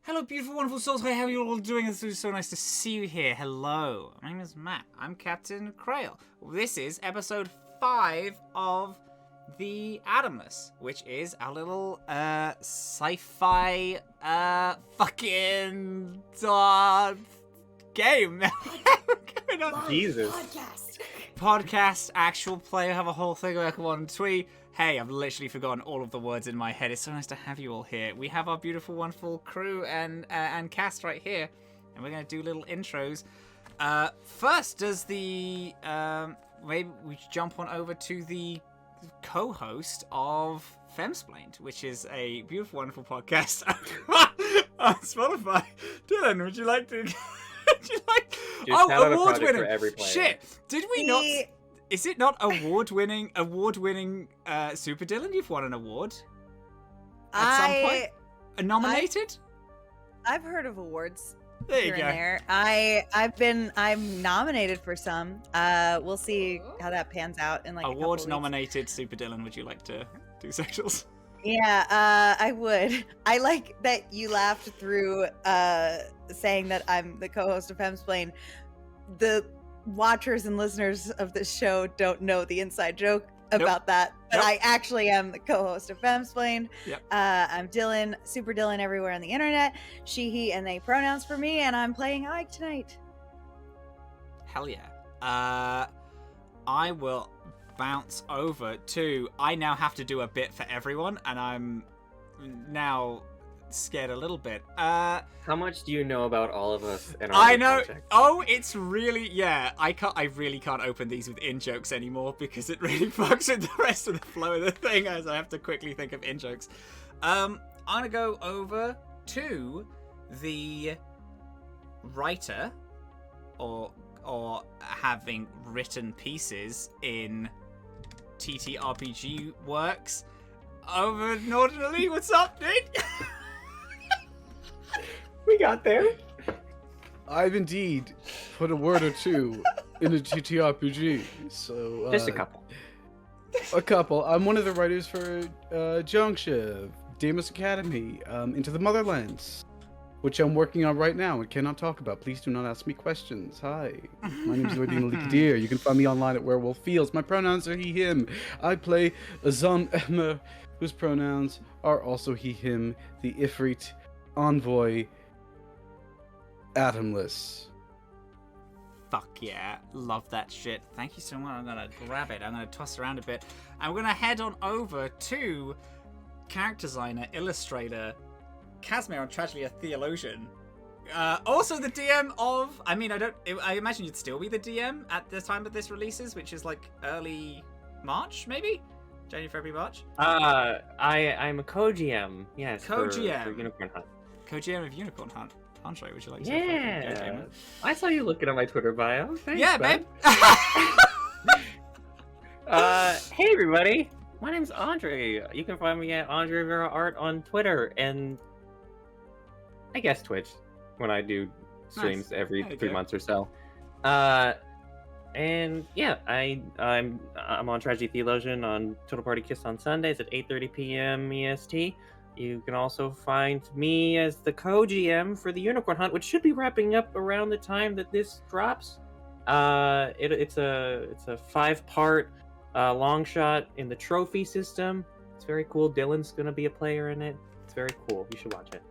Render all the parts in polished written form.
Hello, beautiful, wonderful souls. How are you all doing? It's so nice to see you here. Hello. My name is Matt. I'm Captain Krail. This is episode 5 of the Atomless, which is our little sci-fi fucking game. Jesus. Podcast, actual play. I have a whole thing like one tweet. Hey, I've literally forgotten all of the words in my head. It's so nice to have you all here. We have our beautiful, wonderful crew and cast right here, and we're gonna do little intros. First, does the maybe we jump on over to the co-host of Femsplained, which is a beautiful, wonderful podcast on Spotify. Dylan, would you like to? Award-winning. Shit, did we not? Is it not award-winning Super Dylan? You've won an award at some point. Nominated? I've heard of awards. There you here go. And there. I'm nominated for some. We'll see how that pans out in like Award-nominated Super Dylan. Would you like to do socials? Yeah, I would. I like that you laughed through saying that I'm the co-host of Femsplained. The watchers and listeners of this show don't know the inside joke about that, but I actually am the co-host of Femsplained. I'm Dylan, Super Dylan everywhere on the internet. She, he, and they pronouns for me, and I'm playing Ike tonight. Hell yeah. I will bounce over to... I now have to do a bit for everyone, and I'm now scared a little bit. How much do you know about all of us and our I know. project? Oh, it's really, yeah. I really can't open these with in-jokes anymore because it really fucks with the rest of the flow of the thing as I have to quickly think of in-jokes. I'm gonna go over to the writer or having written pieces in TTRPG works over Northerly. What's up, dude? We got there. I've indeed put a word or two in a TTRPG, so... Just a couple. A couple. I'm one of the writers for Junction, Deimos Academy, Into the Motherlands, which I'm working on right now and cannot talk about. Please do not ask me questions. Hi, my name is Ordina Likadir. You can find me online at Werewolf Fields. My pronouns are he, him. I play Azhaam, whose pronouns are also he, him, the Ifrit envoy, Atomless. Fuck yeah. Love that shit. Thank you so much. I'm gonna grab it. I'm gonna toss around a bit. And we're gonna head on over to character designer, illustrator, Casimir on Tragedy, a Theologian. Also the DM of... I imagine you'd still be the DM at the time of this releases, which is like early March, maybe? January, February, March? I'm a co-GM. Yes, Co-GM. for Unicorn Hunt. Co-GM of Unicorn Hunt. Andre, would you like to? Yeah. I saw you looking at my Twitter bio. Thanks, Yeah, bud. babe. Hey everybody. My name's Andre. You can find me at Andre Rivera Art on Twitter and I guess Twitch when I do streams every 3 months or so. And yeah, I'm on Tragedy Theologian on Total Party Kiss on Sundays at 8:30 p.m. EST. You can also find me as the co-GM for the Unicorn Hunt, which should be wrapping up around the time that this drops. It's a 5-part long shot in the trophy system. It's very cool. Dylan's gonna be a player in it. It's very cool. You should watch it.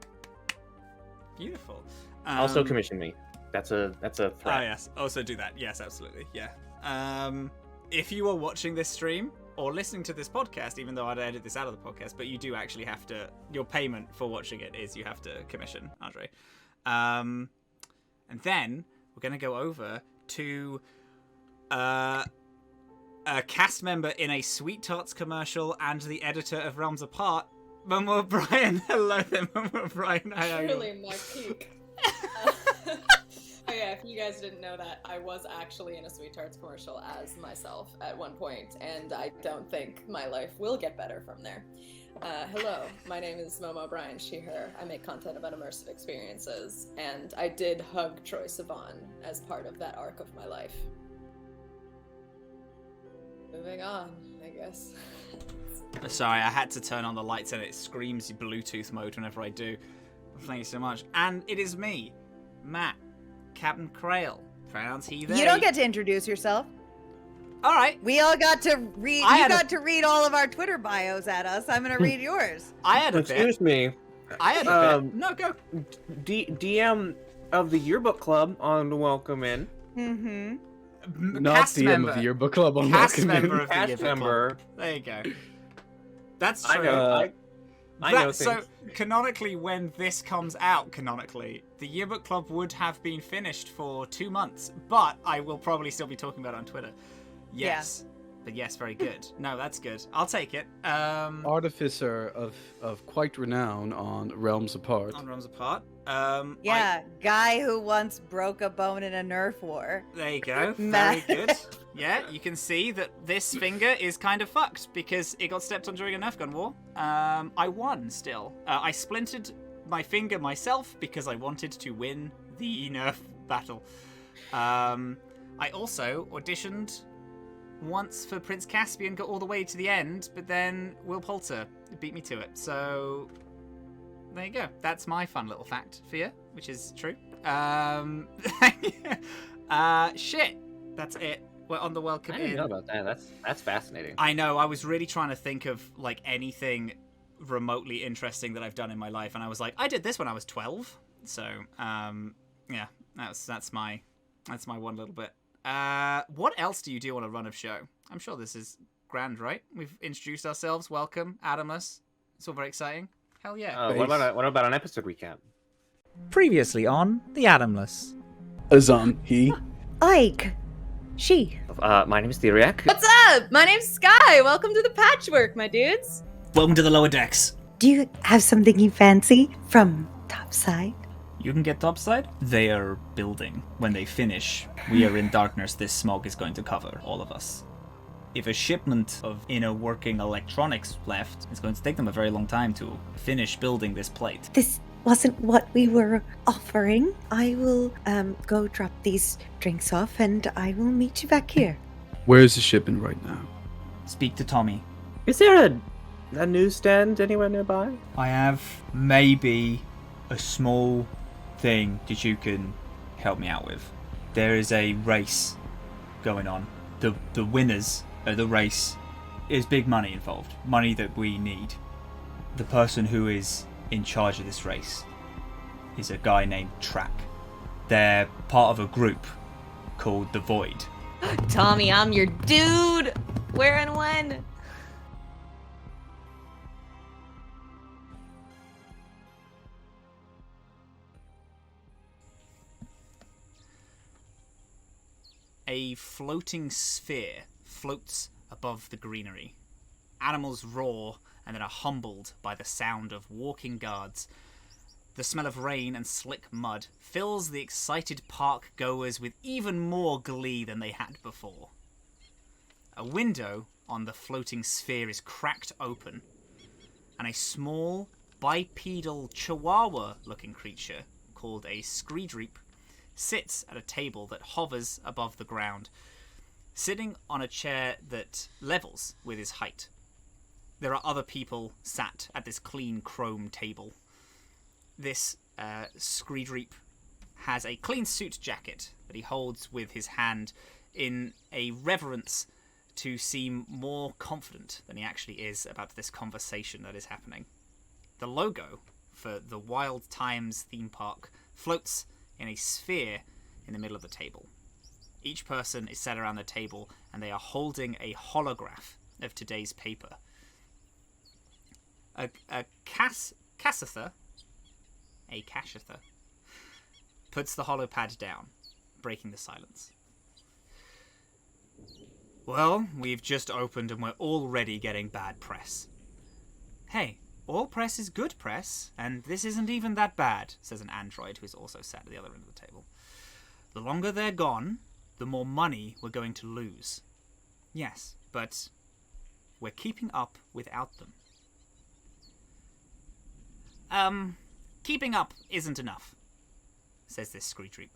Beautiful. Also commission me. That's a threat. Oh yes, also do that. Yes, absolutely. Yeah. If you are watching this stream or listening to this podcast, even though I'd edit this out of the podcast, but you do actually have to. Your payment for watching it is you have to commission Andre. And then we're gonna go over to a cast member in a Sweet Tarts commercial and the editor of Realms Apart, Momo O'Brien. Hello there, Momo O'Brien. How are you? Truly my peak. Oh yeah, if you guys didn't know that, I was actually in a Sweet Tarts commercial as myself at one point, and I don't think my life will get better from there. Hello, my name is Momo O'Brien, she, her. I make content about immersive experiences, and I did hug Troye Sivan as part of that arc of my life. Moving on, I guess. Sorry, I had to turn on the lights and it screams Bluetooth mode whenever I do. Thank you so much. And it is me, Matt, Captain Krail. Pronouns he, they. You don't get to introduce yourself. All right. We all got to read. You got to read all of our Twitter bios at us. I'm gonna read yours. I had a bit. Excuse me. I had a bit. No, go. DM of the yearbook club on the welcome in. Mm-hmm. Not Cast DM member. of the yearbook club on Cast welcome member in. of the Cast yearbook member. club. There you go. That's I true. know. I know things. So canonically, when this comes out, the yearbook club would have been finished for 2 months, but I will probably still be talking about it on Twitter. Yes. But yes, very good. No, that's good. I'll take it. Artificer of quite renown on Realms Apart. On Realms Apart. Guy who once broke a bone in a Nerf war. There you go. Very Matt. good. Yeah, you can see that this finger is kind of fucked because it got stepped on during a Nerf gun war. I won still. I splintered my finger myself because I wanted to win the Nerf battle. I also auditioned once for Prince Caspian, got all the way to the end, but then Will Poulter beat me to it. So there you go. That's my fun little fact for you, which is true. Shit. That's it. We're on the welcome I in. didn't know about that. That's fascinating. I know. I was really trying to think of like anything remotely interesting that I've done in my life, and I was like, I did this when I was 12. So yeah, that's my one little bit. What else do you do on a run of show? I'm sure this is grand, right? We've introduced ourselves. Welcome, Atomless. It's all very exciting. Hell yeah. What about an episode recap? Previously on The Atomless. Azhaam, he. Ike. She. My name is Theriac. What's up? My name's Skye. Welcome to the patchwork, my dudes. Welcome to the lower decks. Do you have something you fancy from topside? You can get topside. They are building. When they finish, we are in darkness. This smog is going to cover all of us. If a shipment of inner working electronics left, it's going to take them a very long time to finish building this plate. This wasn't what we were offering. I will go drop these drinks off and I will meet you back here. Where's the shipping right now? Speak to Tommy. Is there a newsstand anywhere nearby? I have maybe a small thing that you can help me out with. There is a race going on. The winners of the race is big money involved. Money that we need. The person who is in charge of this race is a guy named Track. They're part of a group called The Void. Tommy, I'm your dude. Where and when? A floating sphere floats above the greenery. Animals roar and then are humbled by the sound of walking guards. The smell of rain and slick mud fills the excited park goers with even more glee than they had before. A window on the floating sphere is cracked open, and a small, bipedal chihuahua-looking creature called a Skye sits at a table that hovers above the ground, sitting on a chair that levels with his height. There are other people sat at this clean chrome table. This Skye has a clean suit jacket that he holds with his hand in a reverence to seem more confident than he actually is about this conversation that is happening. The logo for the Wild Times theme park floats in a sphere in the middle of the table. Each person is sat around the table and they are holding a holograph of today's paper. A Cassither puts the holopad down, breaking the silence. Well, we've just opened and we're already getting bad press. Hey, all press is good press, and this isn't even that bad, says an android who is also sat at the other end of the table. The longer they're gone, the more money we're going to lose. Yes, but we're keeping up without them. Keeping up isn't enough, says this Skye,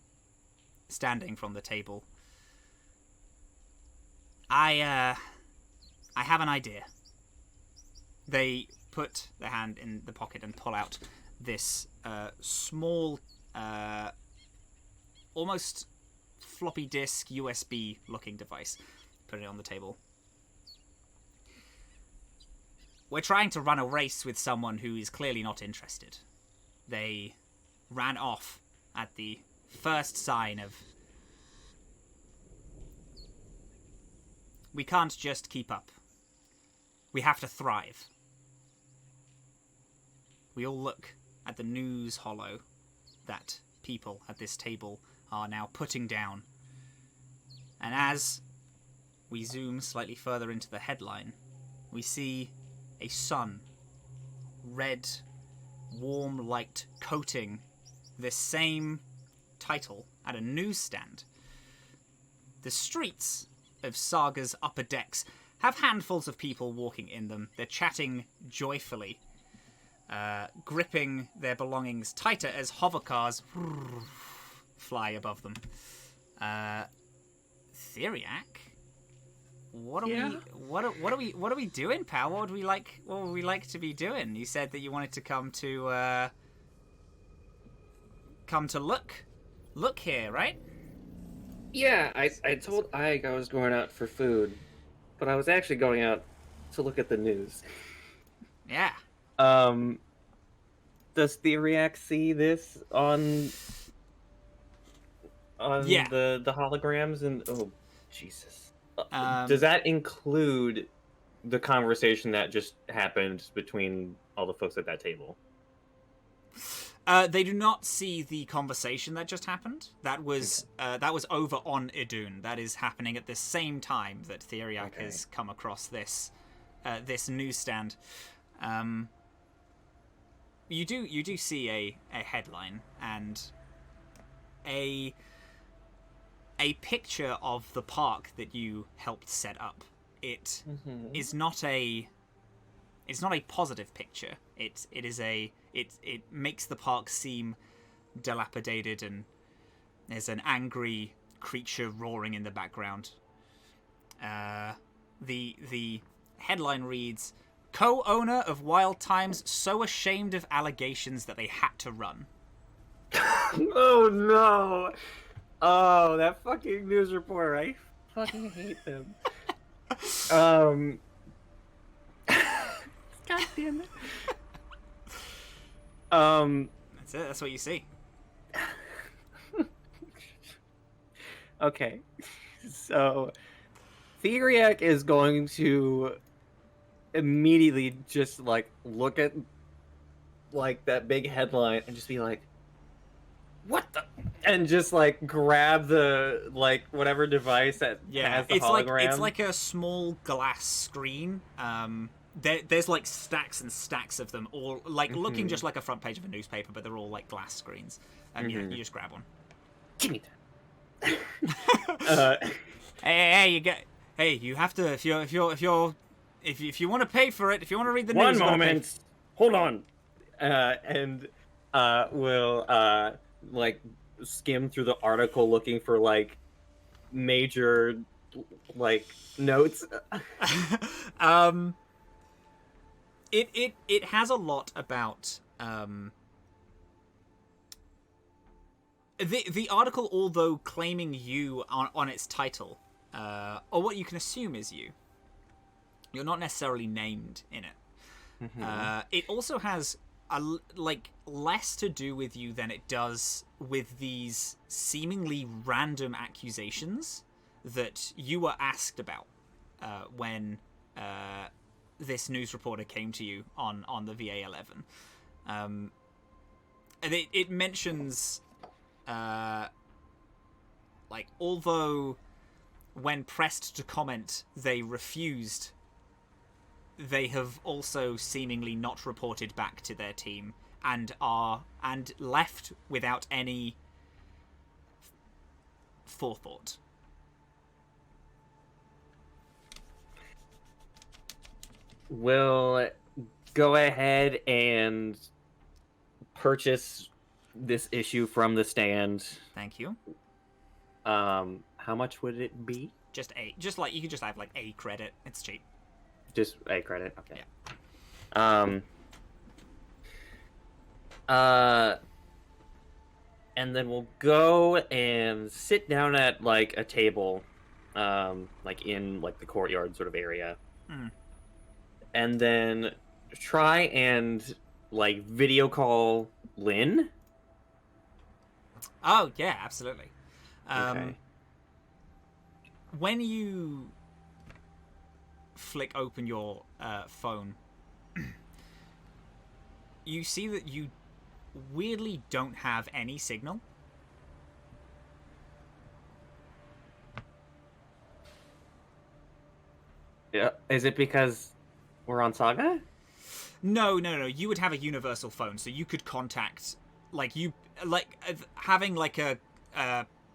standing from the table. I have an idea. They put their hand in the pocket and pull out this small, almost floppy disk USB looking device. Put it on the table. We're trying to run a race with someone who is clearly not interested. They ran off at the first sign of... We can't just keep up. We have to thrive. We all look at the news hollow that people at this table are now putting down. And as we zoom slightly further into the headline, we see a sun, red, warm light coating this same title at a newsstand. The streets of Saga's upper decks have handfuls of people walking in them. They're chatting joyfully, gripping their belongings tighter as hovercars fly above them. Theriac, what are we doing, pal? What would we like to be doing? You said that you wanted to come to look here, right? Yeah, I told Ike I was going out for food, but I was actually going out to look at the news. Yeah. Does Theriac see this on Yeah. the holograms? And oh, Jesus. Does Um, that include the conversation that just happened between all the folks at that table? They do not see the conversation that just happened. That was over on Idun. That is happening at the same time that Theriac has come across this newsstand. You do see a headline and a picture of the park that you helped set up. It is not a positive picture. It makes the park seem dilapidated, and there's an angry creature roaring in the background. The headline reads, "Co-owner of Wild Times so ashamed of allegations that they had to run." Oh no! Oh, that fucking news reporter! I fucking hate them. God damn it. That's it. That's what you see. Okay. So Theriac is going to immediately just look at that big headline and just be like, what the, and just grab the whatever device that has the hologram. It's like a small glass screen. There's stacks and stacks of them, all looking just like a front page of a newspaper, but they're all glass screens. And you just grab one. Give me that. Hey, you have to if you want to pay for it, if you want to read the news. One moment, hold on, and we'll skim through the article looking for major notes. It has a lot about the article, although claiming you on its title, or what you can assume is you. You're not necessarily named in it. It also has less to do with you than it does with these seemingly random accusations that you were asked about when this news reporter came to you on the VA-11. And it mentions although when pressed to comment they refused, they have also seemingly not reported back to their team and left without any forethought. We'll go ahead and purchase this issue from the stand. Thank you. How much would it be? You could just have a credit. It's cheap. Just a credit, okay. Yeah. And then we'll go and sit down at like a table, like in like the courtyard sort of area, and then try and like video call Lynn. Oh yeah, absolutely. Okay. When you flick open your phone, you see that you weirdly don't have any signal. Yeah. Is it because we're on Saga? No. You would have a universal phone, so you could contact, having like a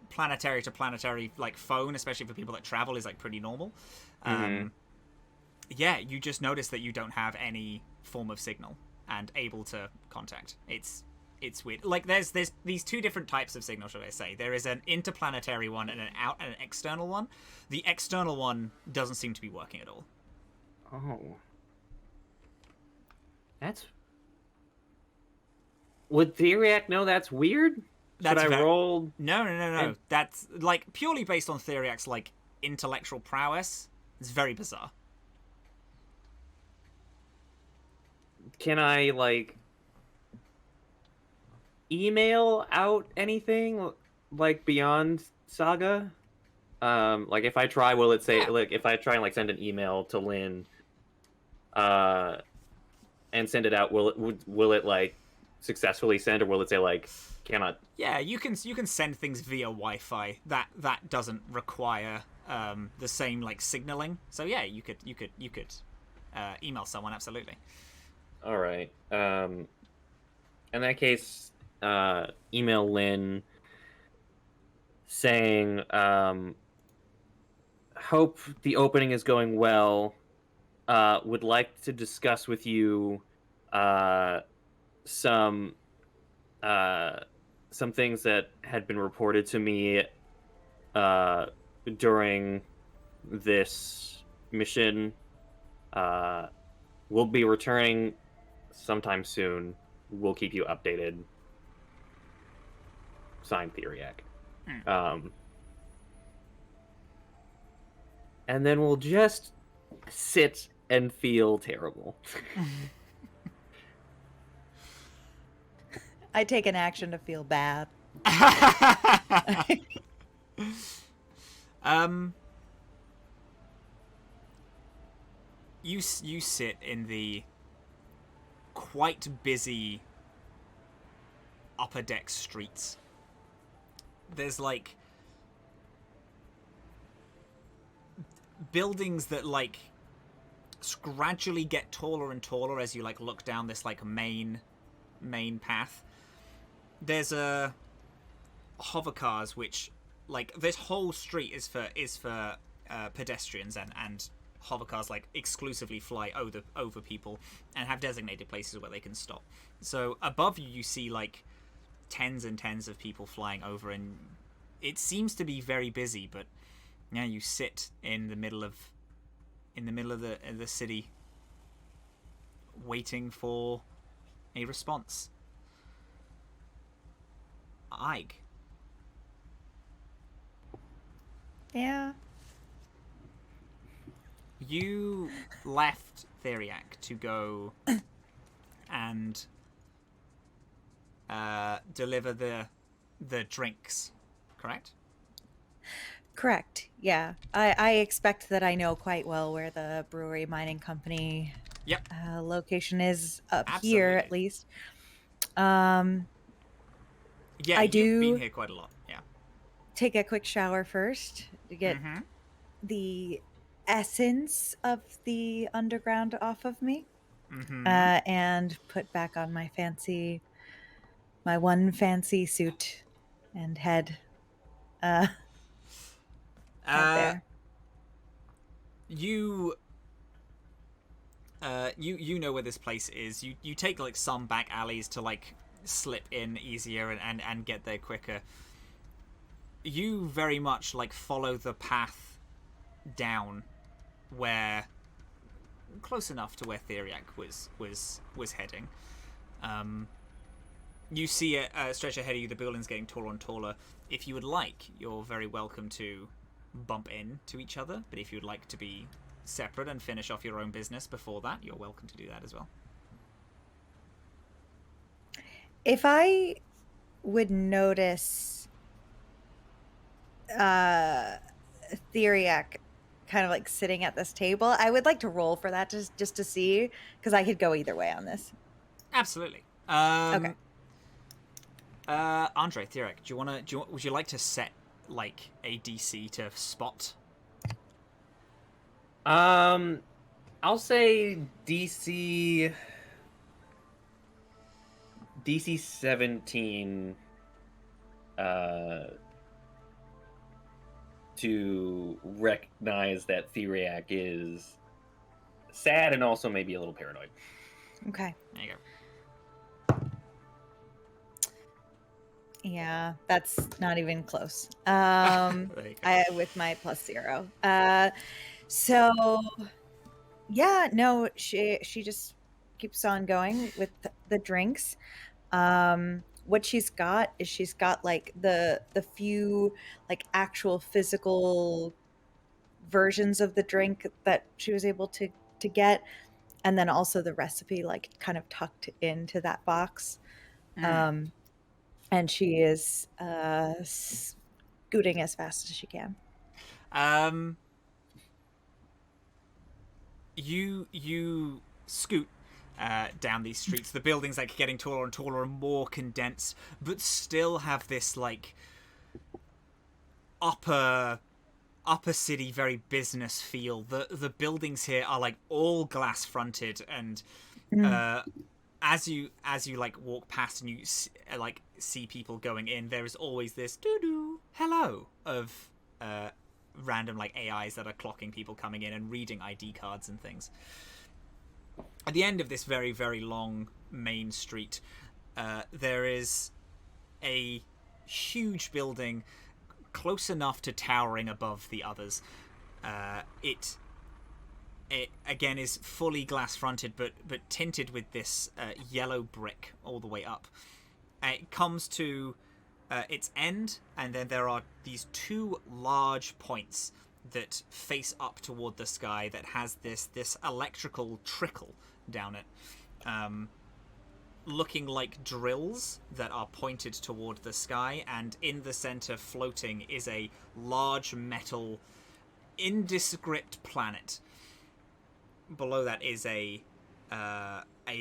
planetary to planetary like phone, especially for people that travel, is like pretty normal. Yeah, you just notice that you don't have any form of signal and able to contact. It's weird. Like there's these two different types of signal, should I say? There is an interplanetary one and an external one. The external one doesn't seem to be working at all. Oh. Would Theriac know that's weird? Should I roll? No. That's like purely based on Theriac's like intellectual prowess. It's very bizarre. Can I like email out anything like beyond Saga? Like if I try, will it say like if I try and like send an email to Lynn, and send it out, will it like successfully send, or will it say like cannot? Yeah, you can send things via Wi-Fi. That doesn't require the same like signaling. So yeah, you could email someone, absolutely. All right. In that case, email Lynn saying, hope the opening is going well. Would like to discuss with you some things that had been reported to me during this mission. We'll be returning sometime soon. We'll keep you updated. Signed, Theriac. And then we'll just sit and feel terrible. I take an action to feel bad. You sit in the quite busy upper deck streets. There's like buildings that like gradually get taller and taller as you like look down this like main path. There's a hover cars which like this whole street is for pedestrians and hover cars like exclusively fly over people and have designated places where they can stop. So above you see like tens and tens of people flying over, and it seems to be very busy, but yeah, you sit in the middle of the city waiting for a response. Ike. Yeah. You left Theriac to go and deliver the drinks, correct? Correct. Yeah. I expect that I know quite well where the brewery mining company location is up here, at least. Yeah, you've been here quite a lot. Yeah. Take a quick shower first to get the essence of the underground off of me, and put back on my one fancy suit and head there. You know where this place is. You take like some back alleys to like slip in easier and get there quicker. You very much like follow the path down where close enough to where Theriac was heading. You see it stretch ahead of you. The building's getting taller and taller. If you would like, you're very welcome to bump into each other. But if you would like to be separate and finish off your own business before that, you're welcome to do that as well. If I would notice Theriac kind of like sitting at this table, I would like to roll for that just to see, because I could go either way on this. Absolutely. Okay. Andre, Theriac, would you like to set like a DC to spot? I'll say DC 17 to recognize that Theriac is sad and also maybe a little paranoid. Okay. There you go. Yeah, that's not even close. There you go. With my +0. So yeah, no, she just keeps on going with the drinks. What she's got is like the few like actual physical versions of the drink that she was able to get, and then also the recipe like kind of tucked into that box. And she is scooting as fast as she can. You scoot down these streets. The buildings like getting taller and taller and more condensed, but still have this like upper city, very business feel. The buildings here are like all glass fronted, and as you like walk past and you see people going in, there is always this doo-doo hello of random like AIs that are clocking people coming in and reading ID cards and things. At the end of this very, very long main street, there is a huge building close enough to towering above the others. It again is fully glass fronted, but tinted with this yellow brick all the way up. It comes to its end, and then there are these two large points that face up toward the sky that has this electrical trickle down it, looking like drills that are pointed toward the sky, and in the center floating is a large metal indescript planet. Below that is a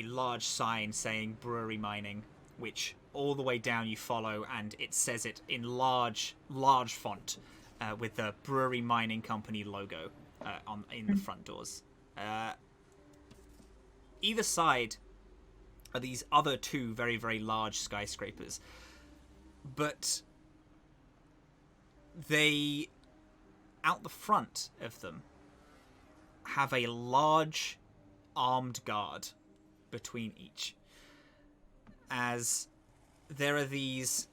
large sign saying brewery mining, which all the way down you follow, and it says it in large font with the brewery mining company logo in the front doors. Either side are these other two very, very large skyscrapers, but they, out the front of them, have a large armed guard between each, as there are these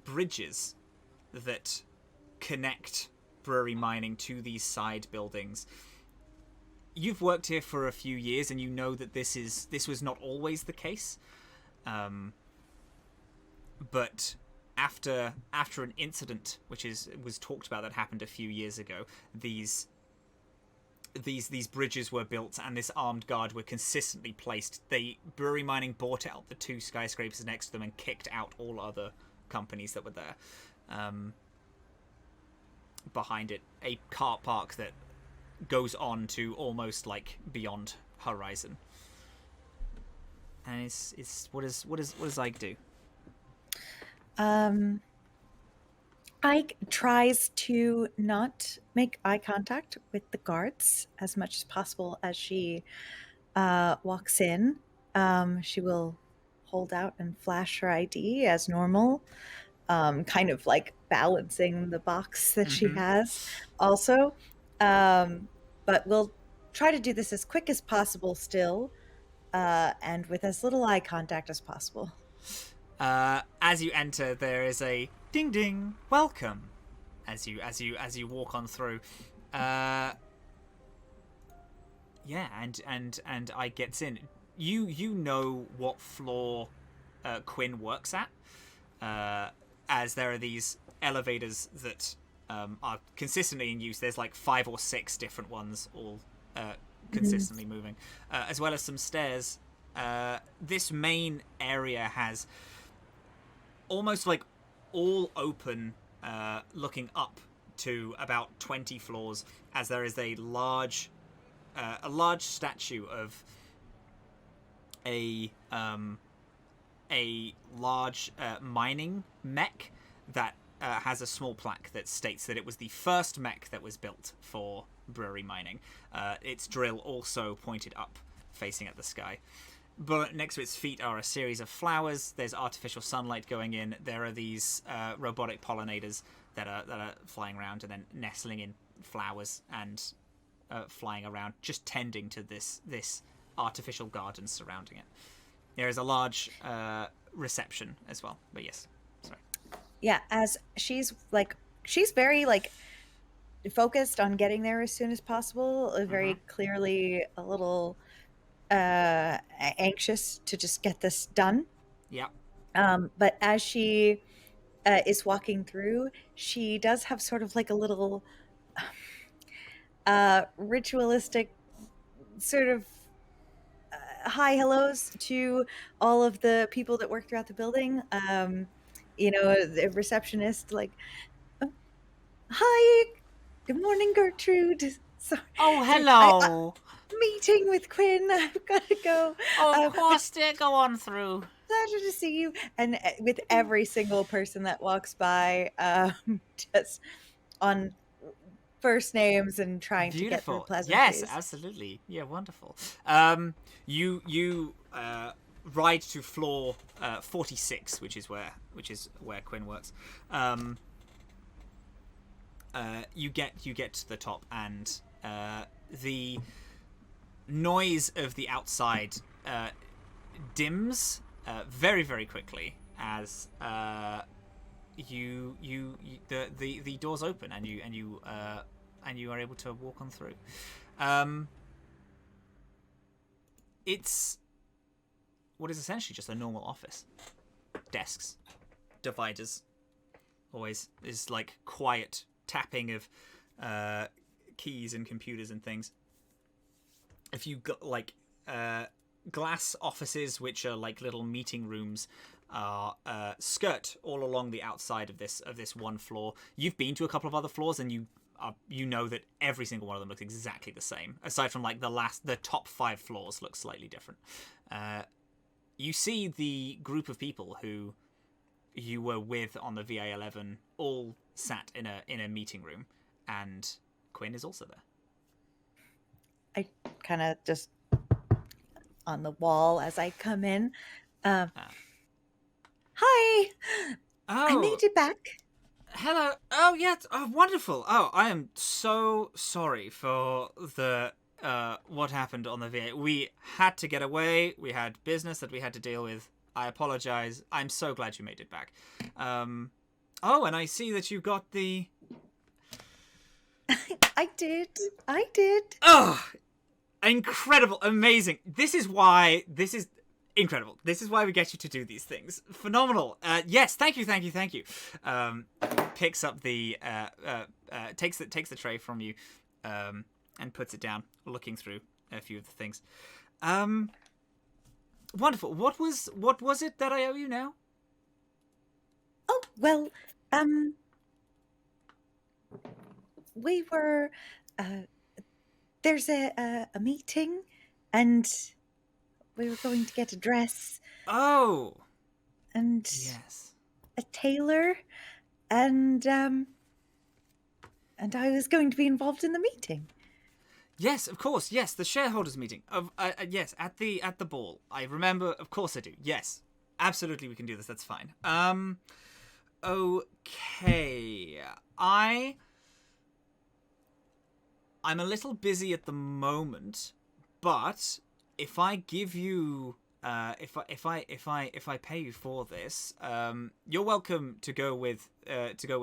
bridges that connect brewery mining to these side buildings. You've worked here for a few years, and you know that this was not always the case. But after an incident, which was talked about, that happened a few years ago, these bridges were built, and this armed guard were consistently placed. Brewery mining bought out the two skyscrapers next to them and kicked out all other companies that were there. Behind it, a car park that goes on to almost like beyond horizon. And it's what does Ike do? Ike tries to not make eye contact with the guards as much as possible as she walks in. She will hold out and flash her ID as normal, kind of like balancing the box that she has also. But we'll try to do this as quick as possible still, and with as little eye contact as possible. As you enter, there is a ding ding welcome as you walk on through. And I gets in. You know what floor Quinn works at, as there are these elevators that are consistently in use. There's like 5 or 6 different ones, all consistently moving, as well as some stairs. This main area has almost like all open, looking up to about 20 floors, as there is a large statue of a large mining mech that has a small plaque that states that it was the first mech that was built for brewery mining. Its drill also pointed up, facing at the sky. But next to its feet are a series of flowers. There's artificial sunlight going in. There are these robotic pollinators that are flying around and then nestling in flowers and flying around, just tending to this artificial garden surrounding it. There is a large reception as well. But yes, sorry. Yeah, as she's very like focused on getting there as soon as possible. Very clearly a little anxious to just get this done. Yeah. But as she is walking through, she does have sort of like a little ritualistic sort of hi hellos to all of the people that work throughout the building. The receptionist, like, hi, good morning, Gertrude. Sorry. Oh, hello. Meeting with Quinn. I've got to go. Oh, of course, dear. Go on through. Pleasure to see you. And with every single person that walks by, just on first names and trying to get through pleasantries. Yes, absolutely. Yeah, wonderful. You ride to floor 46, which is where Quinn works. You get to the top, and the noise of the outside dims very, very quickly as the doors open and you are able to walk on through. It's what is essentially just a normal office. Desks, dividers, always is like quiet tapping of keys and computers and things. If you got like glass offices, which are like little meeting rooms, are skirt all along the outside of this one floor. You've been to a couple of other floors, and you know that every single one of them looks exactly the same, aside from like the top 5 floors look slightly different. You see the group of people who you were with on the VA-11 all sat in a meeting room, and Quinn is also there. I kind of just on the wall as I come in. Hi. Oh, I made it back. Hello. Oh, yes. Oh, wonderful. Oh, I am so sorry for the what happened on the VA. We had to get away. We had business that we had to deal with. I apologize. I'm so glad you made it back. Oh, and I see that you got the... I did. Oh, incredible. Amazing. This is incredible. This is why we get you to do these things. Phenomenal. Yes, thank you. Picks up the takes the tray from you, and puts it down, looking through a few of the things. Wonderful. What was it that I owe you now? Oh, well, we were there's a meeting, and we were going to get a dress. Oh. And yes. A tailor, and I was going to be involved in the meeting. Yes, of course. Yes, the shareholders meeting. Yes, at the ball. I remember. Of course I do. Yes, absolutely. We can do this. That's fine. Okay. I'm a little busy at the moment, but if I give you, if I pay you for this, you're welcome to go with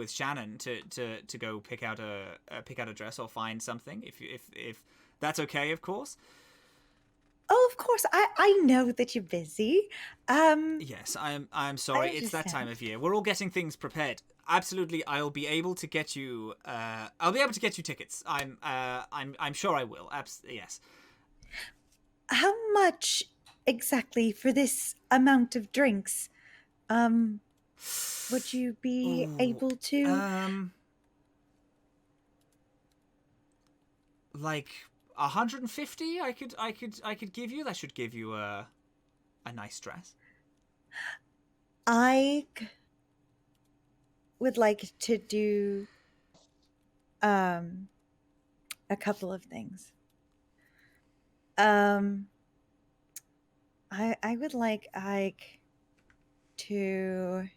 Shannon to go pick out a dress or find something. If that's okay, of course. Oh, of course. I know that you're busy. Yes, I'm sorry. It's that time of year. We're all getting things prepared. Absolutely, I'll be able to get you. I'll be able to get you tickets. I'm sure I will. Yes. How much exactly for this amount of drinks? Would you be Ooh, able to? Like 150. I could give you. That should give you a nice dress. I would like to do a couple of things. I would like Ike to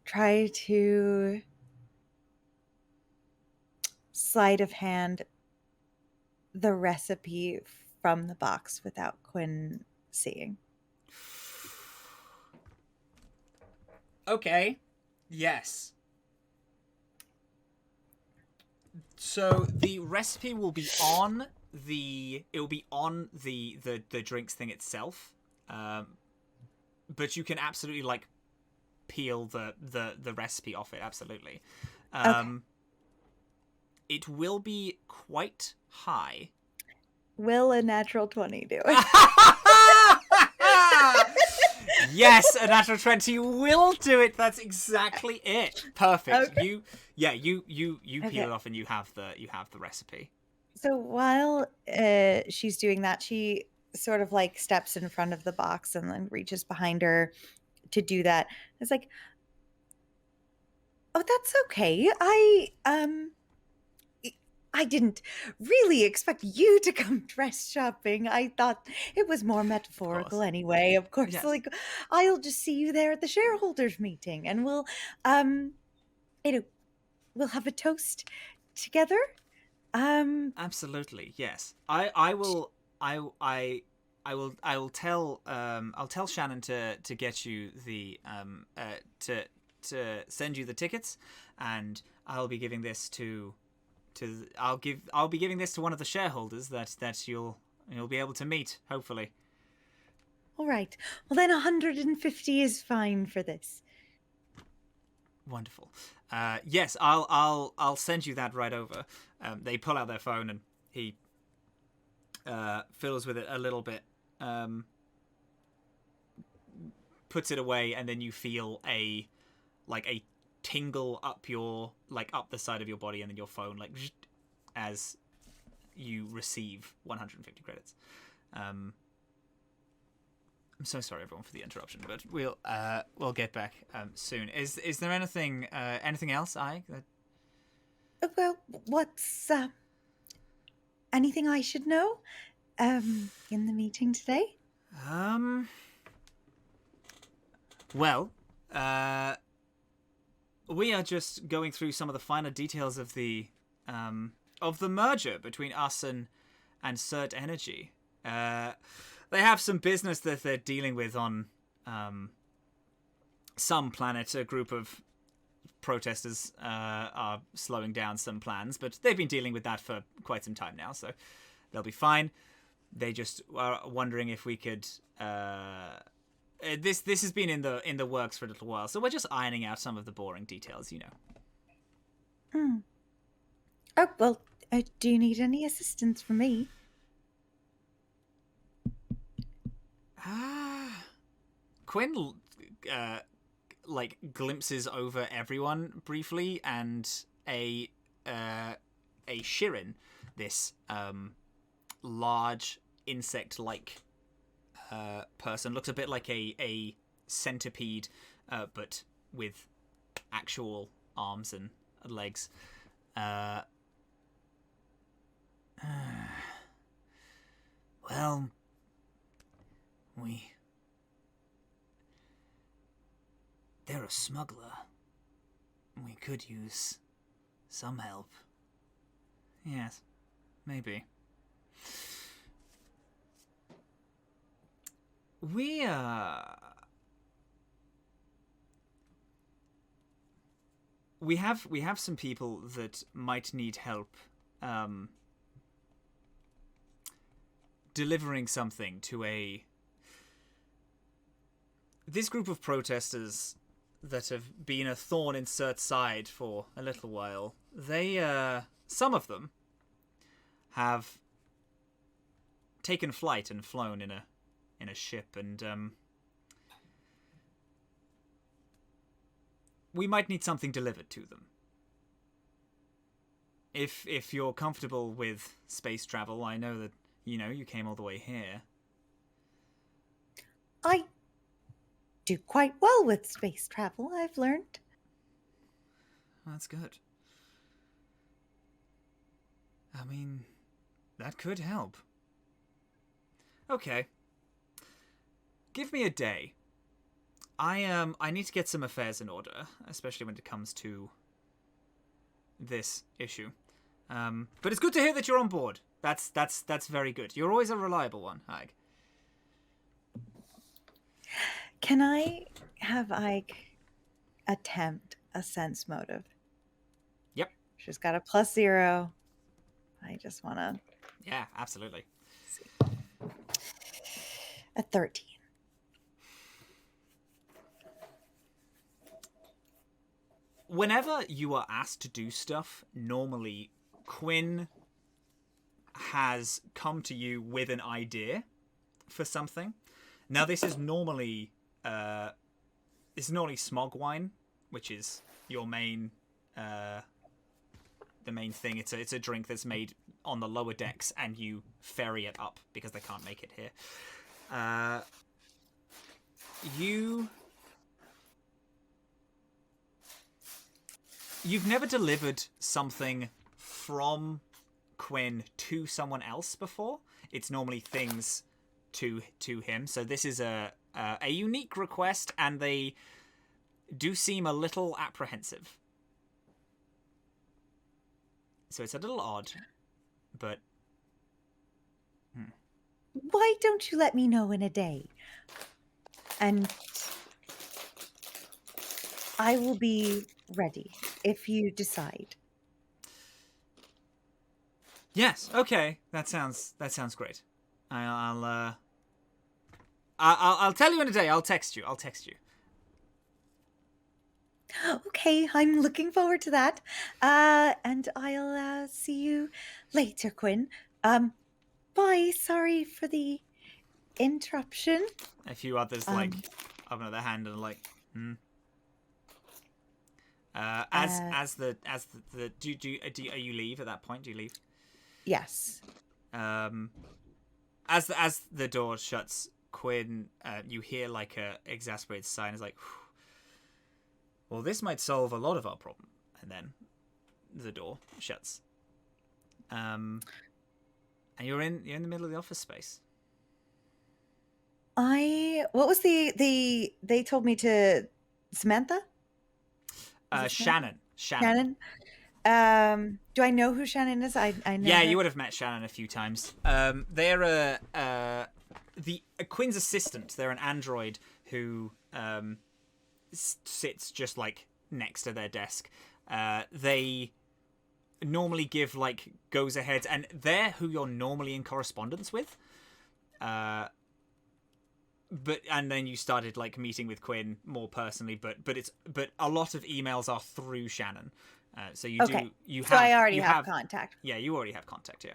try to sleight of hand the recipe from the box without Quinn seeing. Okay. Yes. So the recipe will be on the drinks thing itself, but you can absolutely like peel the recipe off it. Absolutely. Okay. It will be quite high. Will a natural 20 do it? Yes, a natural 20 will do it. That's exactly it. Perfect. Okay. You Okay. peel it off and you have the recipe. So while she's doing that, she sort of like steps in front of the box and then reaches behind her to do that. It's like, oh, that's okay. I didn't really expect you to come dress shopping. I thought it was more metaphorical anyway. Of course, Yes. like I'll just see you there at the shareholders meeting, and we'll we'll have a toast together. Absolutely, yes. I will I'll tell Shannon to get you the to send you the tickets, and I'll be giving this to I'll be giving this to one of the shareholders that you'll be able to meet, hopefully. All right. Well, then 150 is fine for this. Wonderful. Yes, I'll send you that right over. They pull out their phone and he fiddles with it a little bit, puts it away, and then you feel a tingle up up the side of your body, and then your phone as you receive 150 credits. I'm so sorry everyone for the interruption, but we'll get back soon. Is there anything else, Ike? Well, what's anything I should know in the meeting today? Well, we are just going through some of the finer details of the merger between us and Cert Energy. They have some business that they're dealing with on some planet. A group of protesters are slowing down some plans, but they've been dealing with that for quite some time now, so they'll be fine. They just are wondering if we could. This has been in the works for a little while, so we're just ironing out some of the boring details, you know. Oh well, do you need any assistance from me? Quinn glimpses over everyone briefly, and a Shirin, this large insect-like person, looks a bit like a centipede, but with actual arms and legs. Well, they're a smuggler. We could use some help. Yes, maybe. We have some people that might need help delivering something to this group of protesters that have been a thorn in Surt's side for a little while. They, some of them have taken flight and flown in a ship, and we might need something delivered to them. If you're comfortable with space travel, I know that, you came all the way here. I do quite well with space travel, I've learned. That's good. I mean, that could help. Okay. Give me a day. I need to get some affairs in order, especially when it comes to this issue. But it's good to hear that you're on board. That's very good. You're always a reliable one, Ike. Can I have Ike attempt a sense motive? Yep. She's got a +0. I just want to... Yeah, absolutely. A 13. Whenever you are asked to do stuff, normally Quinn has come to you with an idea for something. Now, this is normally smog wine, which is your main the main thing. It's a drink that's made on the lower decks, and you ferry it up because they can't make it here. You've never delivered something from Quinn to someone else before. It's normally things to him. So this is a unique request, and they do seem a little apprehensive. So it's a little odd, but... Why don't you let me know in a day? And I will be ready if you decide. Yes, okay. That sounds great. I'll tell you in a day. I'll text you. Okay, I'm looking forward to that. And I'll see you later, Quinn. Bye. Sorry for the interruption. A few others have another hand and are are you leave at that point? Do you leave? Yes. As the door shuts, Quinn, you hear like a exasperated sigh, and it's like, well, this might solve a lot of our problem. And then the door shuts. And you're in the middle of the office space. What was they told me to Samantha? Shannon. Shannon. Do I know who Shannon is? I know. Yeah, her. you would have met Shannon a few times. They're Quinn's assistant. They're an android who sits just like next to their desk. They normally give like goes ahead, and they're who you're normally in correspondence with. And then you started like meeting with Quinn more personally, but a lot of emails are through Shannon. So you okay. So I already have contact. Yeah, you already have contact. Yeah.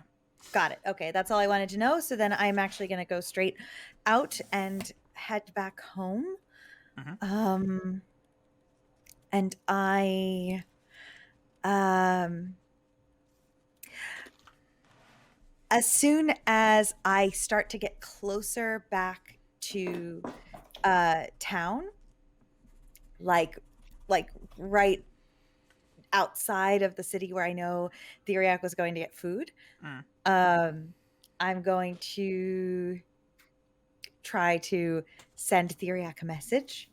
Got it. Okay, that's all I wanted to know. So then I'm actually going to go straight out and head back home. Mm-hmm. And I as soon as I start to get closer back to town, like right outside of the city where I know Theriac was going to get food, I'm going to try to send Theriac a message.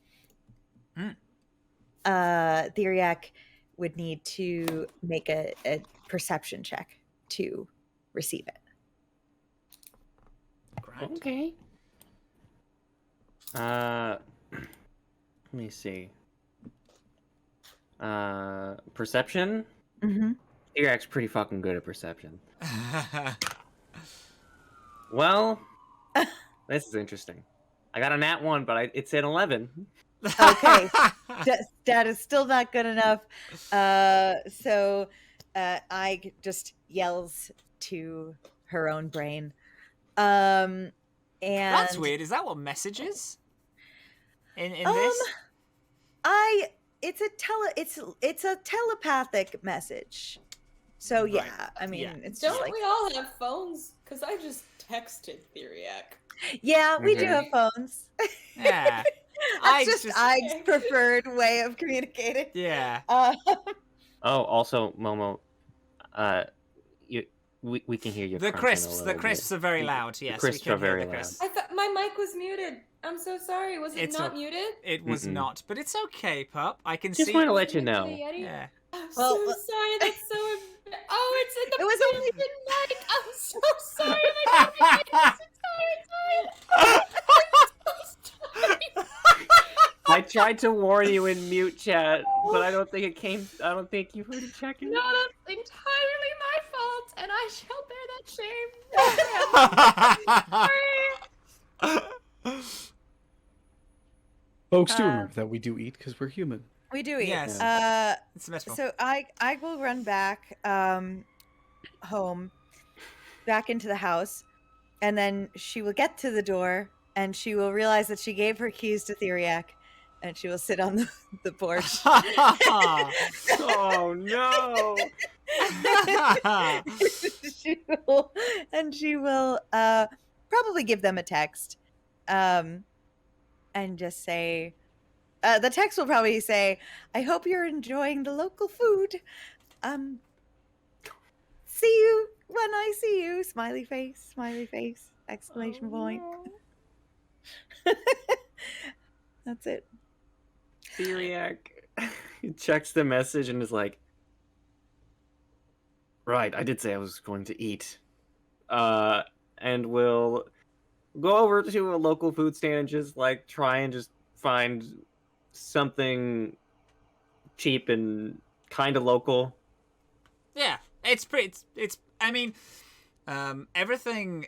Theriac would need to make a perception check to receive it. Great. Okay. Let me see. Perception? Mm-hmm. Theriac's pretty fucking good at perception. Well, this is interesting. I got a nat 1, but it said 11. Okay. That is still not good enough. So I just yells to her own brain. And That's weird. Is that what message is? In this? It's a telepathic message. So Right. yeah, I mean, Yeah. it's just Don't like, we all have phones? Because I just texted Theriac. yeah, we do Okay. have phones. Yeah. That's just I's preferred way of communicating. Yeah. Oh, also, Momo, we can hear you. The crunching a crisps. little The crisps are very loud. The Yes, crisps we can are very hear the loud. crisps. I thought my mic was muted. I'm so sorry. Was it It's not not- muted? It was Mm-mm. not, but it's okay, pup. I can Just see. want to let you Muted know. the Yeti? Yeah. I'm Well, so sorry. That's so. Oh, it's in the It was only- muted mic. I'm so sorry. My I'm so sorry. I tried to warn you in mute chat, but I don't think it came. I don't think you heard it checking. No, that's entirely my fault, and I shall bear that shame. Folks, do remember that we do eat because we're human. We do eat. Yes. It's metaphor. So I will run back home, back into the house, and then she will get to the door and she will realize that she gave her keys to Theriac, and she will sit on the porch. Oh no! she will probably give them a text, and just say, the text will probably say, "I hope you're enjoying the local food. See you when I see you." Smiley face, exclamation point. That's it. Theriac checks the message and is like, "Right, I did say I was going to eat." And will go over to a local food stand and just like try and just find something cheap and kind of local. Yeah, it's pretty. It's. I mean, everything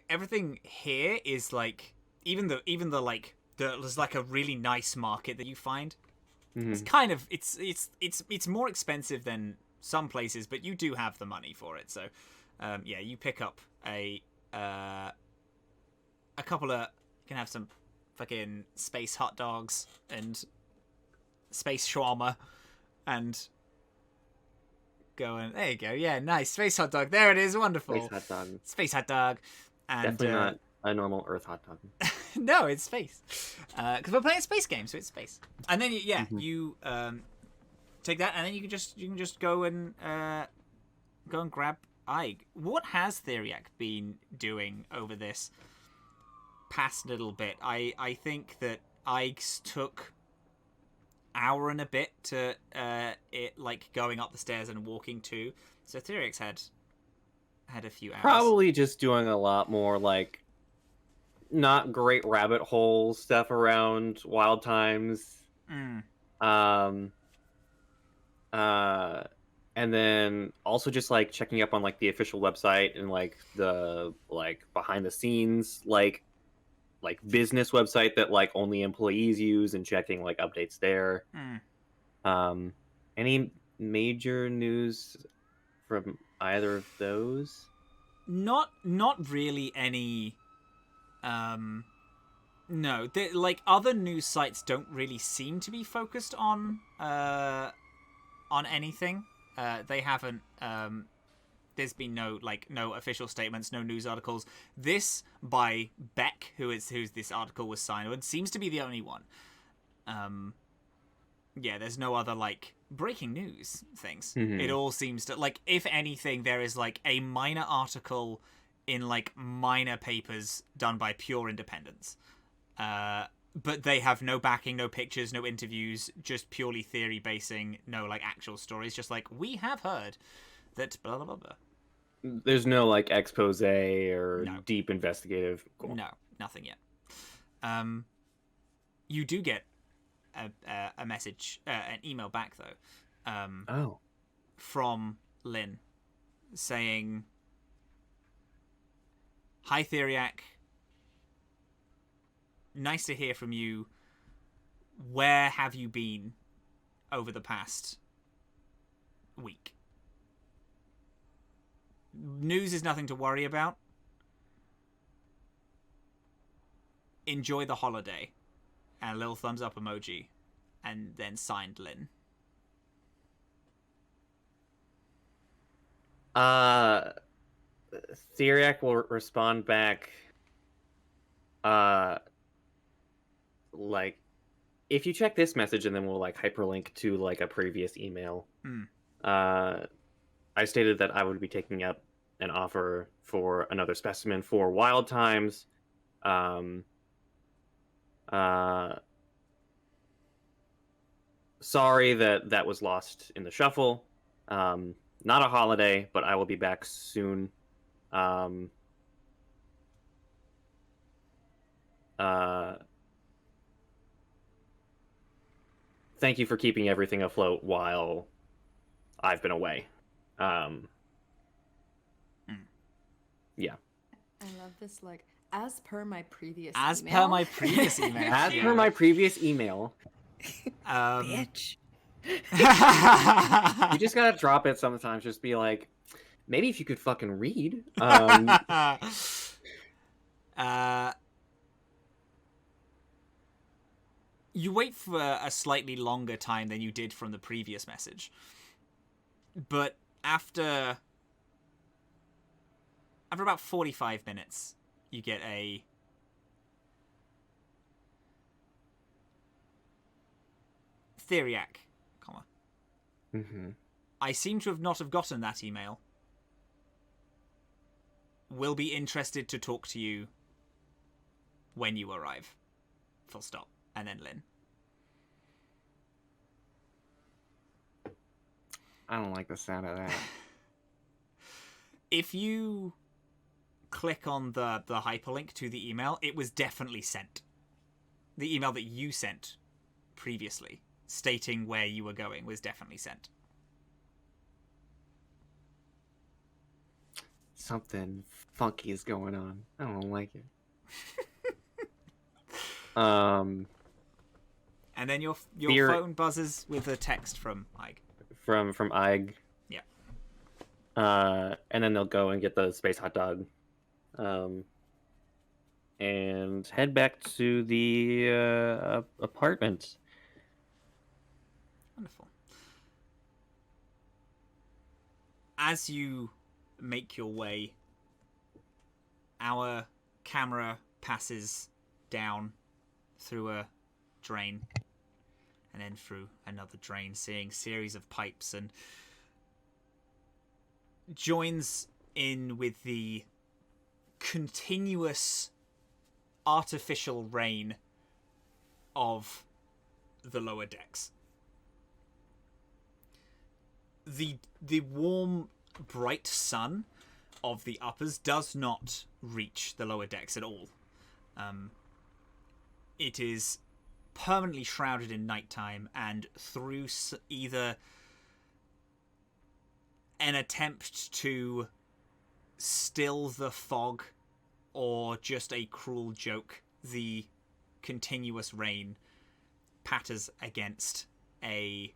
here is like even the like there's like a really nice market that you find. It's kind of it's more expensive than some places, but you do have the money for it. So, yeah, you pick up a couple of. You can have some fucking space hot dogs and space shawarma, and go and there you go. Yeah, nice space hot dog. There it is. Wonderful. Space hot dog. Space hot dog. And, Definitely not a normal Earth hot dog. no, it's space. Because we're playing a space game, so it's space. And then you take that, and then you can just go and grab Ike. What has Theriac been doing over this past little bit? I think that Ike's took hour and a bit to it like going up the stairs and walking too. So Theriac's had a few hours. Probably just doing a lot more like not great rabbit hole stuff around Wild Times. And then also just like checking up on like the official website and like the like behind the scenes like business website that like only employees use and checking like updates there. Any major news from either of those? Not really any. No, like other news sites don't really seem to be focused on anything. They haven't. There's been no official statements, no news articles. This by Beck, who's this article was signed with, seems to be the only one. Yeah, there's no other like breaking news things. It all seems to like, if anything, there is like a minor article in like minor papers done by pure independents. But they have no backing, no pictures, no interviews, just purely theory basing, no like actual stories, just like, we have heard that blah blah blah blah. There's no like expose or deep investigative. Cool. No, nothing yet. You do get a message, an email back though. From Lynn saying, Hi, Theriac. Nice to hear from you. Where have you been over the past week? News is nothing to worry about. Enjoy the holiday. And a little thumbs up emoji. And then signed Lynn. Theriac will respond back. Like, if you check this message, and then we'll like hyperlink to like a previous email. I stated that I would be taking up an offer for another specimen for wild times. Sorry that was lost in the shuffle. Not a holiday, but I will be back soon. Thank you for keeping everything afloat while I've been away. Yeah. I love this, like, as per my previous As email. per my previous email. As per my previous email. Bitch. You just gotta drop it sometimes. Just be like, maybe if you could fucking read. You wait for a slightly longer time than you did from the previous message. But after about 45 minutes, you get a Theriac, comma. I seem to have not have gotten that email. Will be interested to talk to you when you arrive. Full stop. And then Lynn. I don't like the sound of that. If you click on the hyperlink to the email, it was definitely sent. The email that you sent previously, stating where you were going, was definitely sent. Something funky is going on. I don't like it. And then your Fear- phone buzzes with a text from Ike. From Ig. Yeah. And then they'll go and get the space hot dog. And head back to the apartment. Wonderful. As you make your way, our camera passes down through a drain and then through another drain, seeing series of pipes, and joins in with the continuous artificial rain of the lower decks. The warm, bright sun of the uppers does not reach the lower decks at all. It is permanently shrouded in nighttime, and through either an attempt to still the fog or just a cruel joke, the continuous rain patters against a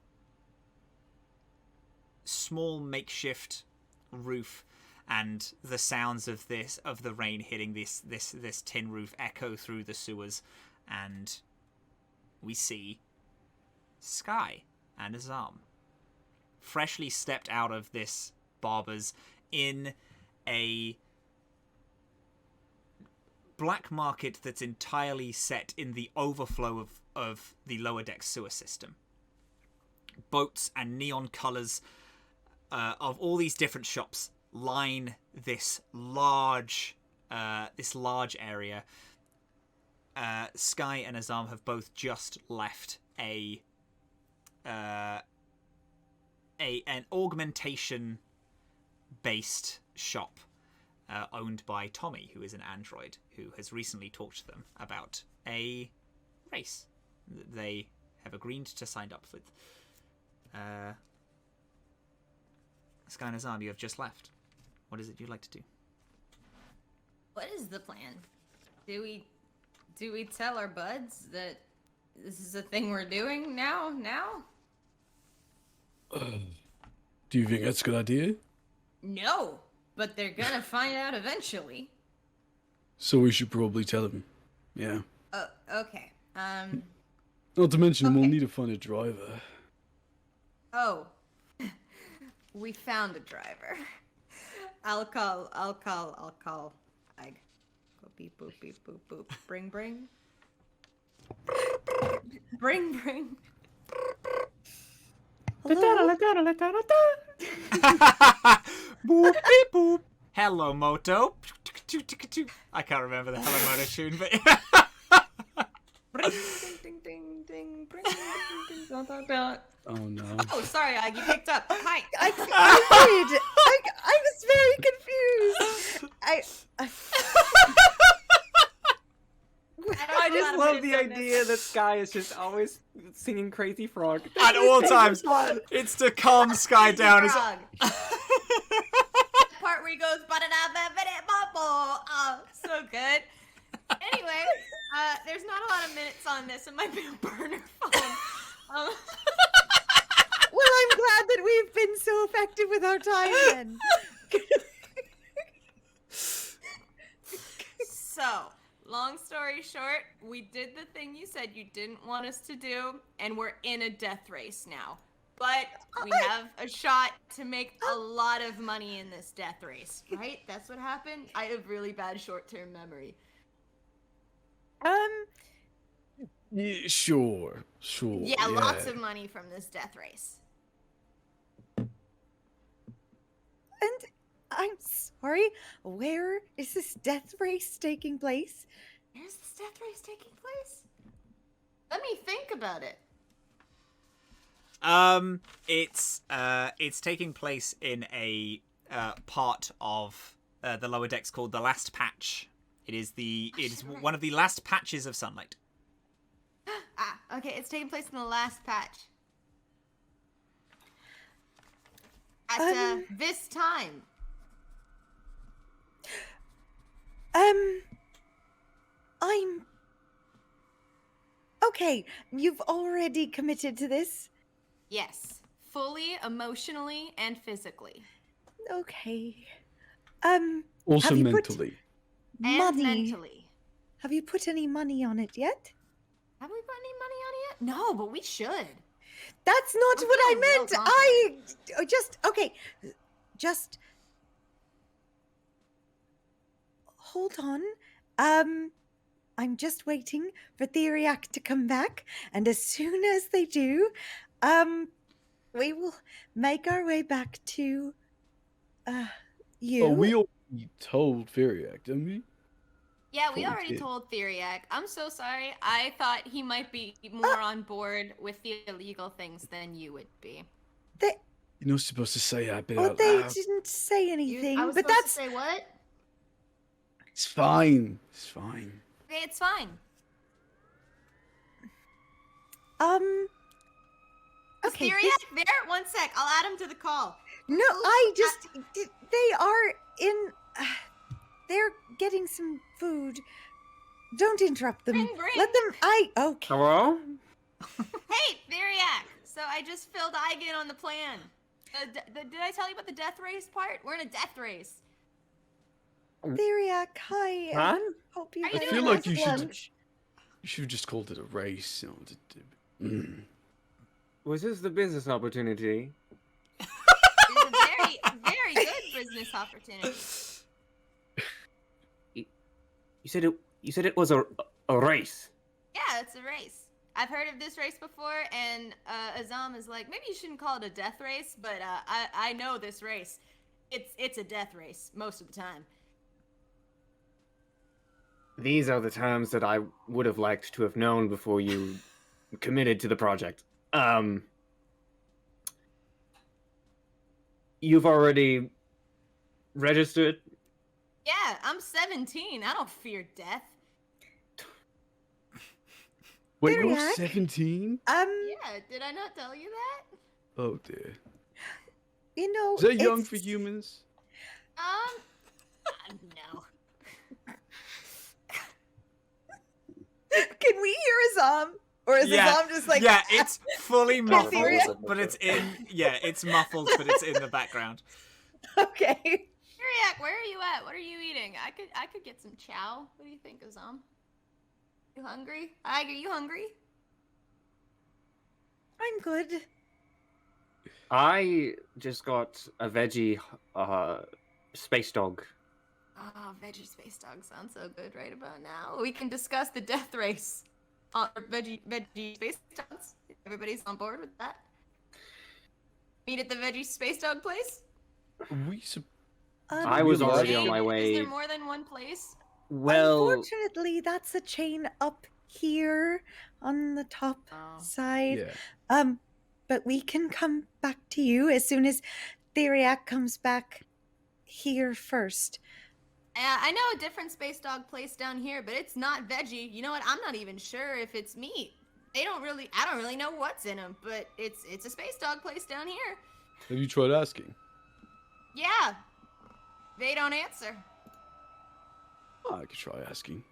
small makeshift roof, and the sounds of the rain hitting this tin roof echo through the sewers, and we see Skye and Azhaam freshly stepped out of this barber's in a black market that's entirely set in the overflow of the lower deck sewer system. Boats and neon colours of all these different shops line this large area. Skye and Azhaam have both just left an augmentation based shop owned by Tommy, who is an android who has recently talked to them about a race that they have agreed to sign up with. Skye and Azhaam, you have just left. What is it you'd like to do? What is the plan? Do we tell our buds that this is a thing we're doing now? Do you think that's a good idea? No, but they're gonna find out eventually. So we should probably tell him. Yeah. Okay. Not to mention, we'll Okay. need to find a driver. Oh. We found a driver. I'll call. Ag. Go beep boop beep boop boop. Bring. Bring. Hello? Boop beep boop. Hello, Moto. I can't remember the Hello Moto tune, but Ding ding ding. Bring. Ding ding ding. Oh no. Oh, sorry, Ag. You picked up. Hi. I did. I was very confused. I just love the idea that Skye is just always singing Crazy Frog. at all times, it's to calm Skye down. Is Frog. Part where he goes, oh, so good. Anyway, there's not a lot of minutes on this. It might be a burner phone. Well, I'm glad that we've been so effective with our time then. So, long story short, we did the thing you said you didn't want us to do, and we're in a death race now. But we have a shot to make a lot of money in this death race, right? That's what happened? I have really bad short-term memory. Yeah, sure. Yeah, lots of money from this death race. And I'm sorry, where is this death race taking place? Where's this death race taking place? Let me think about it. it's taking place in a part of the lower decks called the Last Patch. It is one of the last patches of sunlight. Okay, it's taking place in the last patch. At this time. I'm okay. You've already committed to this. Yes, fully, emotionally, and physically. Okay. Also have you put mentally. And money? mentally. Have you put any money on it yet? Have we put any money on it yet? No, but we should. That's not I'm what I feeling real meant. Just hold on. I'm just waiting for Theriac to come back, and as soon as they do, we will make our way back to you. Oh, we already told Theriac, didn't we? Yeah, we Cool, already kid. told Theriac. I'm so sorry. I thought he might be more on board with the illegal things than you would be. They, You're not supposed to say that bit oh, out they loud. didn't say anything, I was but supposed that's to say what? It's fine. It's fine. Okay, it's fine. okay. Theriac this- there? One sec. I'll add him to the call. No, they are in. They're getting some food. Don't interrupt them. Bring. Let them. Okay. Hello? Hey, Theriac! So I just filled Ig in on the plan. Did I tell you about the death race part? We're in a death race. Theriac, hi. Huh? Hope you How you had doing, a like nice you should- lunch. You should have just called it a race. Was this the business opportunity? It's a very, very good business opportunity. You said it was a race. Yeah, it's a race. I've heard of this race before, and Azhaam is like, maybe you shouldn't call it a death race, but I know this race. It's a death race most of the time. These are the terms that I would have liked to have known before you committed to the project. You've already registered? Yeah, I'm 17. I don't fear death. Wait, you're Theriac? 17? Yeah, did I not tell you that? Oh dear. You know, Is that young it's- for humans? No. Can we hear Azhaam? Or is Azhaam just like... Yeah, it's fully muffled, Theriac? but it's it's muffled, but it's in the background. Okay. Theriac, where are you at? What are you eating? I could get some chow. What do you think, Azhaam? You hungry? Are you hungry? I'm good. I just got a veggie space dog. Oh, veggie space dog sounds so good right about now. We can discuss the death race. Veggie space dogs. Everybody's on board with that. Meet at the veggie space dog place. I was already on my Is way. there more than one place? Well, Unfortunately, that's a chain up here on the top side. Yeah. But we can come back to you as soon as Theriac comes back here first. I know a different space dog place down here, but it's not veggie. You know what? I'm not even sure if it's meat. I don't really know what's in them, but it's a space dog place down here. Have you tried asking? Yeah. They don't answer. Oh, I could try asking.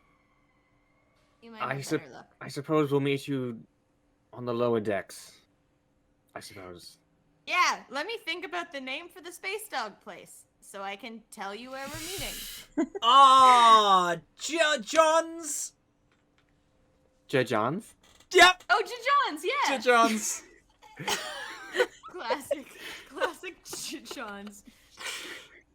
You might have better luck. I suppose we'll meet you on the lower decks. I suppose. Yeah, let me think about the name for the space dog place, so I can tell you where we're meeting. John's. John's? Yep. Oh, John's, yeah. John's. Classic John's.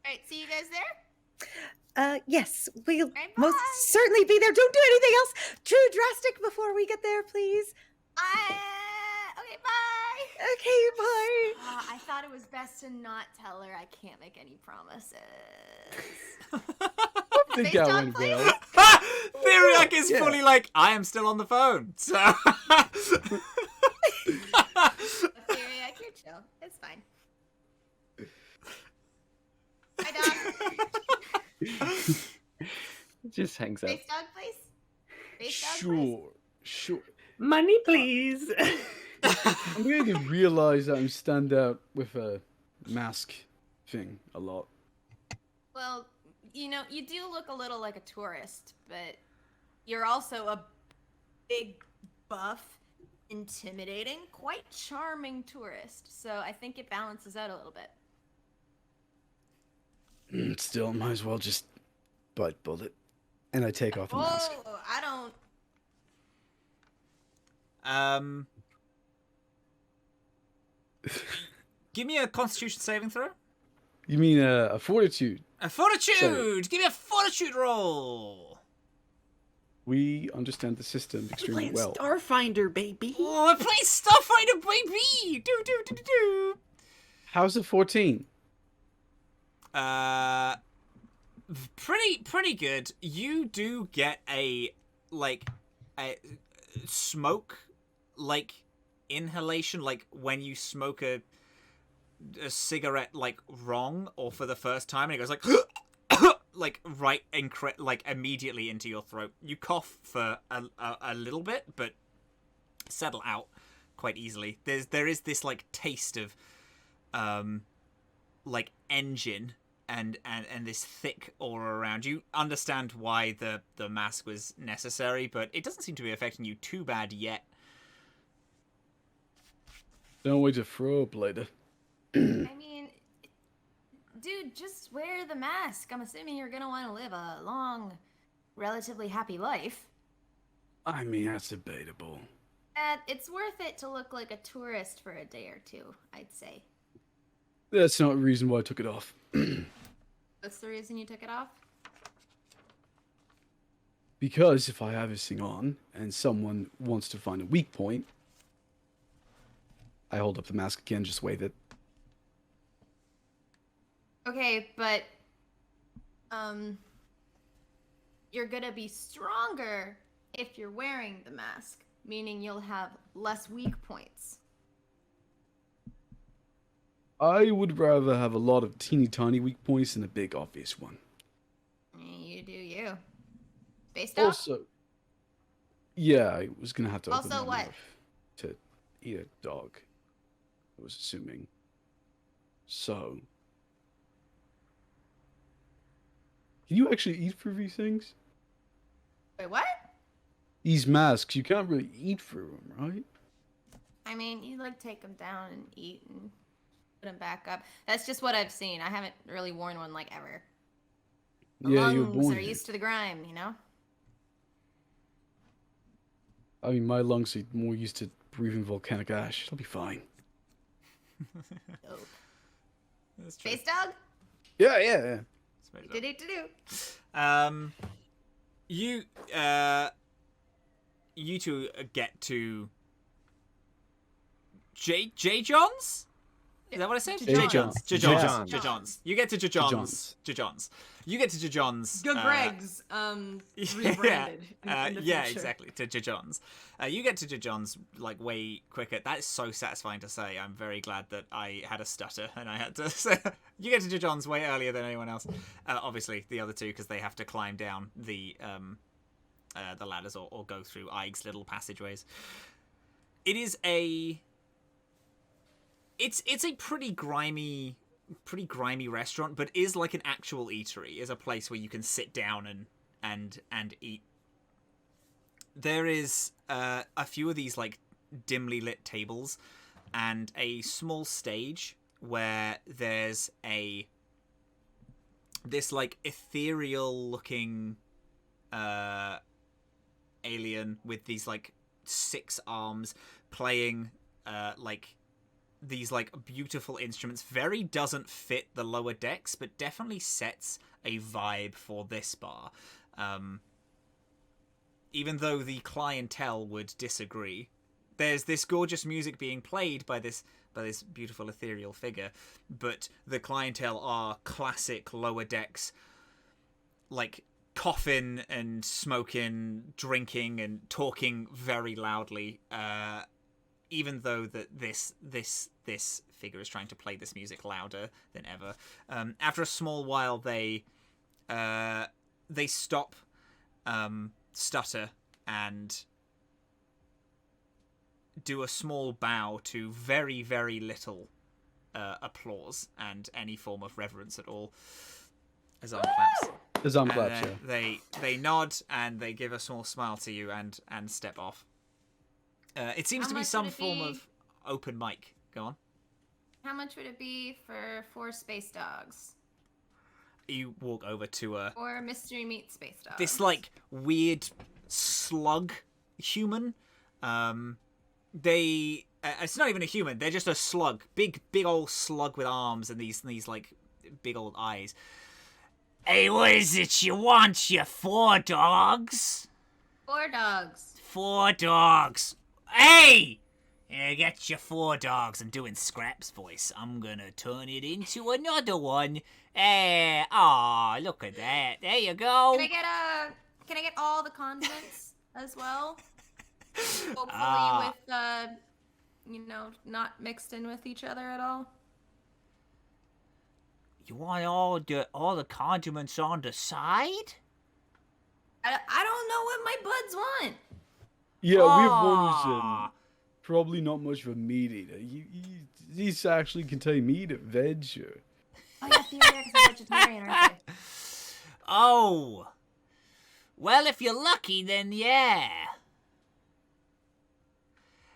Alright, see you guys there? Yes, we'll Right, most bye. certainly be there. Don't do anything else too drastic before we get there, please. Okay, bye. Okay, bye. I thought it was best to not tell her. I can't make any promises. I think that went well. Theriac is Yeah. fully like, I am still on the phone, so. Theriac, you're chill. It's fine. Hi, dog. Just hangs up. Space dog place? Space dog place? Sure. Money, please. I'm beginning to realize that I'm stand out with a mask thing a lot. Well, you know, you do look a little like a tourist, but you're also a big, buff, intimidating, quite charming tourist. So I think it balances out a little bit. Still, might as well just bite bullet. And I take off the mask. Oh, I don't. Give me a Constitution saving throw. You mean a fortitude? A fortitude. Sorry. Give me a fortitude roll. We understand the system extremely well. Starfinder, baby. Oh, I play Starfinder, baby. Do. How's it 14? Pretty good. You do get a smoke, like inhalation, like when you smoke a cigarette, like wrong or for the first time, and it goes like like right like immediately into your throat. You cough for a little bit, but settle out quite easily. There is this like taste of like engine and this thick aura around. You understand why the mask was necessary, but it doesn't seem to be affecting you too bad yet. Don't wait to throw up later. I mean, dude, just wear the mask. I'm assuming you're gonna want to live a long, relatively happy life. I mean, that's debatable. It's worth it to look like a tourist for a day or two, I'd say. That's not the reason why I took it off. What's the reason you took it off? Because if I have this thing on and someone wants to find a weak point, I hold up the mask again, just wave it. Okay, but you're gonna be stronger if you're wearing the mask, meaning you'll have less weak points. I would rather have a lot of teeny tiny weak points than a big obvious one. You do you. Based off? Also, yeah, I was gonna have to open Also my what? mouth to eat a dog. I was assuming. So, can you actually eat through these things? Wait, what? these masks, you can't really eat through them, right? I mean, you like take them down and eat and put them back up. That's just what I've seen. I haven't really worn one like ever. The Yeah, you were lungs born are here. used to the grime, you know? I mean, my lungs are more used to breathing volcanic ash. It'll be fine. Dope. That's true. Space dog? Yeah. Space Do dog. do do do. You two get to J John's? Is that what I said? J. John's. John's. You get to J. John's. You get to J. John's. Go Greg's rebranded. in the yeah, future. exactly. To J. John's. You get to J. John's like way quicker. That is so satisfying to say. I'm very glad that I had a stutter and I had to say you get to J. John's way earlier than anyone else. Obviously, the other two because they have to climb down the ladders or go through Ike's little passageways. It is a. It's a pretty grimy restaurant, but is like an actual eatery. Is a place where you can sit down and eat. There is a few of these like dimly lit tables, and a small stage where there's this like ethereal looking alien with these like 6 arms playing like these like beautiful instruments. Very doesn't fit the lower decks, but definitely sets a vibe for this bar. Even though the clientele would disagree, there's this gorgeous music being played by this beautiful ethereal figure, but the clientele are classic lower decks, like coughing and smoking, drinking and talking very loudly. Even though that this figure is trying to play this music louder than ever. After a small while, they stop, stutter, and do a small bow to very, very little applause and any form of reverence at all. Azhaam claps. Azhaam And claps, then they nod and they give a small smile to you and step off. It seems How to be much some would it form be? of open mic. Go on. How much would it be for 4 space dogs? You walk over to Or mystery meat space dogs? this like weird slug human. It's not even a human. They're just a slug, big old slug with arms and these like big old eyes. Hey, what is it you want? You 4 dogs? 4 dogs. 4 dogs. Hey! Yeah, get your 4 dogs. I'm doing Scrap's voice. I'm gonna turn it into another one. Hey, aw, look at that. There you go. Can I get all the condiments as well? Hopefully Ah. with not mixed in with each other at all. You want all the condiments on the side? I don't know what my buds want. Yeah, we have one who's Aw. probably not much of a meat eater. These actually contain meat, veg. Oh yeah, Theriac is a vegetarian, aren't they? Oh. Well, if you're lucky, then yeah.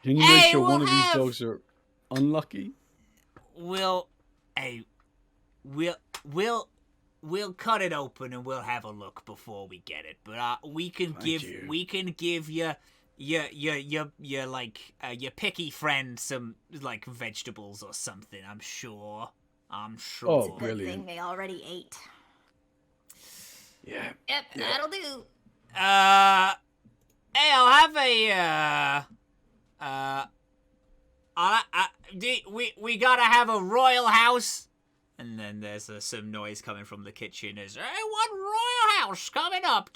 Can you Hey, make sure we'll one of these have- dogs are unlucky? We'll cut it open and we'll have a look before we get it. But we can Thank you. give your picky friend some like vegetables or something. I'm sure. Oh, Good brilliant. thing they already ate. Yeah. Yep, that'll do. Hey, I'll have we gotta have a royal house. And then there's some noise coming from the kitchen. Is hey, what royal house coming up?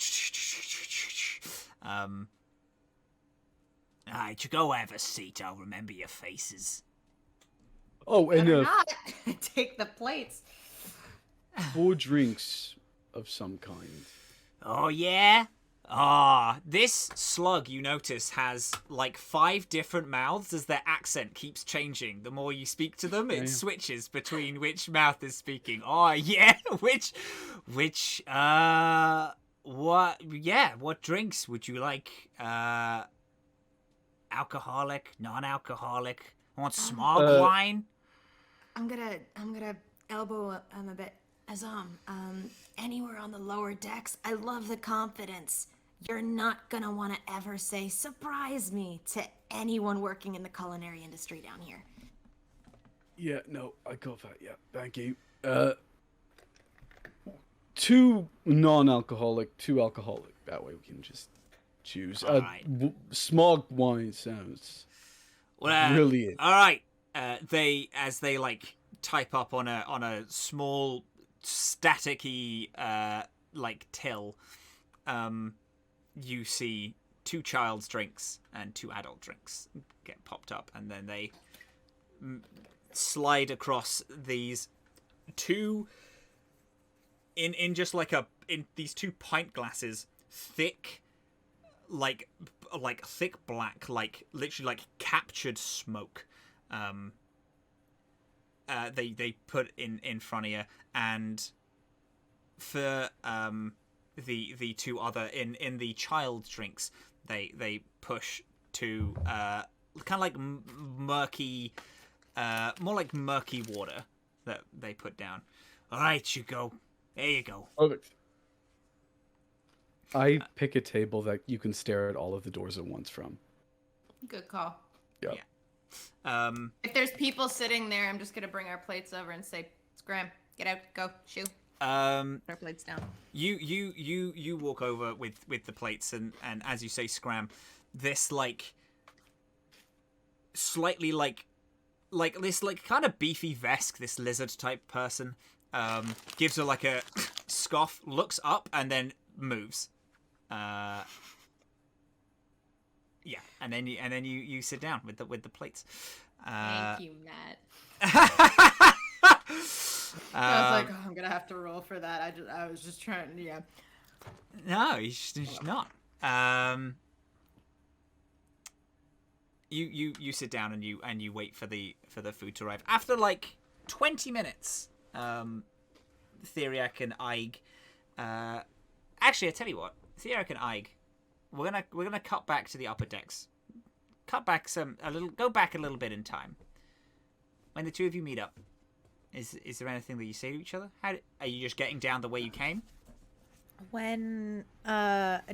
Alright, you go have a seat. I'll remember your faces. Oh, and Better not take the plates. 4 drinks of some kind. Oh yeah. This slug, you notice, has like 5 different mouths as their accent keeps changing. The more you speak to them, it Yeah. switches between which mouth is speaking. Oh yeah, which What? Yeah. What drinks would you like? Alcoholic, non-alcoholic. I want smog wine. I'm gonna elbow him a bit. Azhaam, anywhere on the lower decks. I love the confidence. You're not gonna want to ever say "surprise me" to anyone working in the culinary industry down here. Yeah, no, I got that. Yeah, thank you. 2 non-alcoholic, 2 alcoholic. That way we can just choose. All right. Smog wine sounds brilliant. All right. They like type up on a small staticky like till. You see 2 child's drinks and 2 adult drinks get popped up, and then they slide across these 2 in just like in these 2 pint glasses, thick, like thick black, like literally like captured smoke. They put in front of you, and for the 2 other in the child drinks, they push to kind of like murky, more like murky water that they put down. All right, you go. There you go. Perfect. I pick a table that you can stare at all of the doors at once from. Good call. Yep. Yeah. If there's people sitting there, I'm just gonna bring our plates over and say, "Scram, get out, go, shoo." Put our plates down. You walk over with the plates, and as you say, Scram, this like slightly like this like kind of beefy Vesk, this lizard type person, gives her like a scoff, looks up, and then moves. Yeah, and then you sit down with the plates. Thank you, Matt. I was like, oh, I'm gonna have to roll for that. I was just trying. Yeah. No, he's not. You sit down and you wait for the food to arrive. After like 20 minutes, Theriac and Ige. Actually, I tell you what, Theriac and Ige, we're gonna cut back to the upper decks. Go back a little bit in time. When the 2 of you meet up, is there anything that you say to each other? Are you just getting down the way you came? When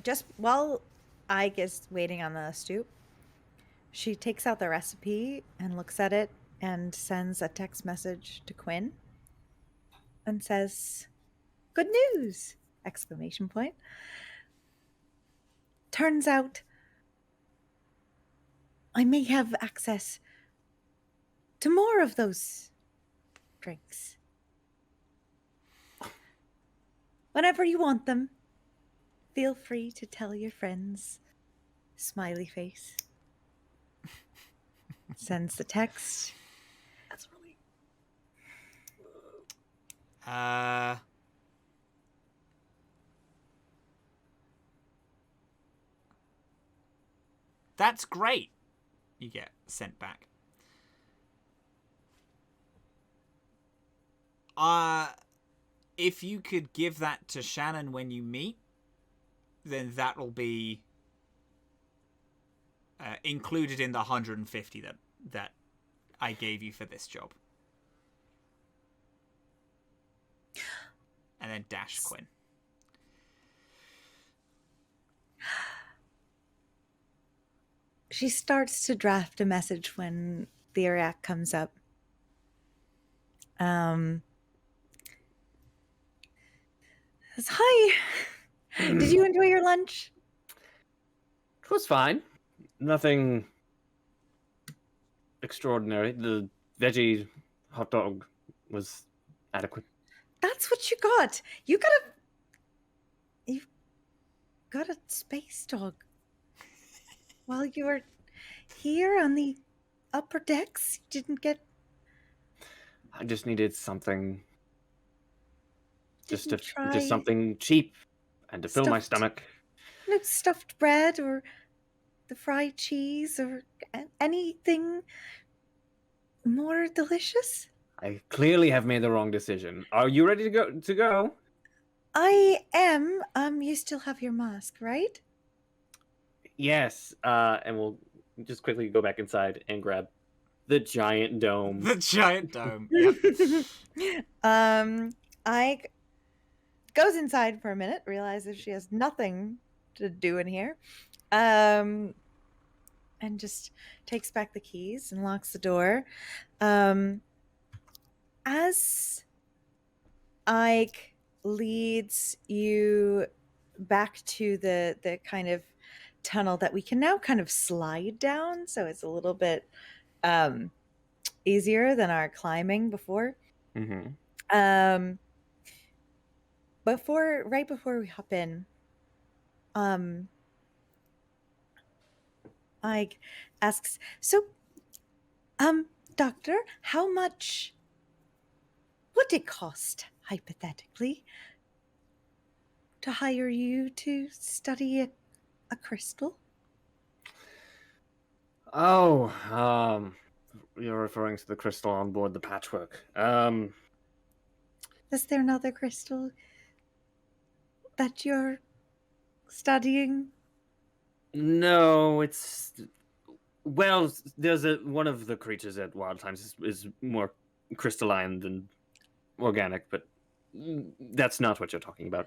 just while Ike is waiting on the stoop, she takes out the recipe and looks at it and sends a text message to Quinn and says, "Good news!" Exclamation point. Turns out I may have access to more of those drinks. Whenever you want them, feel free to tell your friends. Smiley face. Sends the text. That's really. That's great. You get sent back. If you could give that to Shannon when you meet, then that'll be included in the 150 that I gave you for this job. And then dash Quinn. She starts to draft a message when Theriac comes up. Says, "Hi. Did you enjoy your lunch?" It was fine. Nothing extraordinary. The veggie hot dog was adequate. That's what you got. You got a space dog. While you were here on the upper decks, you didn't get... I just needed something. Just try something cheap and to fill my stomach. no stuffed bread or the fried cheese or anything more delicious? I clearly have made the wrong decision. Are you ready to go? I am. You still have your mask, right? Yes, and we'll just quickly go back inside and grab the giant dome. The giant dome. Yep. I goes inside for a minute, realizes she has nothing to do in here, and just takes back the keys and locks the door. As Ike leads you back to the kind of tunnel that we can now kind of slide down, so it's a little bit easier than our climbing before. Mm-hmm. Right before we hop in, Ike asks, so, doctor, how much would it cost, hypothetically, to hire you to study a crystal? Oh, you're referring to the crystal on board the Patchwork. Is there another crystal that you're studying? No, it's well, there's one of the creatures at Wild Times is more crystalline than organic, but that's not what you're talking about.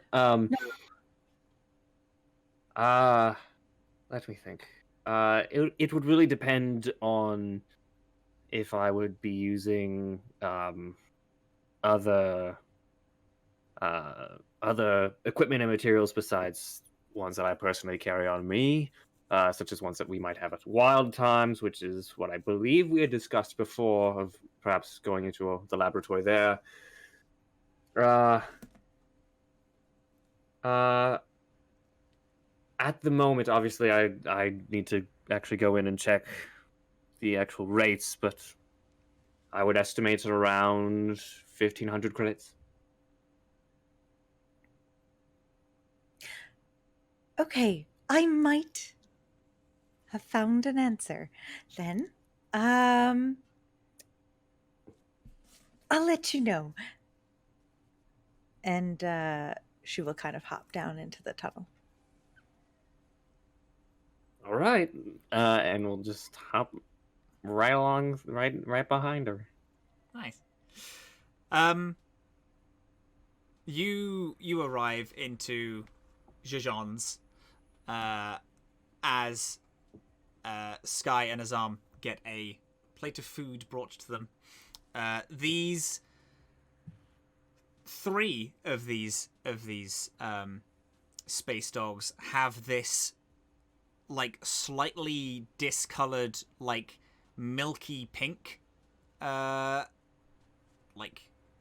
Let me think. It would really depend on if I would be using other equipment and materials besides ones that I personally carry on me, such as ones that we might have at Wild Times, which is what I believe we had discussed before, of perhaps going into the laboratory there. At the moment, obviously, I need to actually go in and check the actual rates, but I would estimate it around 1,500 credits. Okay, I might have found an answer. Then, I'll let you know. And she will kind of hop down into the tunnel. All right, and we'll just hop right along, right behind her. Nice. You arrive into Jajan's as Skye and Azhaam get a plate of food brought to them. These three of these space dogs have this like slightly discolored, like milky pink like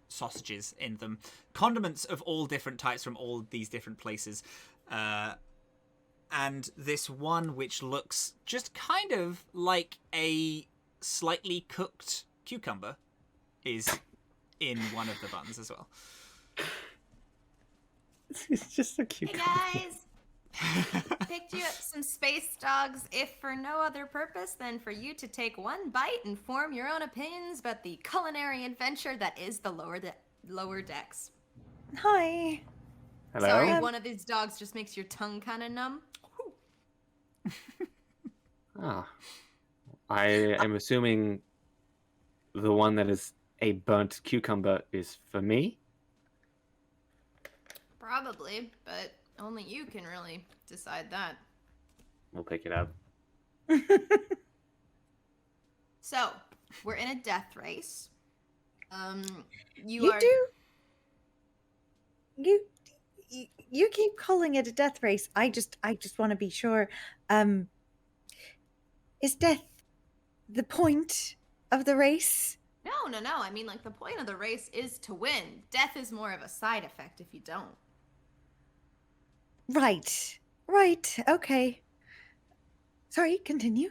sausages in them, condiments of all different types from all these different places, and this one which looks just kind of like a slightly cooked cucumber is in one of the buns as well. It's just a cute. Hey guys! Picked you up some space dogs, if for no other purpose than for you to take one bite and form your own opinions about the culinary adventure that is the lower decks. Hi. Hello. Sorry, one of these dogs just makes your tongue kind of numb. Ah, I am assuming the one that is a burnt cucumber is for me. Probably, but only you can really decide that. We'll pick it up. So, we're in a death race. You keep calling it a death race. I just want to be sure. Is death the point of the race? No. I mean, like, the point of the race is to win. Death is more of a side effect if you don't. Right. Okay. Sorry, continue.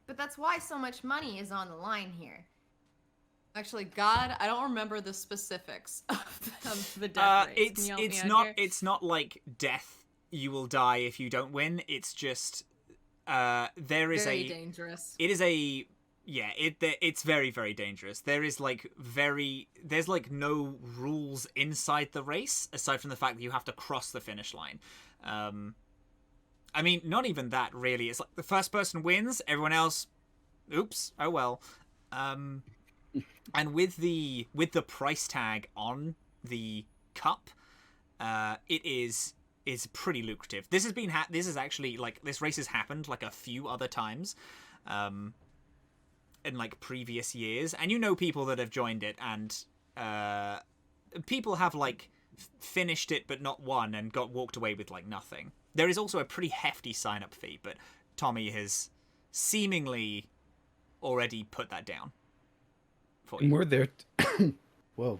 But that's why so much money is on the line here. Actually, God, I don't remember the specifics of the death race. Can you help me out here? It's not like death. You will die if you don't win. It's just there is Very dangerous. It is a Yeah, it's very, very dangerous. There's like no rules inside the race aside from the fact that you have to cross the finish line. I mean, not even that really. It's like the first person wins, everyone else, oops, oh well. And with the price tag on the cup, it is pretty lucrative. This is actually like this race has happened like a few other times. In like previous years, and you know people that have joined it, and people have like finished it but not won and walked away with like nothing. There is also a pretty hefty sign-up fee, but Tommy has seemingly already put that down for you. And we're there. Whoa,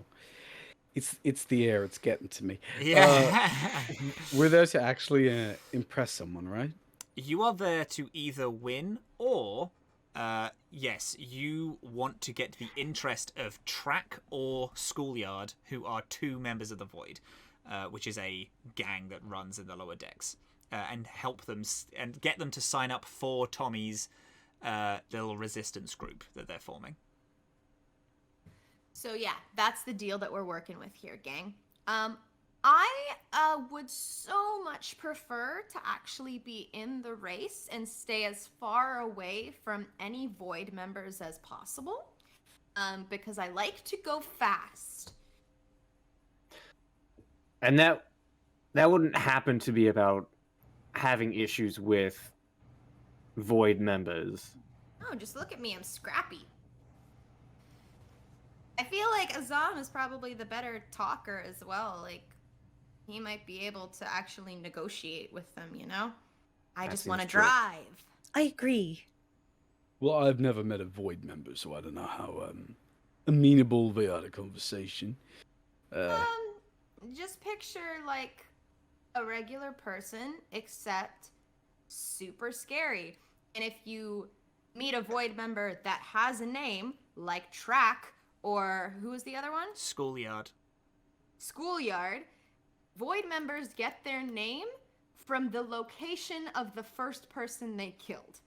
it's the air. It's getting to me. Yeah. We're there to actually impress someone, right? You are there to either win or yes, you want to get the interest of Track or Schoolyard, who are two members of the Void, which is a gang that runs in the lower decks, and help them and get them to sign up for Tommy's little resistance group that they're forming. So yeah, that's the deal that we're working with here, gang. I would so much prefer to actually be in the race and stay as far away from any Void members as possible, because I like to go fast. And that wouldn't happen to be about having issues with Void members. Oh, just look at me, I'm scrappy. I feel like Azhaam is probably the better talker as well, like he might be able to actually negotiate with them, you know? I just want to drive. I agree. Well, I've never met a Void member, so I don't know how amenable they are to conversation. Just picture like a regular person, except super scary. And if you meet a Void member that has a name, like Track, or who was the other one? Schoolyard. Void members get their name from the location of the first person they killed.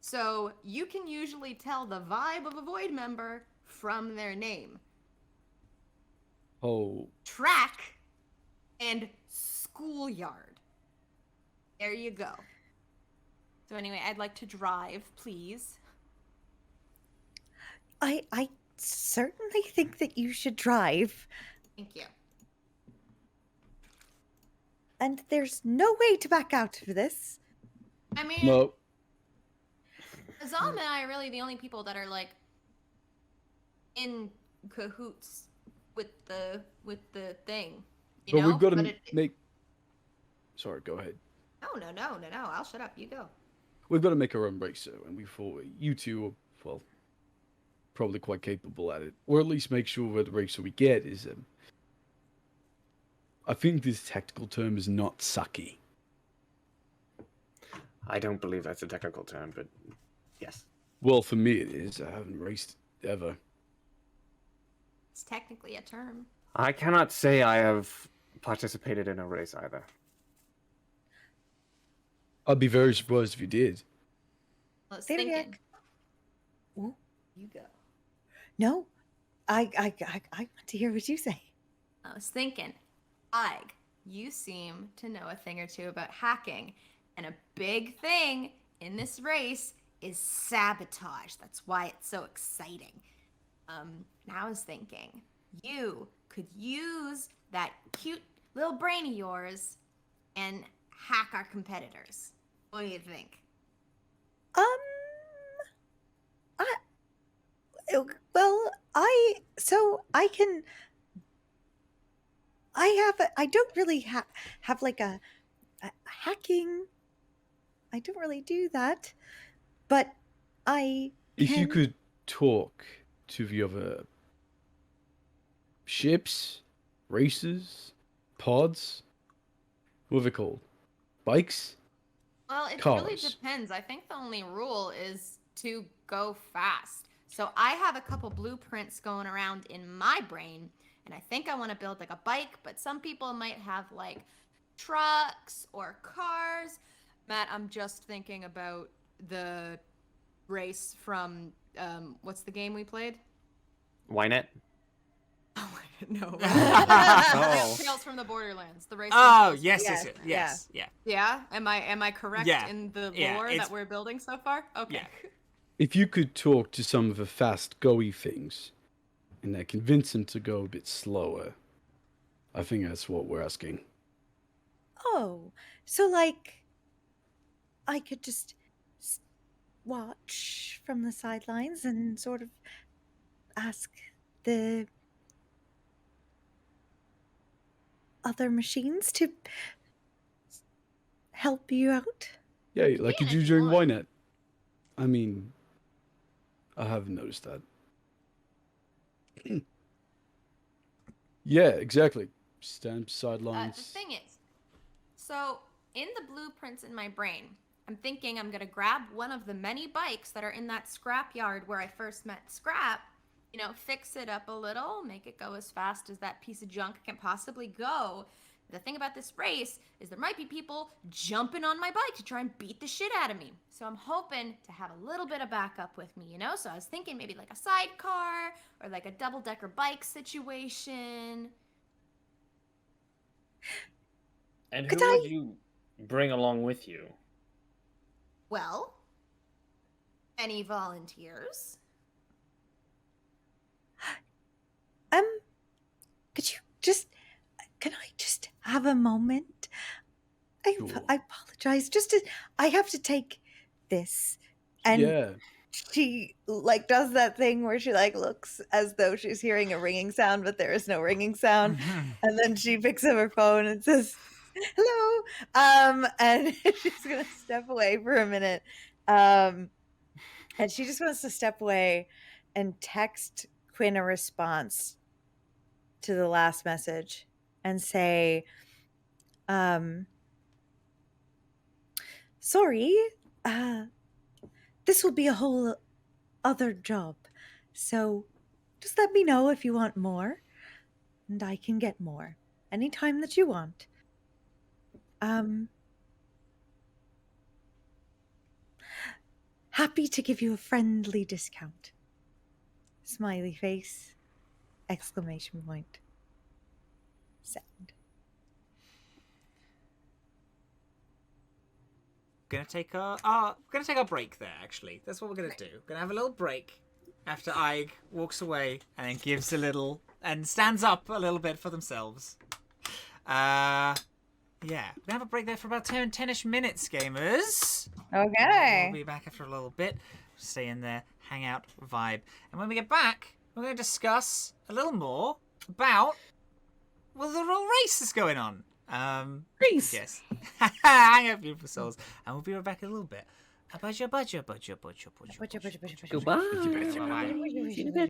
So you can usually tell the vibe of a Void member from their name. Oh. Track and Schoolyard. There you go. So anyway, I'd like to drive, please. I certainly think that you should drive. Thank you. And there's no way to back out of this. I mean, No. Azhaam and I are really the only people that are like in cahoots with the thing. You But know? we've got to But make... Sorry, go ahead. No. I'll shut up. You go. We've got to make our own racer, and we thought you two are, well, probably quite capable at it. Or at least make sure that the racer we get is... I think this technical term is not sucky. I don't believe that's a technical term, but yes. Well, for me it is. I haven't raced ever. It's technically a term. I cannot say I have participated in a race either. I'd be very surprised if you did. Let's Theriac. thinking. Ooh. You go. No, I want to hear what you say. I was thinking, you seem to know a thing or two about hacking, and a big thing in this race is sabotage. That's why it's so exciting. And I was thinking, you could use that cute little brain of yours and hack our competitors. What do you think? I don't really have like a hacking. I don't really do that, but If you could talk to the other ships, races, pods, what are they called? Bikes? Well, it Cars. really depends. I think the only rule is to go fast. So I have a couple blueprints going around in my brain, and I think I want to build like a bike, but some people might have like trucks or cars. Matt, I'm just thinking about the race from what's the game we played? Ynet? Oh no. Oh. Tales from the Borderlands. The race. Oh, yes, Yes, yeah. Yeah. Am I correct Yeah, in the yeah, lore it's- that we're building so far? Okay. Yeah. If you could talk to some of the fast goey things and then convince them to go a bit slower, I think that's what we're asking. Oh, so like I could just watch from the sidelines and sort of ask the other machines to help you out? Yeah, like you Yeah, do if you during want. Ynet. I mean, I haven't noticed that. Yeah, exactly. Stand The sidelines. thing is, so in the blueprints in my brain, I'm thinking I'm gonna grab one of the many bikes that are in that scrap yard where I first met Scrap, fix it up a little, make it go as fast as that piece of junk can possibly go. The thing about this race is there might be people jumping on my bike to try and beat the shit out of me. So I'm hoping to have a little bit of backup with me, So I was thinking maybe like a sidecar or like a double-decker bike situation. And Could who I- would you bring along with you? Well, any volunteers? Could you just can I just have a moment? Sure. I apologize. I have to take this. And Yeah. she like does that thing where she like looks as though she's hearing a ringing sound, but there is no ringing sound. And then she picks up her phone and says, "Hello." And she's gonna step away for a minute. And she just wants to step away and text Quinn a response to the last message and say, sorry, this will be a whole other job. So just let me know if you want more, and I can get more anytime that you want. Happy to give you a friendly discount. Smiley face, exclamation point. Send. Gonna take a break there. Actually, that's what we're gonna do. Gonna have a little break after Ig walks away and then gives a little and stands up a little bit for themselves. Yeah, we're gonna have a break there for about 10-ish minutes, gamers. Okay. We'll be back after a little bit. Stay in there, hang out, vibe, and when we get back, we're gonna discuss a little more about the real race that's going on. Grease. Yes. Hang out, beautiful souls. And we'll be right back in a little bit. Budget. Goodbye.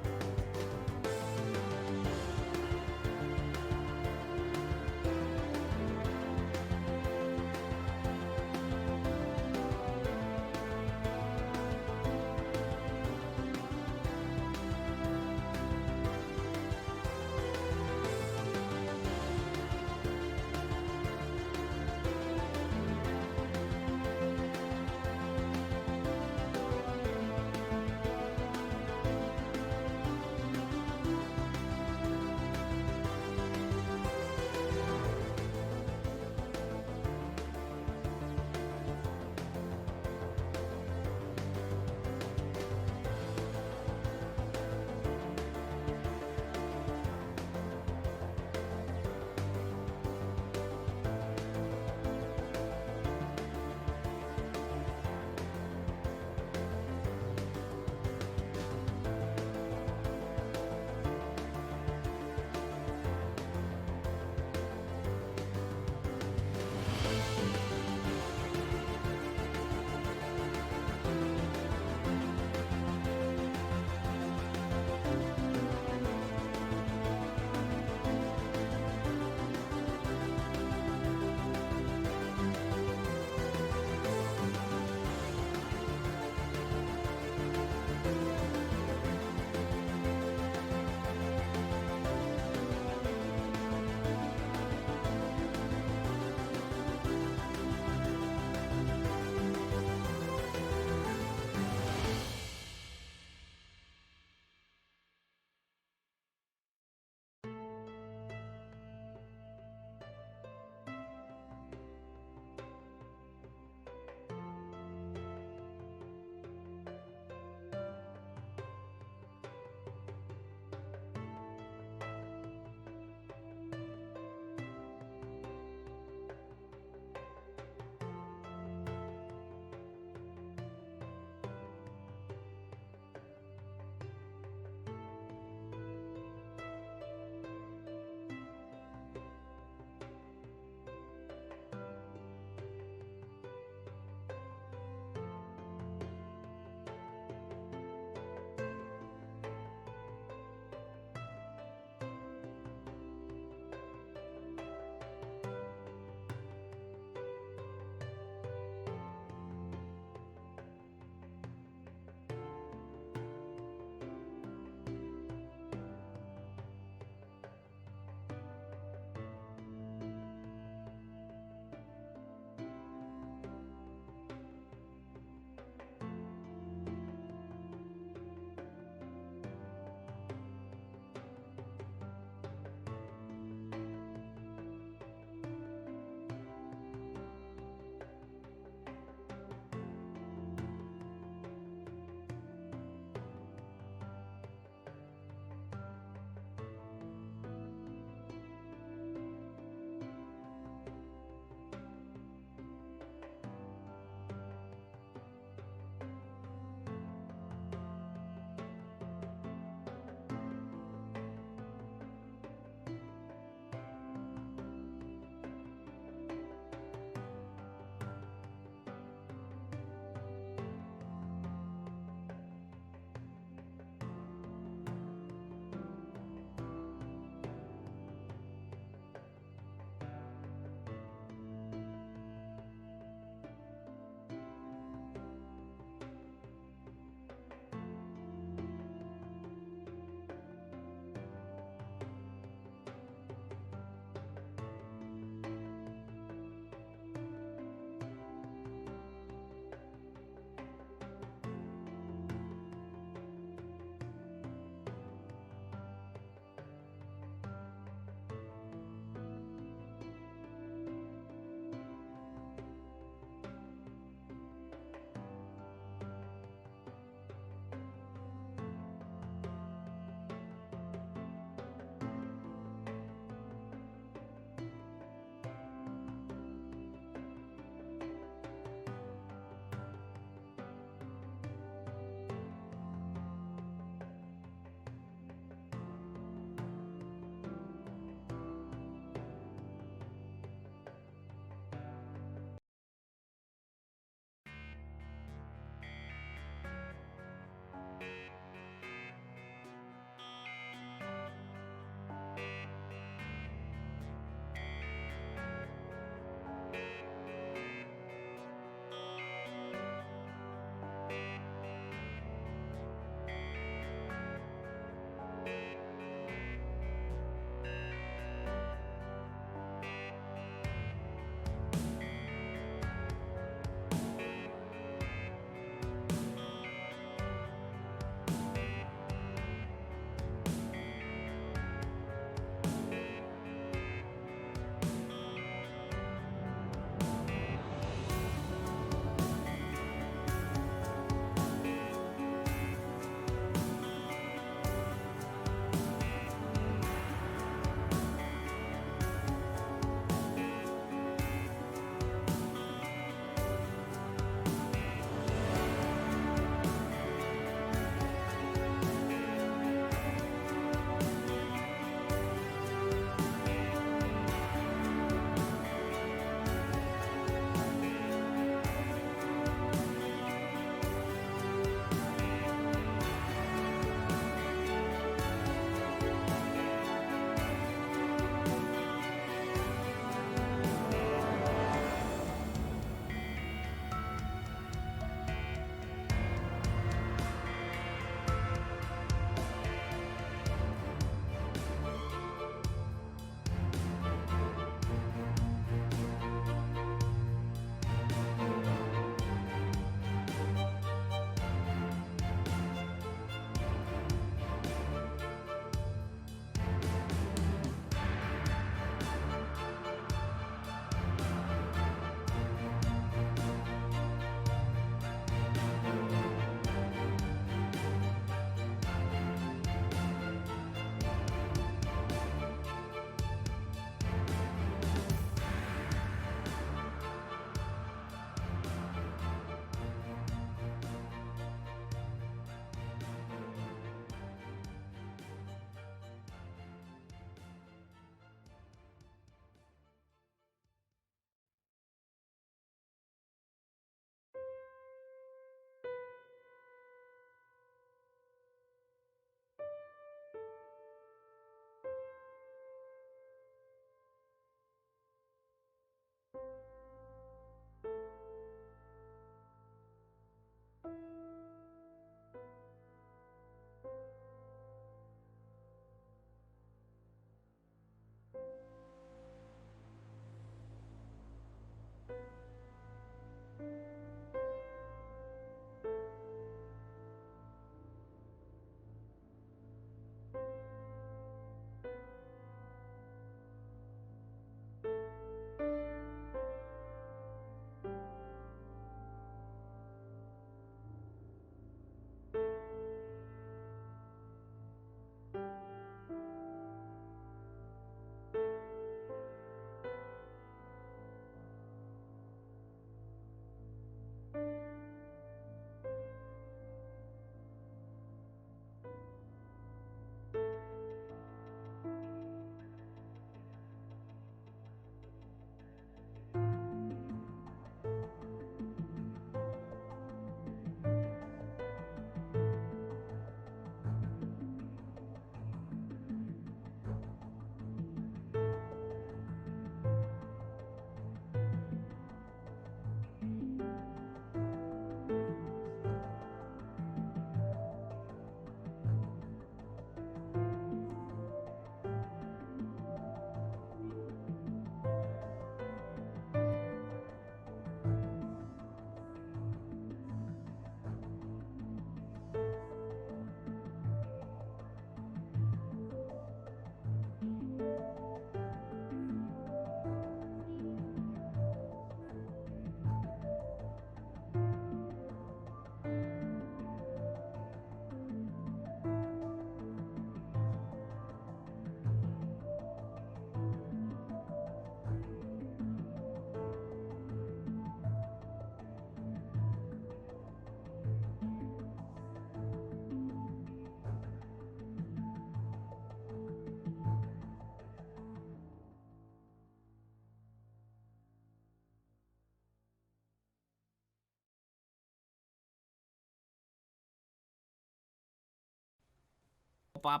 Hi,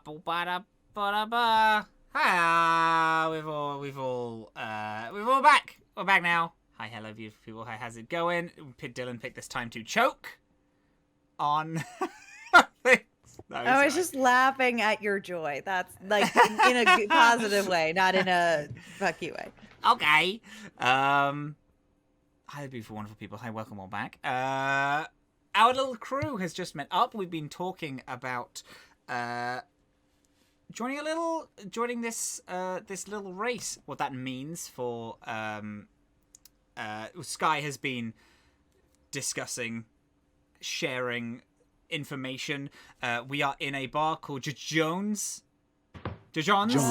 we've all back. We're back now. Hi, hello, beautiful people. Hi, how's it going? Dylan picked this time to choke on things. No, I was sorry. just laughing at your joy. That's like in a positive way, not in a fuck you way. Okay. Hi, beautiful, wonderful people. Hi, welcome all back. Our little crew has just met up. We've been talking about joining this little race. What that means for Skye has been discussing, sharing information. We are in a bar called Jones. John's.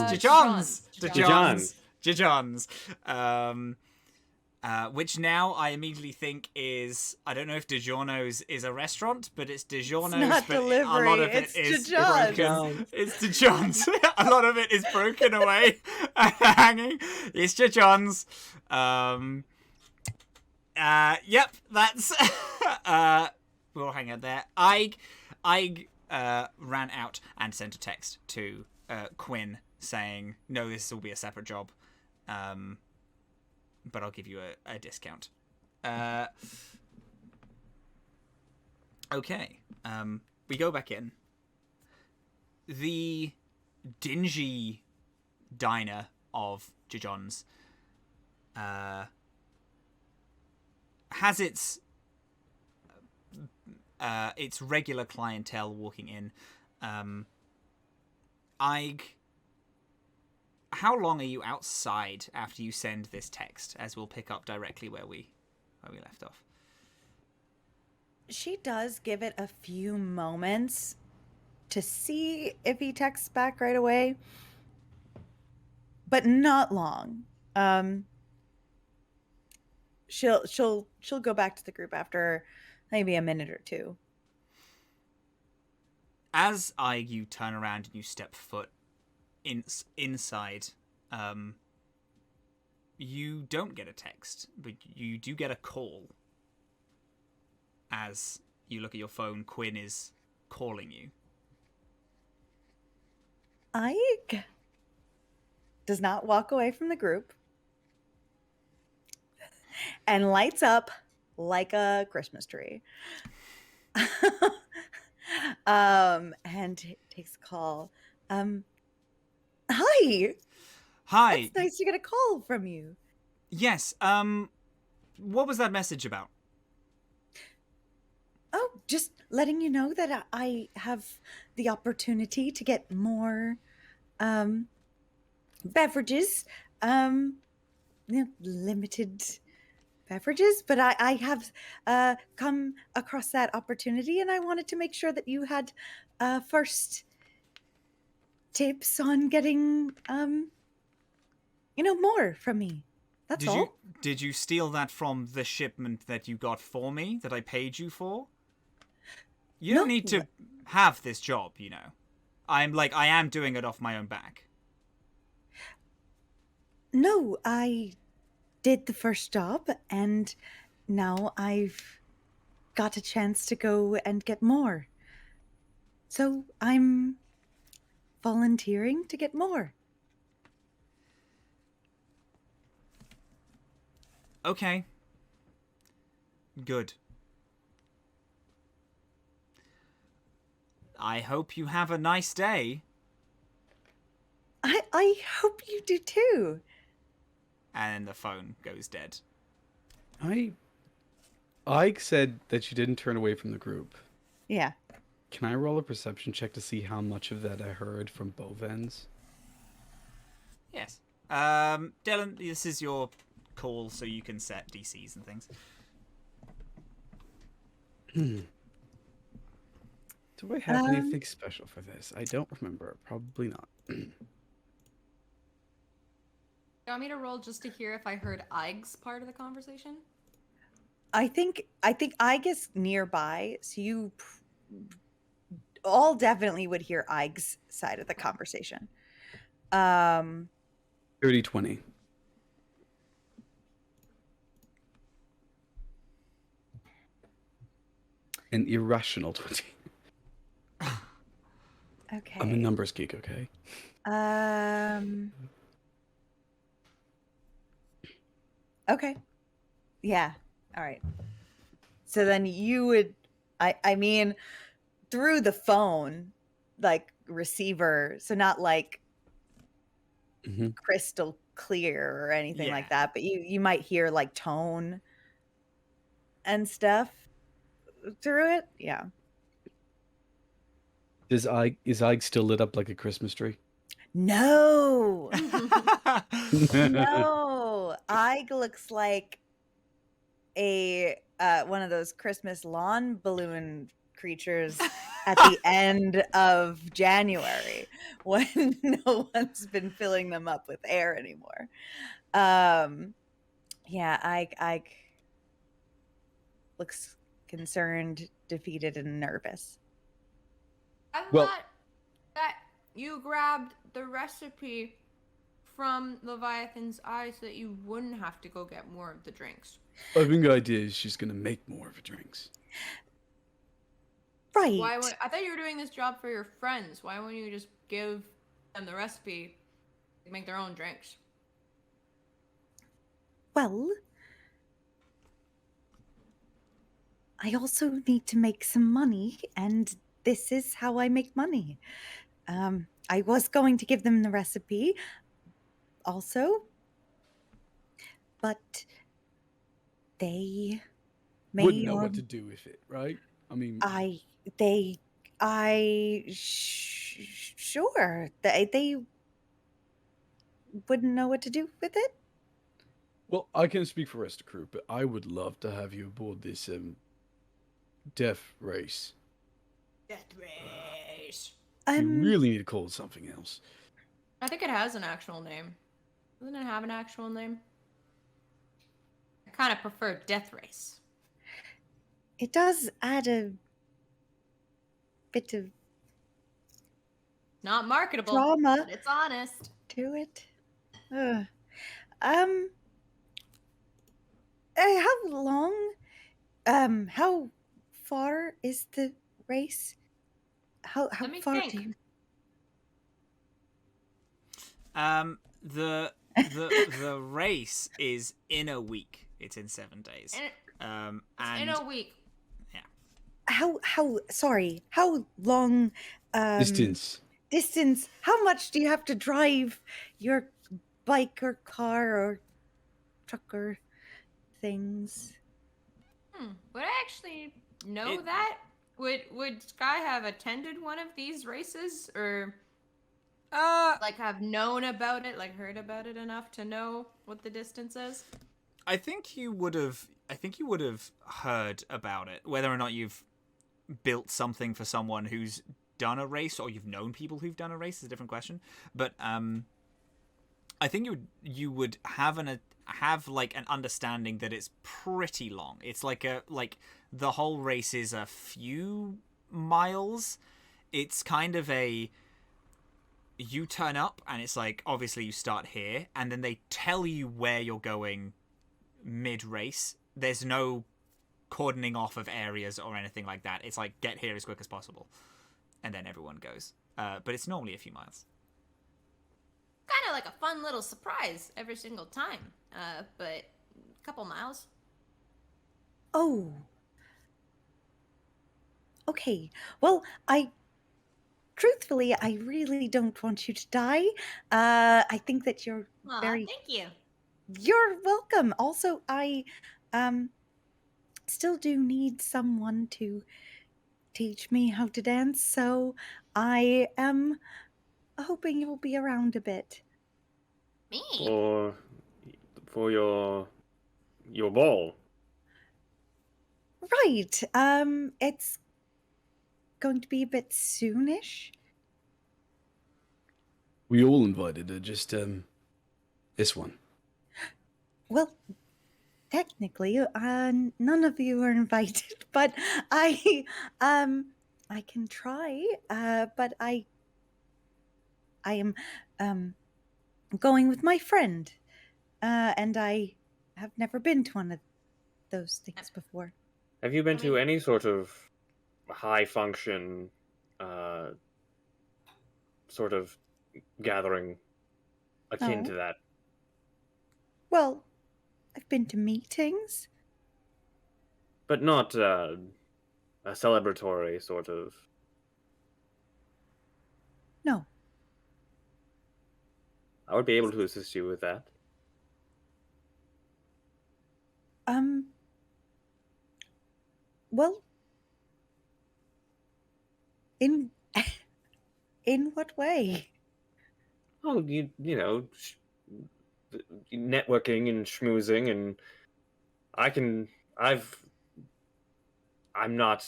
Which now I immediately think is, I don't know if DiGiorno's is a restaurant, but it's DiGiorno's. It's not but delivery. A lot of It's it is DiGiorno's. broken. It's DiGiorno's. A lot of it is broken away and hanging. It's DiGiorno's. Yep, that's. We'll hang out there. I ran out and sent a text to Quinn saying, no, this will be a separate job. But I'll give you a discount. Okay. We go back in. The dingy diner of John's has its regular clientele walking in. How long are you outside after you send this text? As we'll pick up directly where we left off. She does give it a few moments to see if he texts back right away, but not long. She'll go back to the group after maybe a minute or two. As you turn around and you step foot inside, you don't get a text, but you do get a call. As you look at your phone, Quinn is calling you. Ike does not walk away from the group and lights up like a Christmas tree. And takes a call. Hi. Hi. It's nice to get a call from you. Yes. What was that message about? Oh, just letting you know that I have the opportunity to get more beverages. Limited beverages, but I have come across that opportunity, and I wanted to make sure that you had first tips on getting more from me. That's all. Did you steal that from the shipment that you got for me, that I paid you for? You don't need to have this job, you know. I am doing it off my own back. No, I did the first job, and now I've got a chance to go and get more. So I'm volunteering to get more. Okay. Good. I hope you have a nice day. I hope you do too. And the phone goes dead. Ike said that you didn't turn away from the group. Yeah. Can I roll a perception check to see how much of that I heard from both ends? Yes. Dylan, this is your call, so you can set DCs and things. Do I have anything special for this? I don't remember. Probably not. You want me to roll just to hear if I heard Eig's part of the conversation? I think Ike is nearby, so you all definitely would hear Ike's side of the conversation. 30-20. An irrational 20. Okay. I'm a numbers geek, okay? Okay. Yeah. All right. So then you would, I mean, through the phone, like receiver, so not like hmm crystal clear or anything Yeah. like that, but you might hear like tone and stuff through it. Yeah. Is Ike still lit up like a Christmas tree? No. No. Ig looks like a one of those Christmas lawn balloon creatures at the end of January when no one's been filling them up with air anymore. Yeah, I looks concerned, defeated, and nervous. I Well- thought that you grabbed the recipe from Leviathan's eye so that you wouldn't have to go get more of the drinks. I think the idea is she's gonna make more of her drinks. Right. I thought you were doing this job for your friends. Why wouldn't you just give them the recipe to make their own drinks? Well, I also need to make some money, and this is how I make money. I was going to give them the recipe also, but they may Wouldn't know or what to do with it, right? I mean, sure they wouldn't know what to do with it. well, I can't speak for the rest of the crew, but I would love to have you aboard this death race. Death race. You really need to call it something else. I think it has an actual name. Doesn't it have an actual name? I kind of prefer Death Race. It does add a bit of Not marketable, drama but it's honest. to it. Ugh. How long? How far is the race? How Let me far think. do you? The race is in a week. It's in 7 days. In And a week. How? Sorry. How long? Distance. Distance. How much do you have to drive your bike or car or truck or things? Would I actually know that? Would Skye have attended one of these races, or like have known about it, like heard about it enough to know what the distance is? I think you would have heard about it. Whether or not you've built something for someone who's done a race, or you've known people who've done a race, is a different question. But I think you would have like an understanding that it's pretty long. It's like the whole race is a few miles. It's kind of you turn up and it's like, obviously you start here, and then they tell you where you're going mid-race. There's no cordoning off of areas or anything like that. It's like, get here as quick as possible, and then everyone goes. But it's normally a few miles. Kind of like a fun little surprise every single time. But a couple miles. Oh. Okay. Well, truthfully, I really don't want you to die. I think that you're Aw, very. thank you. You're welcome. Also, I still do need someone to teach me how to dance, so I am hoping you'll be around a bit. Me? For your ball. Right. It's going to be a bit soonish. We all invited her, just this one. Well, technically, none of you are invited, but I can try. But I am going with my friend, and I have never been to one of those things before. Have you been I to mean- any sort of high function sort of gathering akin Oh. to that. Well, I've been to meetings. But not a celebratory sort of. No. I would be able to assist you with that. Well, in in what way? Oh, you know, networking and schmoozing, and I'm not.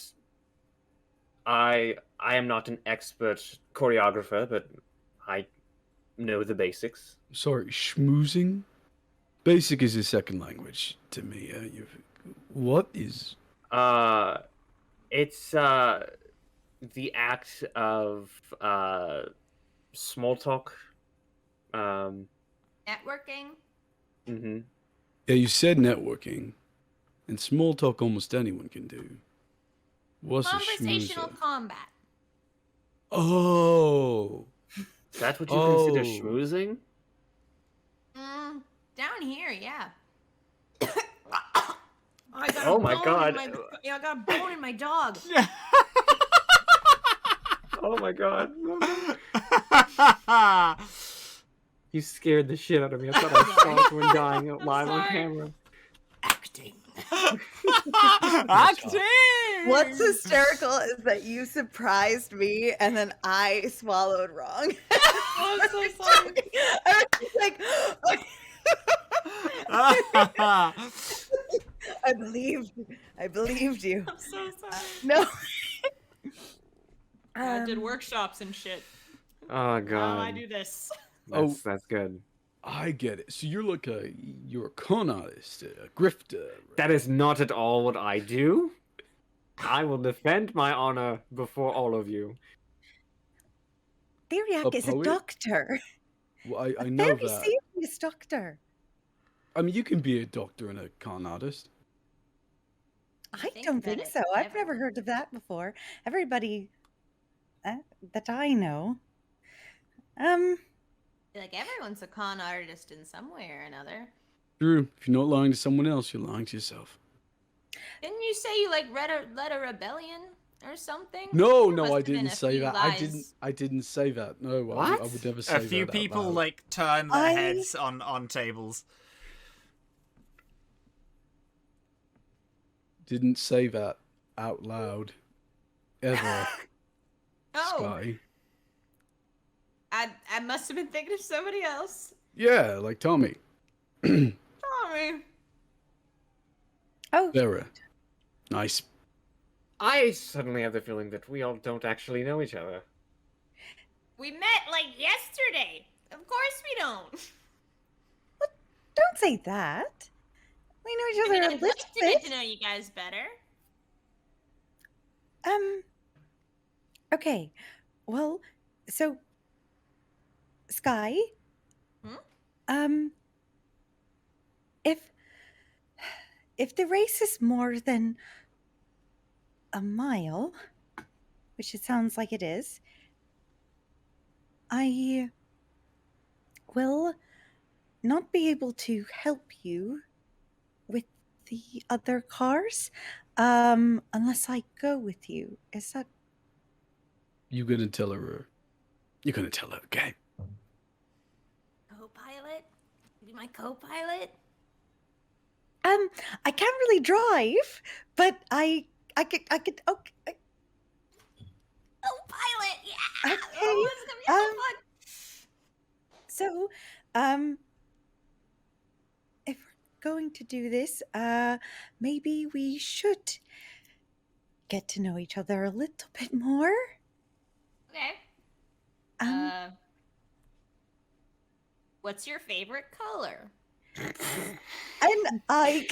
I am not an expert choreographer, but I know the basics. Sorry, schmoozing? Basic is a second language to me. What is... It's the act of small talk. Networking. Mm-hmm. Yeah, you said networking. And small talk almost anyone can do. What's a Conversational schmoozer? combat. Oh! Is that what you consider Oh. schmoozing? Down here, yeah. I got Oh a my bone God. I got a bone in my dog. Oh my god. You scared the shit out of me. I thought I saw someone dying live on sorry. camera. Acting. Acting. What's hysterical is that you surprised me and then I swallowed wrong. Oh, I'm so sorry. I was like, I believed you. I'm so sorry. No. I did workshops and shit. Oh Now god. I do this. That's good. I get it. So you're a con artist, a grifter. That is not at all what I do. I will defend my honor before all of you. Theriac A is a poet? doctor. Well, I A know very that. serious doctor. I mean, you can be a doctor and a con artist. I think don't that think it's so. I've never everyone. heard of that before. Everybody that I know. I feel like everyone's a con artist in some way or another. True. If you're not lying to someone else, you're lying to yourself. Didn't you say you like led a rebellion or something? No, There no, must I have been didn't a say few that. lies. I didn't say that. No, I What? would never say A that. few out people loud. like turn their I- heads on tables. Didn't say that out loud. Ever. Oh, Skye. I must have been thinking of somebody else. Yeah, like Tommy. Sorry. Oh, Sarah. Nice. I suddenly have the feeling that we all don't actually know each other. We met like yesterday. Of course we don't. don't say that. We know each I mean, other a I'd little like to get to bit. know you guys better. Okay. Well, so Skye. Hmm? If the race is more than a mile, which it sounds like it is, I will not be able to help you with the other cars unless I go with you. Is that You're gonna tell her. You're gonna tell her, okay? Co-pilot? Be my co-pilot? I can't really drive, but I could okay. Co-pilot, yeah! Okay, Oh, it's gonna be so fun! So, if we're going to do this, maybe we should get to know each other a little bit more. Okay. What's your favorite color? And I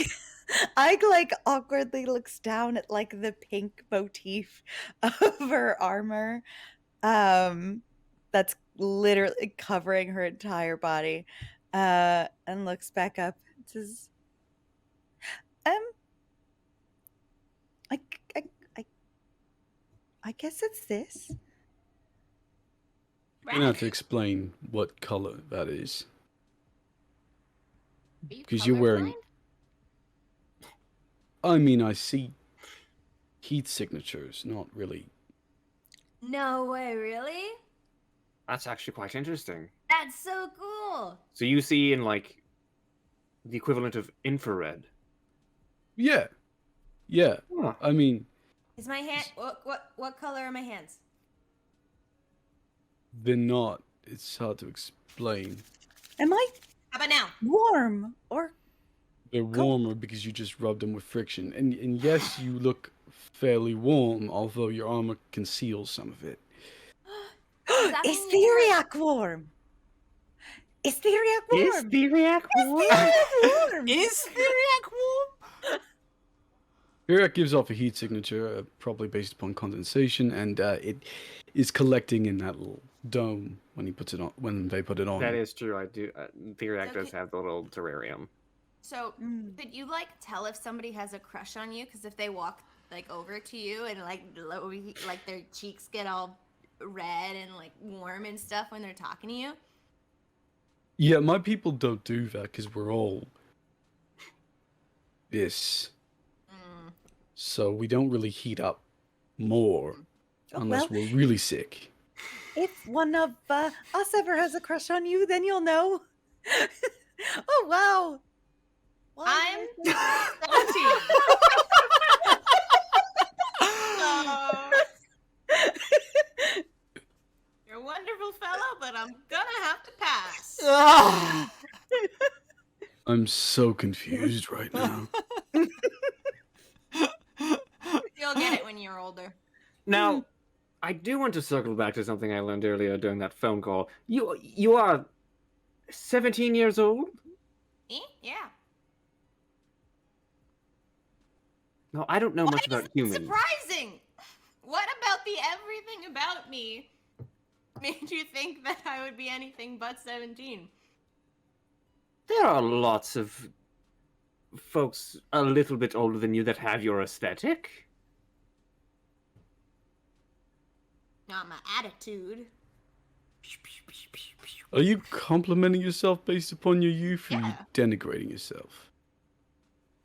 like awkwardly looks down at like the pink motif of her armor. That's literally covering her entire body. And looks back up and says, I, I, I guess it's this. You're gonna have to explain what color that is. Because you're wearing. I mean, I see heat signatures, not really. No way, really? That's actually quite interesting. That's so cool. So you see in like the equivalent of infrared. Yeah. Yeah. Huh. I mean, Is my hand what color are my hands? they're not. It's hard to explain. Am I How about now? warm or They're warmer because you just rubbed them with friction. And yes, you look fairly warm, although your armor conceals some of it. that is mean you're- Theriac warm? Is Theriac warm? Is Theriac warm? Theriac warm? Is Theriac warm? Theriac gives off a heat signature, probably based upon condensation, and it is collecting in that little dome when he puts it on. When they put it on. That is true. I do. Theriac does Okay. have the little terrarium. So, Mm. could you like tell if somebody has a crush on you? Because if they walk like over to you and like their cheeks get all red and like warm and stuff when they're talking to you. Yeah, my people don't do that because we're all this. Mm. So we don't really heat up more unless Well, we're really sick. if one of us ever has a crush on you, then you'll know. Oh wow! Why I'm did I 17. You're a wonderful fellow, but I'm gonna have to pass. Ah! I'm so confused right now. You'll get it when you're older. Now, I do want to circle back to something I learned earlier during that phone call. You are 17 years old? Yeah. No, I don't know much Why about is it humans. surprising? What about the everything about me made you think that I would be anything but 17? There are lots of folks a little bit older than you that have your aesthetic. Not my attitude. Are you complimenting yourself based upon your youth, or are you Yeah. denigrating yourself?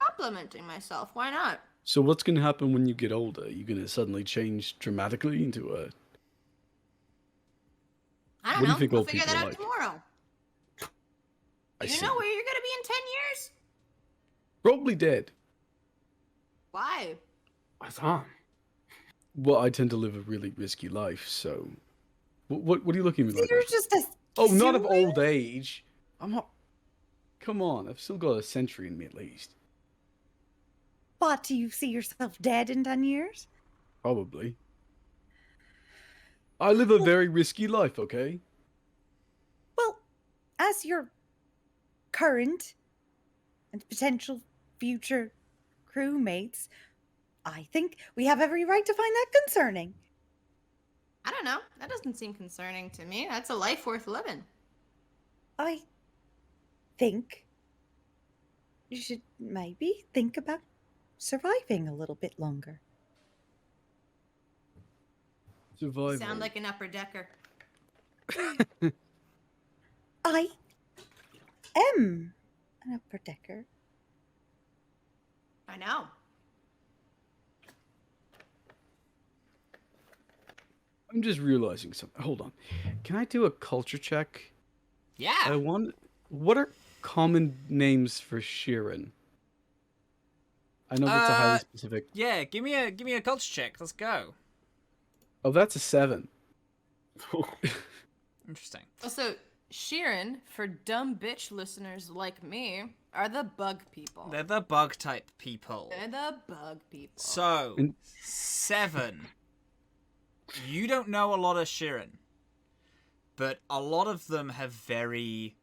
Complimenting myself. Why not? So what's going to happen when you get older? Are you going to suddenly change dramatically into a... I don't What do you know. think We'll old figure people that are out like? tomorrow. I You see. know where you're gonna be in 10 years? Probably dead. Why? Azhaam. Well, I tend to live a really risky life, so... What are you looking at me like? You're just a. Oh, not of human? old age. I'm not... Come on, I've still got a century in me at least. But do you see yourself dead in 10 years? Probably. I live a very risky life, okay? Well, as your current and potential future crewmates, I think we have every right to find that concerning. I don't know. That doesn't seem concerning to me. That's a life worth living. I think you should maybe think about surviving a little bit longer. Survival. Sound like an upper decker. I am an upper decker. I know. I'm just realizing something. Hold on. Can I do a culture check? Yeah. I want... What are common names for Sheeran? I know that's a highly specific... Yeah, give me a culture check. Let's go. Oh, that's a 7. Interesting. Also, Sheeran, for dumb bitch listeners like me, are the bug people. They're the bug type people. They're the bug people. So, And- 7. You don't know a lot of Sheeran, but a lot of them have very,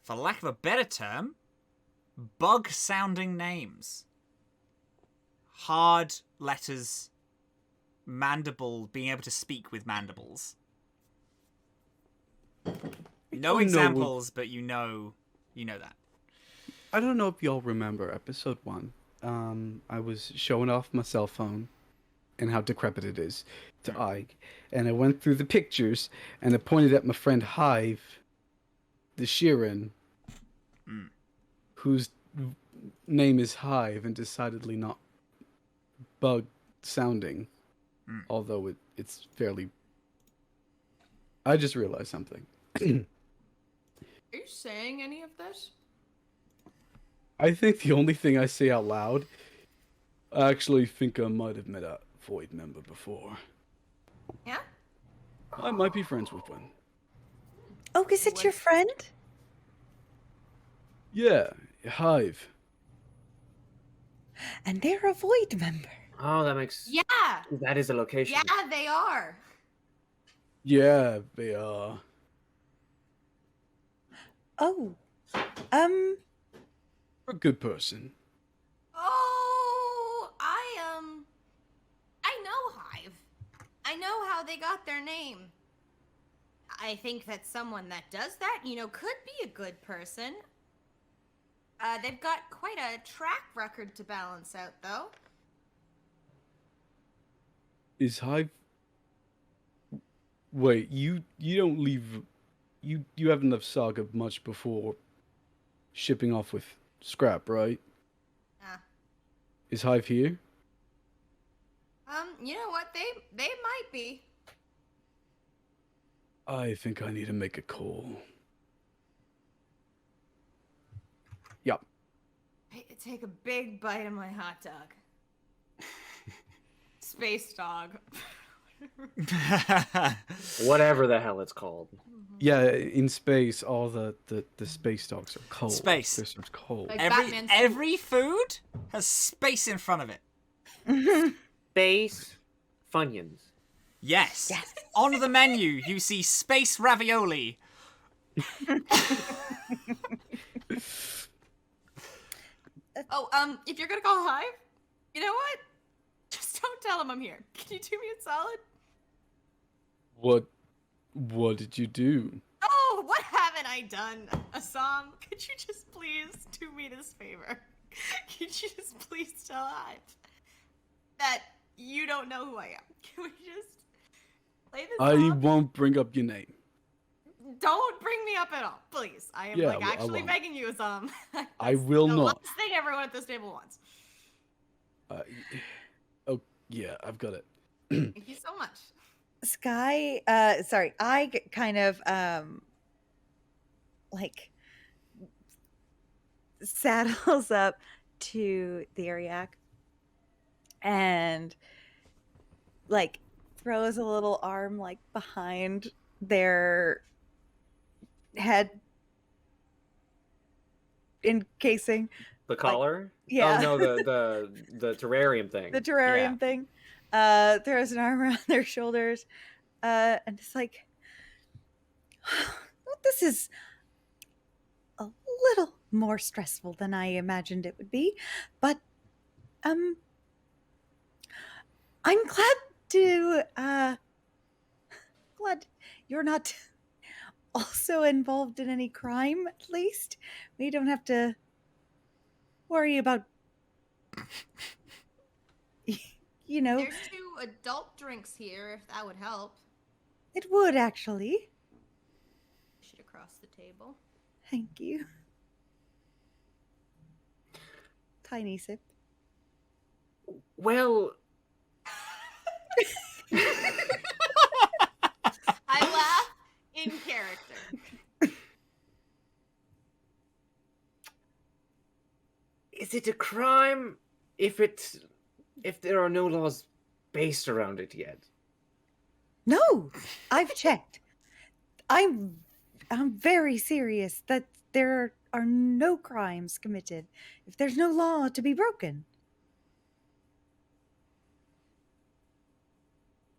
for lack of a better term, bug-sounding names. Hard letters, mandible, being able to speak with mandibles. No Oh, no. examples, but you know that. I don't know if y'all remember episode 1. I was showing off my cell phone and how decrepit it is to Ike. And I went through the pictures, and I pointed at my friend Hive, the Sheeran, whose name is Hive and decidedly not bug sounding, although it's fairly... I just realized something. Are you saying any of this? I think the only thing I say out loud, I actually think I might have met a Void member before. Yeah? I might be friends with one. Oh, is it your friend? Yeah, Hive. And they're a Void member. Oh, that makes... Yeah! That is a location. Yeah, they are. Yeah, they are. Oh. A good person. Oh, I know Hive. I know how they got their name. I think that someone that does that, could be a good person. They've got quite a track record to balance out, though. Is Hive... Wait, you don't leave... You haven't left Saga much before shipping off with scrap, right? Is Hive here? You know what? They might be. I think I need to make a call. Yup. Take a big bite of my hot dog. Space dog. Whatever the hell it's called. Yeah, in space, all the space dogs are cold. Space. They're served cold. Like Batman's suit. Every food has space in front of it. Space Funyuns. Yes. Yes. On the menu, you see space ravioli. If you're gonna call Hive, you know what? Just don't tell him I'm here. Can you do me a solid? What did you do? Oh, what haven't I done? Azhaam, could you just please do me this favor? Could you just please tell Hive that you don't know who I am? Can we just play this I off? won't bring up your name. Don't bring me up at all, please. I am Yeah, I actually won't. begging you, Azhaam. I will the not. last thing everyone at this table wants. Oh, yeah, I've got it. Thank you so much. Skye, I kind of like saddles up to Theriac and like throws a little arm like behind their head encasing. The collar? Yeah. Oh no, the terrarium thing. The terrarium thing. Throws an arm around their shoulders, and it's like, this is a little more stressful than I imagined it would be, but I'm glad you're not also involved in any crime. At least we don't have to worry about. There's 2 adult drinks here, if that would help. It would actually. Push it across the table. Thank you. Tiny sip. Well, I laugh in character. is it a crime if there are no laws based around it yet? No, I've checked. I'm very serious that there are no crimes committed if there's no law to be broken.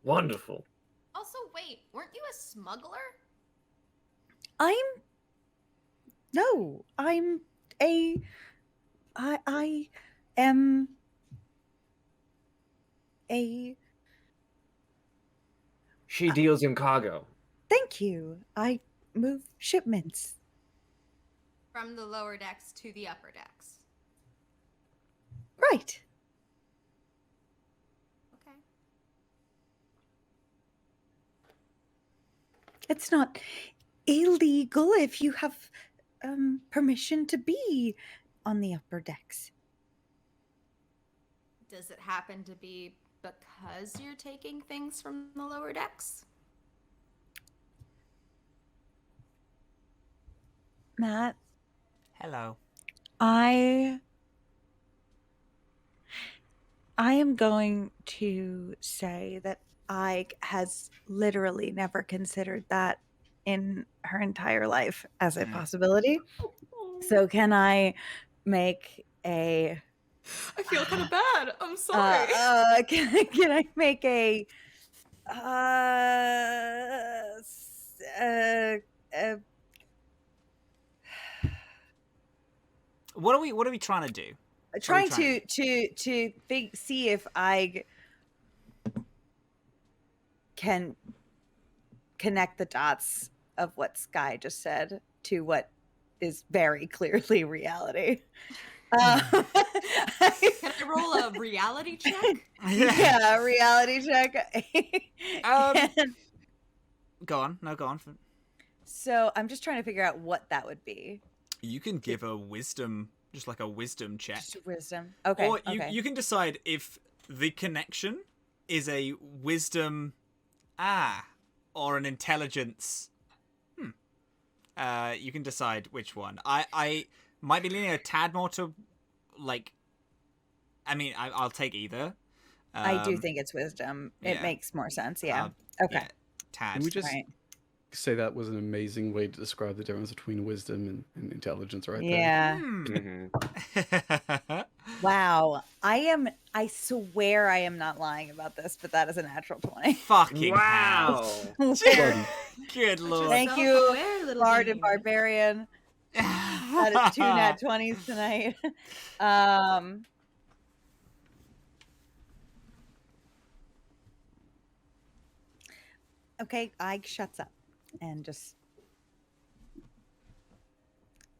Wonderful. Also, wait, weren't you a smuggler? No, I am a... She deals in cargo. Thank you. I move shipments. From the lower decks to the upper decks. Right. Okay. It's not illegal if you have permission to be on the upper decks. Does it happen to be because you're taking things from the lower decks? Matt, Hello. I am going to say that Ike has literally never considered that in her entire life as a possibility. So can I make a I feel kind of bad. I'm sorry. can I make a What are we trying to do? trying to see if I can connect the dots of what Skye just said to what is very clearly reality. Can I roll a reality check? Yeah, reality check. And Go on. No, go on. so I'm just trying to figure out what that would be. You can give a wisdom, just like a wisdom check. Just wisdom. Okay. Or okay. you can decide if the connection is a wisdom, or an intelligence. You can decide which one. I might be leaning a tad more to, like. I mean, I'll take either. I do think it's wisdom. It yeah. makes more sense. Yeah. Okay. Yeah, tad. Can we just Right. say that was an amazing way to describe the difference between wisdom and intelligence right Yeah. Mhm. Wow. I swear I am not lying about this, but that is a natural 20. Fucking Wow. hell. there? Good lord. Thank you, Self-aware little Bard and demon. Barbarian. That is 2 nat 20s tonight. Okay, Ike shuts up and just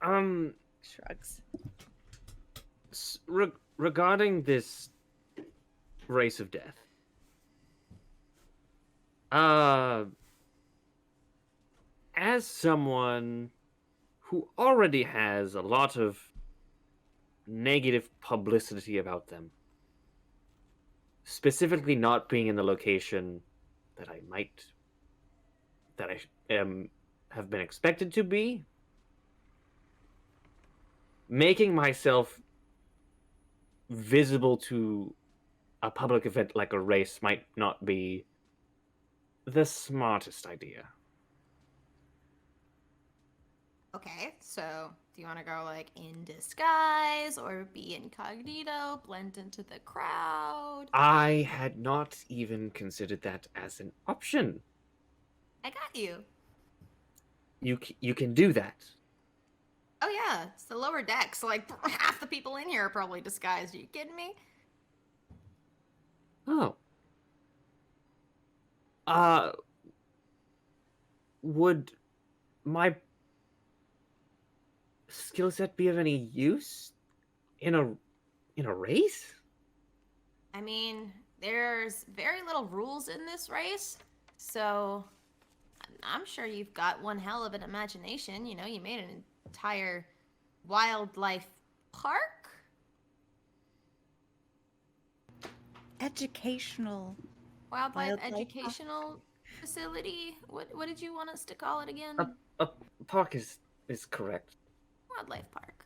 shrugs. Regarding this race of death, as someone who already has a lot of negative publicity about them, specifically not being in the location that I have been expected to be, making myself visible to a public event like a race might not be the smartest idea. Okay, so do you want to go like in disguise or be incognito, blend into the crowd? I had not even considered that as an option. I got you. You can do that. Oh yeah, it's the lower decks. Like half the people in here are probably disguised. Are you kidding me? Oh. Would my skill set be of any use in a race? I mean, there's very little rules in this race, so I'm sure you've got one hell of an imagination. You know, you made an entire wildlife park. Educational. Wildlife Wildlife park. educational facility. What did you want us to call it again? A park is correct. Wildlife park.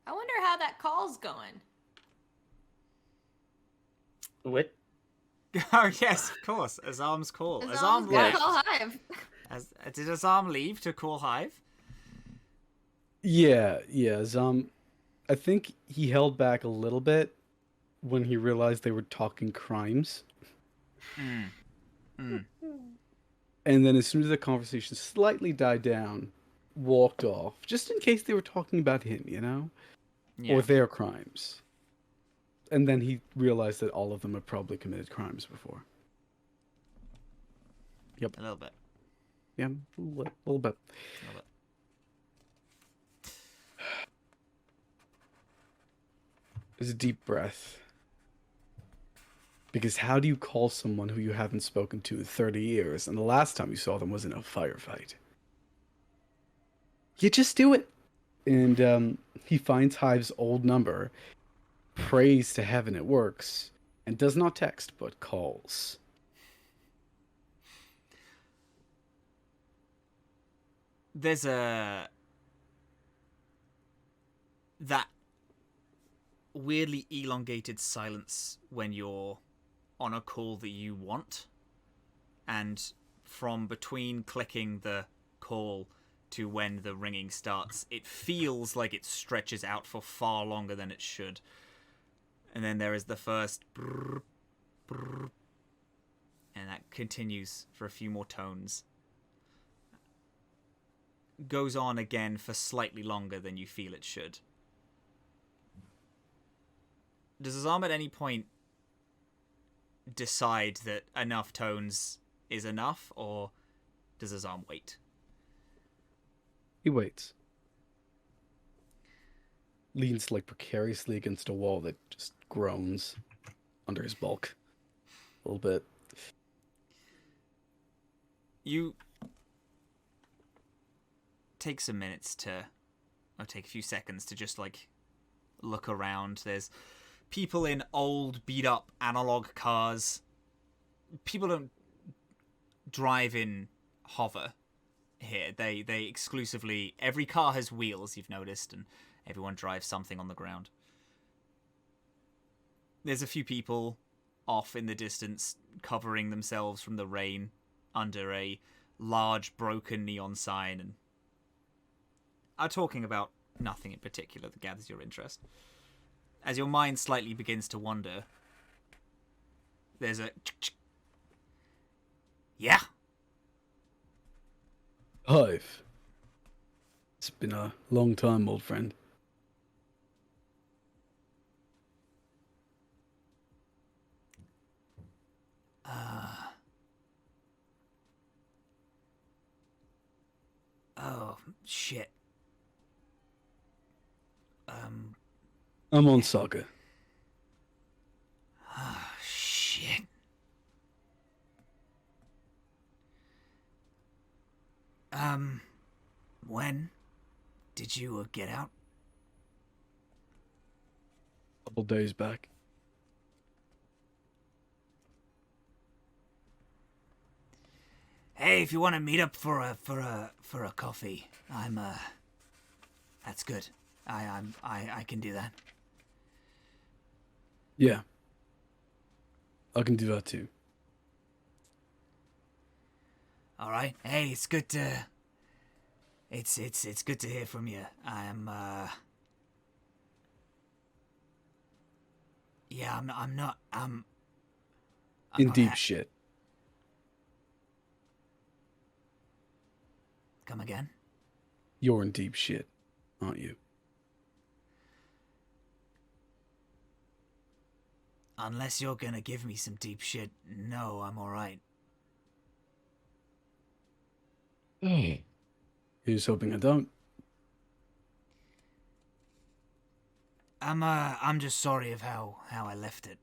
I wonder how that call's going. What? Oh yes, of course. Azhaam's call. Azhaam Azhaam's left. call Hive. Did Azhaam leave to call Hive? Yeah. I think he held back a little bit when he realized they were talking crimes. And then as soon as the conversation slightly died down, walked off, just in case they were talking about him, you know? Yeah. Or their crimes. And then he realized that all of them had probably committed crimes before. Yep. A little bit. Yeah, a little bit. A little bit. is a deep breath. Because how do you call someone who you haven't spoken to in 30 years and the last time you saw them was in a firefight? You just do it. And he finds Hive's old number, prays to heaven it works, and does not text but calls. There's that weirdly elongated silence when you're on a call that you want, and from between clicking the call to when the ringing starts, it feels like it stretches out for far longer than it should. And then there is the first brrr, brrr, and that continues for a few more tones. Goes on again for slightly longer than you feel it should. Does Azhaam at any point decide that enough tones is enough, or does Azhaam wait? He waits. Leans like precariously against a wall that just groans under his bulk a little bit. You take some minutes to, or take a few seconds to just like look around. There's people in old beat up analog cars. People don't drive in hover here. They exclusively, every car has wheels, you've noticed, and everyone drives something on the ground. There's a few people off in the distance covering themselves from the rain under a large broken neon sign, and are talking about nothing in particular that gathers your interest. As your mind slightly begins to wander, there's a yeah. Hive. It's been a long time, old friend. Oh, shit. I'm on Saga. Oh, shit. When did you get out? Couple days back. Hey, if you want to meet up for a coffee, I'm that's good. I can do that. Yeah. I can do that too. All right. Hey, it's good to. It's good to hear from you. I'm Yeah, I'm not. I'm In not deep shit. Come again? You're in deep shit, aren't you? Unless you're gonna give me some deep shit, no, I'm alright. Here's hoping I don't. I'm just sorry of how I left it.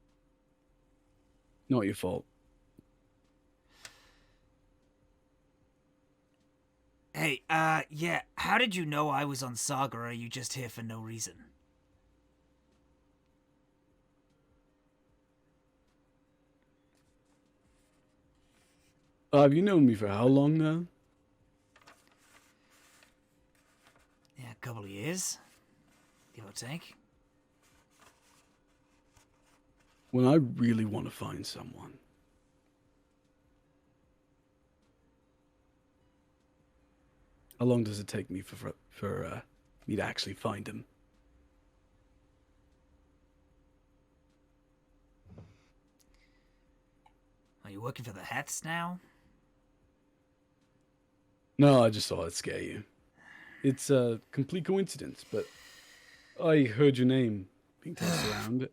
Not your fault. Hey, yeah, how did you know I was on Saga, or are you just here for no reason? Have you known me for how long now? Yeah, a couple of years, give or take. When I really want to find someone. How long does it take me for me to actually find him? Are you working for the Hats now? No, I just thought I'd scare you. It's a complete coincidence, but I heard your name being tossed around,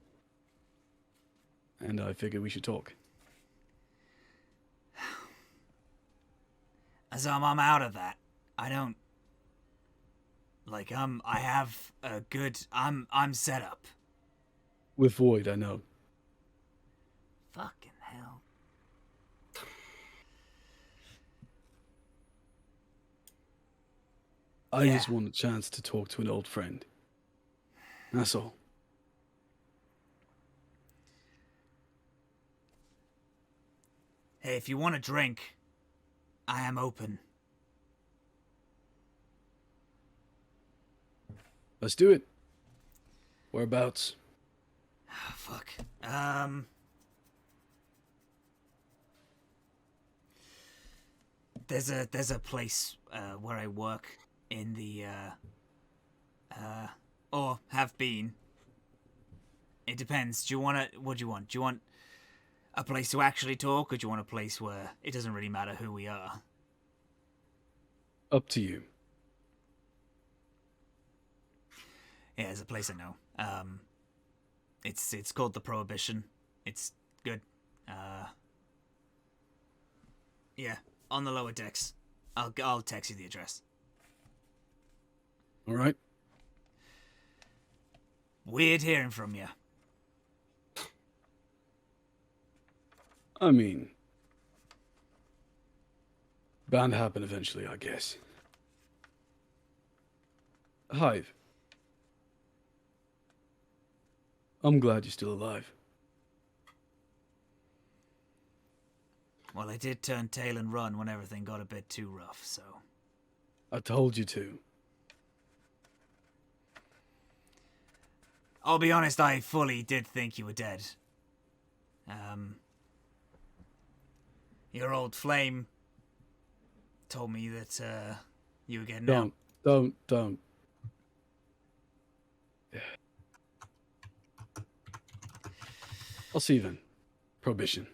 and I figured we should talk. Azhaam, I'm out of that. I don't... Like, I have a good... I'm set up. With Void, I know. Fucking hell. I Yeah. just want a chance to talk to an old friend. That's all. Hey, if you want a drink, I am open. Let's do it. Whereabouts? Oh, fuck. There's a place where I work in the or have been. It depends. What do you want? Do you want a place to actually talk, or do you want a place where it doesn't really matter who we are? Up to you. Yeah, there's a place I know. It's called the Prohibition. It's good. Yeah, on the lower decks. I'll text you the address. All right. Weird hearing from you. I mean, bound to happen eventually, I guess. Hive. I'm glad you're still alive. Well, I did turn tail and run when everything got a bit too rough, so... I told you to. I'll be honest, I fully did think you were dead. Your old flame told me that, you were getting out. Don't. I'll see you then. Prohibition.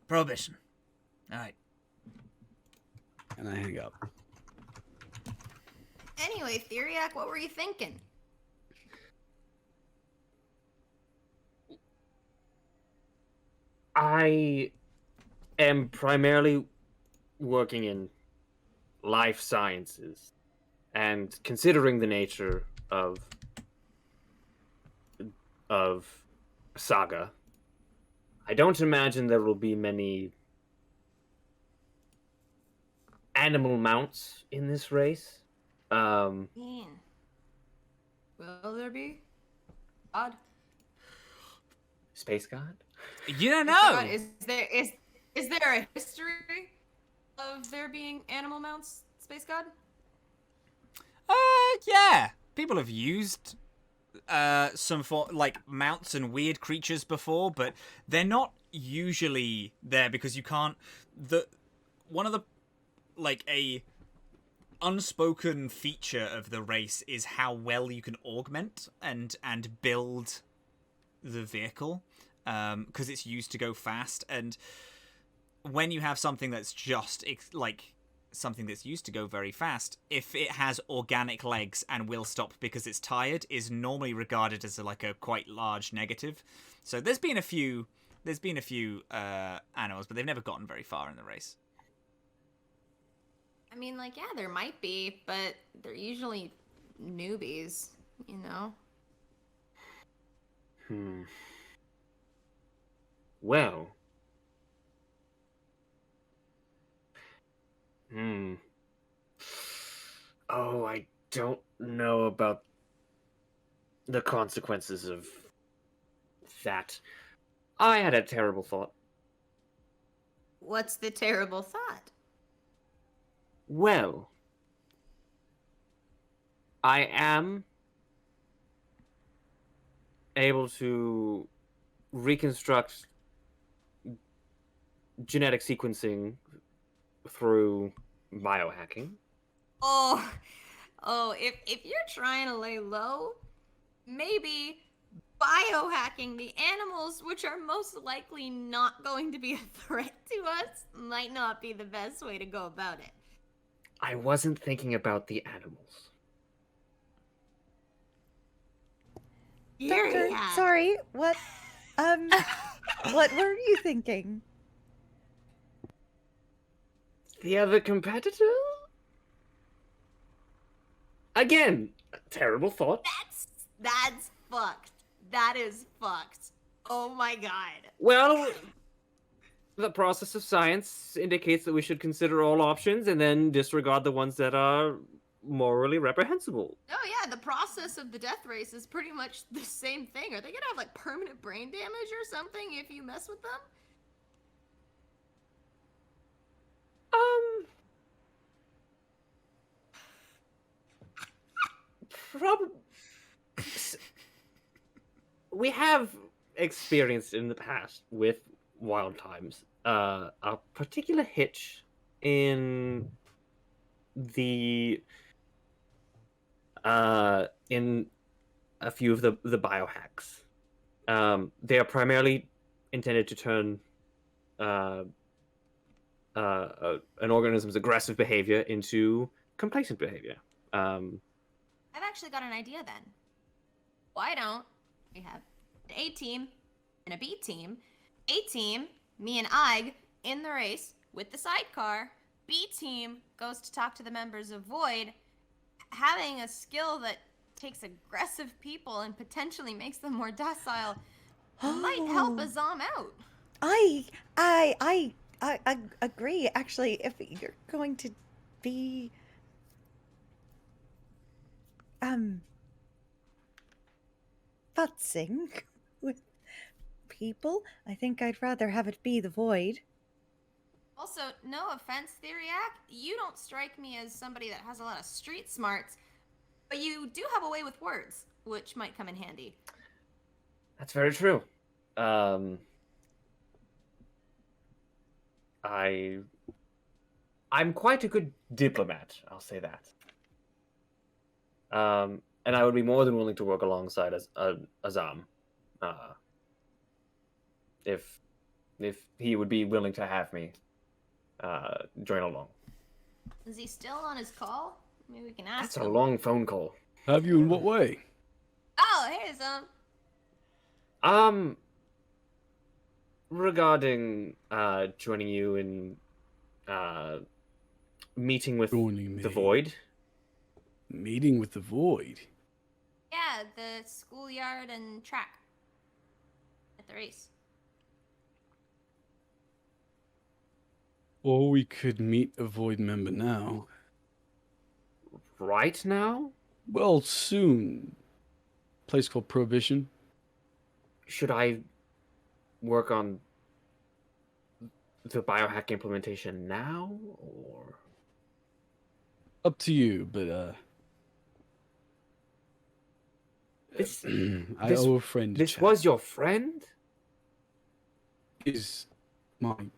Prohibition. Alright. And I hang up. Anyway, Theriac, what were you thinking? I am primarily working in life sciences, and considering the nature of Saga, I don't imagine there will be many animal mounts in this race. Man. Will there be? Odd. Space God? You don't know! God, is there a history of there being animal mounts, Space God? Yeah. People have used some mounts and weird creatures before, but they're not usually there because you can't. One of the a unspoken feature of the race is how well you can augment and build the vehicle, because it's used to go fast. And when you have something that's just something that's used to go very fast, if it has organic legs and will stop because it's tired, is normally regarded as a quite large negative. So there's been a few animals, but they've never gotten very far in the race. I mean, yeah, there might be, but they're usually newbies, you know? Well. Oh, I don't know about the consequences of that. I had a terrible thought. What's the terrible thought? Well, I am able to reconstruct genetic sequencing through biohacking. Oh, if you're trying to lay low, maybe biohacking the animals, which are most likely not going to be a threat to us, might not be the best way to go about it. I wasn't thinking about the animals. Doctor, Theriac. sorry, what? What were you thinking? The other competitor? Again, a terrible thought. That's fucked. That is fucked. Oh my god. Well, the process of science indicates that we should consider all options and then disregard the ones that are morally reprehensible. Oh yeah, the process of the death race is pretty much the same thing. Are they gonna have like permanent brain damage or something if you mess with them? Probably. We have experienced in the past with wild times a particular hitch in the in a few of the biohacks. They are primarily intended to turn an organism's aggressive behavior into complacent behavior. I've actually got an idea then. Why don't we have an A team and a B team? A team, me and Ig, in the race with the sidecar. B team goes to talk to the members of Void. Having a skill that takes aggressive people and potentially makes them more docile might help Azhaam out. I agree. Actually, if you're going to be futzing with people, I think I'd rather have it be the Void. Also, no offense, Theriac, you don't strike me as somebody that has a lot of street smarts, but you do have a way with words, which might come in handy. That's very true. I'm quite a good diplomat, I'll say that. And I would be more than willing to work alongside Azhaam, if he would be willing to have me join along. Is he still on his call? Maybe we can ask That's him. a long phone call. Have you in what way? Oh, hey, Azhaam. Regarding joining you in meeting with Joining me. the Void. Meeting with the Void. Yeah, the schoolyard and track. At the race. Or we could meet a Void member now. Right now? Well, soon. Place called Prohibition. Should I work on the biohack implementation now, or Up to you, but this? I this owe a friend. a this chat. was your friend? Is mine.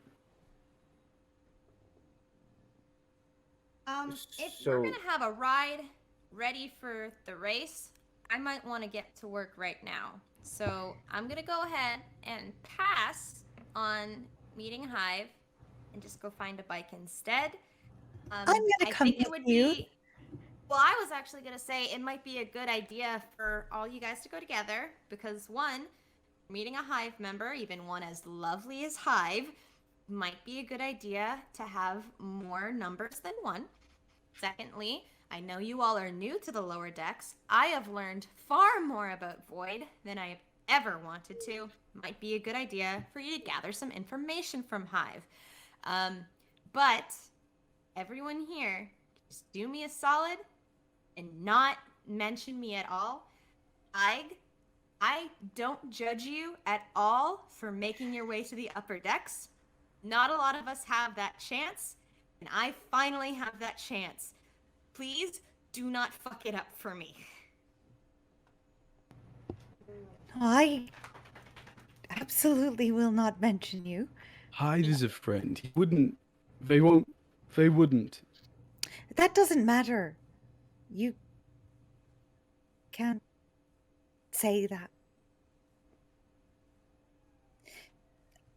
If So- we're gonna have a ride ready for the race, I might want to get to work right now. So I'm gonna go ahead and pass on meeting Hive and just go find a bike instead. I'm gonna come think it with would you. be. Well, I was actually gonna say it might be a good idea for all you guys to go together because one, meeting a Hive member, even one as lovely as Hive, might be a good idea to have more numbers than one. Secondly, I know you all are new to the lower decks. I have learned far more about Void than I have ever wanted to. Might be a good idea for you to gather some information from Hive. But everyone here, just do me a solid and not mention me at all. I don't judge you at all for making your way to the upper decks. Not a lot of us have that chance, and I finally have that chance. Please do not fuck it up for me. I absolutely will not mention you. Hyde is a friend. He wouldn't. They won't. They wouldn't. That doesn't matter. You can't say that.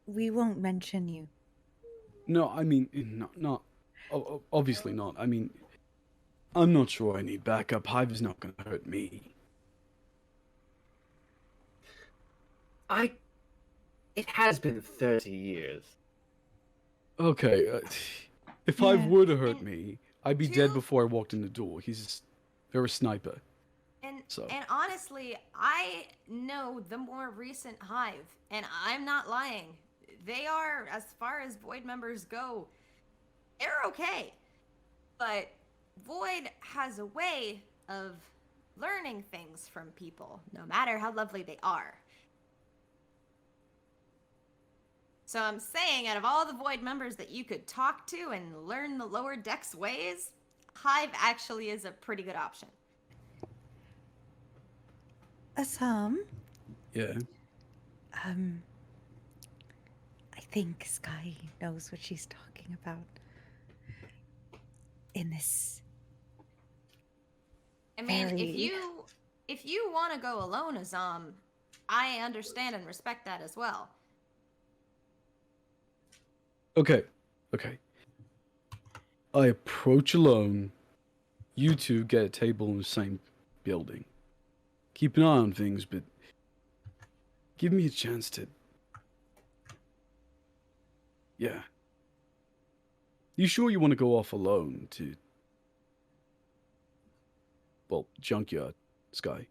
We won't mention you. No, I mean, not. Obviously not. I mean, I'm not sure I need backup. Hive is not going to hurt me. It has been 30 years. Okay, if Yeah. Hive were to hurt me, I'd be dead Two- before I walked in the door. They're a sniper. And So And honestly, I know the more recent Hive, and I'm not lying. They are, as far as Void members go, they're okay. But Void has a way of learning things from people, no matter how lovely they are. So I'm saying, out of all the Void members that you could talk to and learn the lower decks ways, Hive actually is a pretty good option. Azhaam, yeah. I think Skye knows what she's talking about. In this, I mean, Very. if you want to go alone, Azhaam, I understand and respect that as well. Okay. I approach alone. You two get a table in the same building. Keep an eye on things, but give me a chance to. Yeah. You sure you want to go off alone to. Well, junkyard, Skye?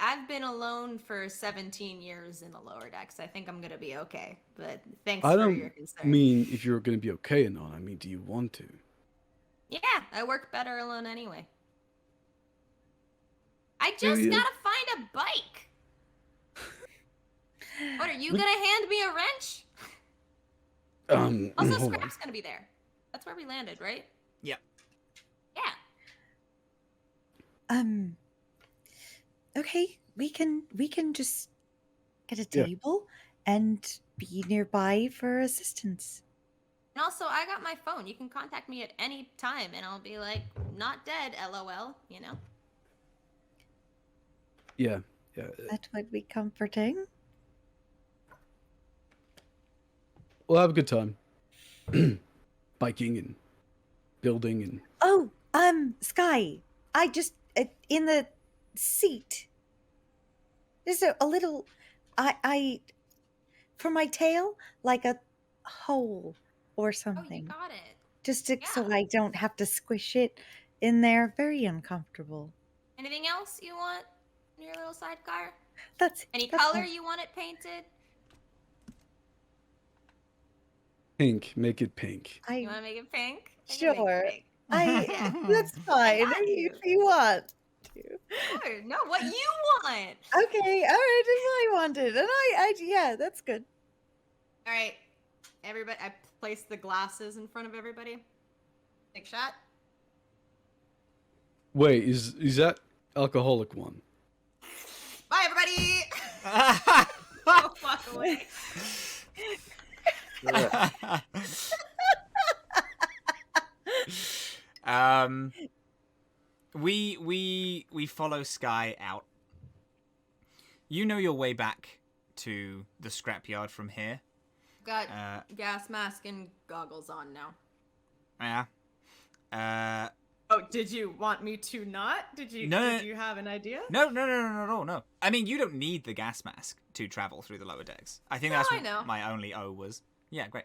I've been alone for 17 years in the lower decks. I think I'm gonna be okay. But thanks I for don't your concern. mean if you're going to be okay or not. I mean, do you want to? Yeah, I work better alone anyway. I Do just you? gotta find a bike. What, are you gonna hand me a wrench? Also, Hold on. Scrap's gonna be there. That's where we landed, right? Yep. Yeah. Okay, we can just get a Yeah. table and be nearby for assistance. And also, I got my phone. You can contact me at any time, and I'll be like, not dead, LOL, you know? Yeah. That would be comforting. We'll have a good time. Biking and building and. Oh, Skye, I just in the seat. There's a little, I for my tail, like a hole or Oh, you something, got it. just to, so Yeah. I don't have to squish it in there. Very uncomfortable. Anything else you want in your little sidecar? That's Any that's color all. you want it painted? Pink, make it pink. You I want to make it pink? I can make it Sure. pink. That's fine got you. if you want to. Sure. No, what you want. Okay, all right, if I wanted, and yeah, that's good. All right, everybody. I placed the glasses in front of everybody. Big shot. Wait, is that alcoholic one? Bye, everybody. Oh, fuck away. We follow Skye out. You know your way back to the scrapyard from here. Got gas mask and goggles on now. Yeah. Oh, did you want me to not? Did you? No. Did you have an idea? No. I mean, you don't need the gas mask to travel through the lower decks. I think No, that's I what know. my only O was. Yeah, great.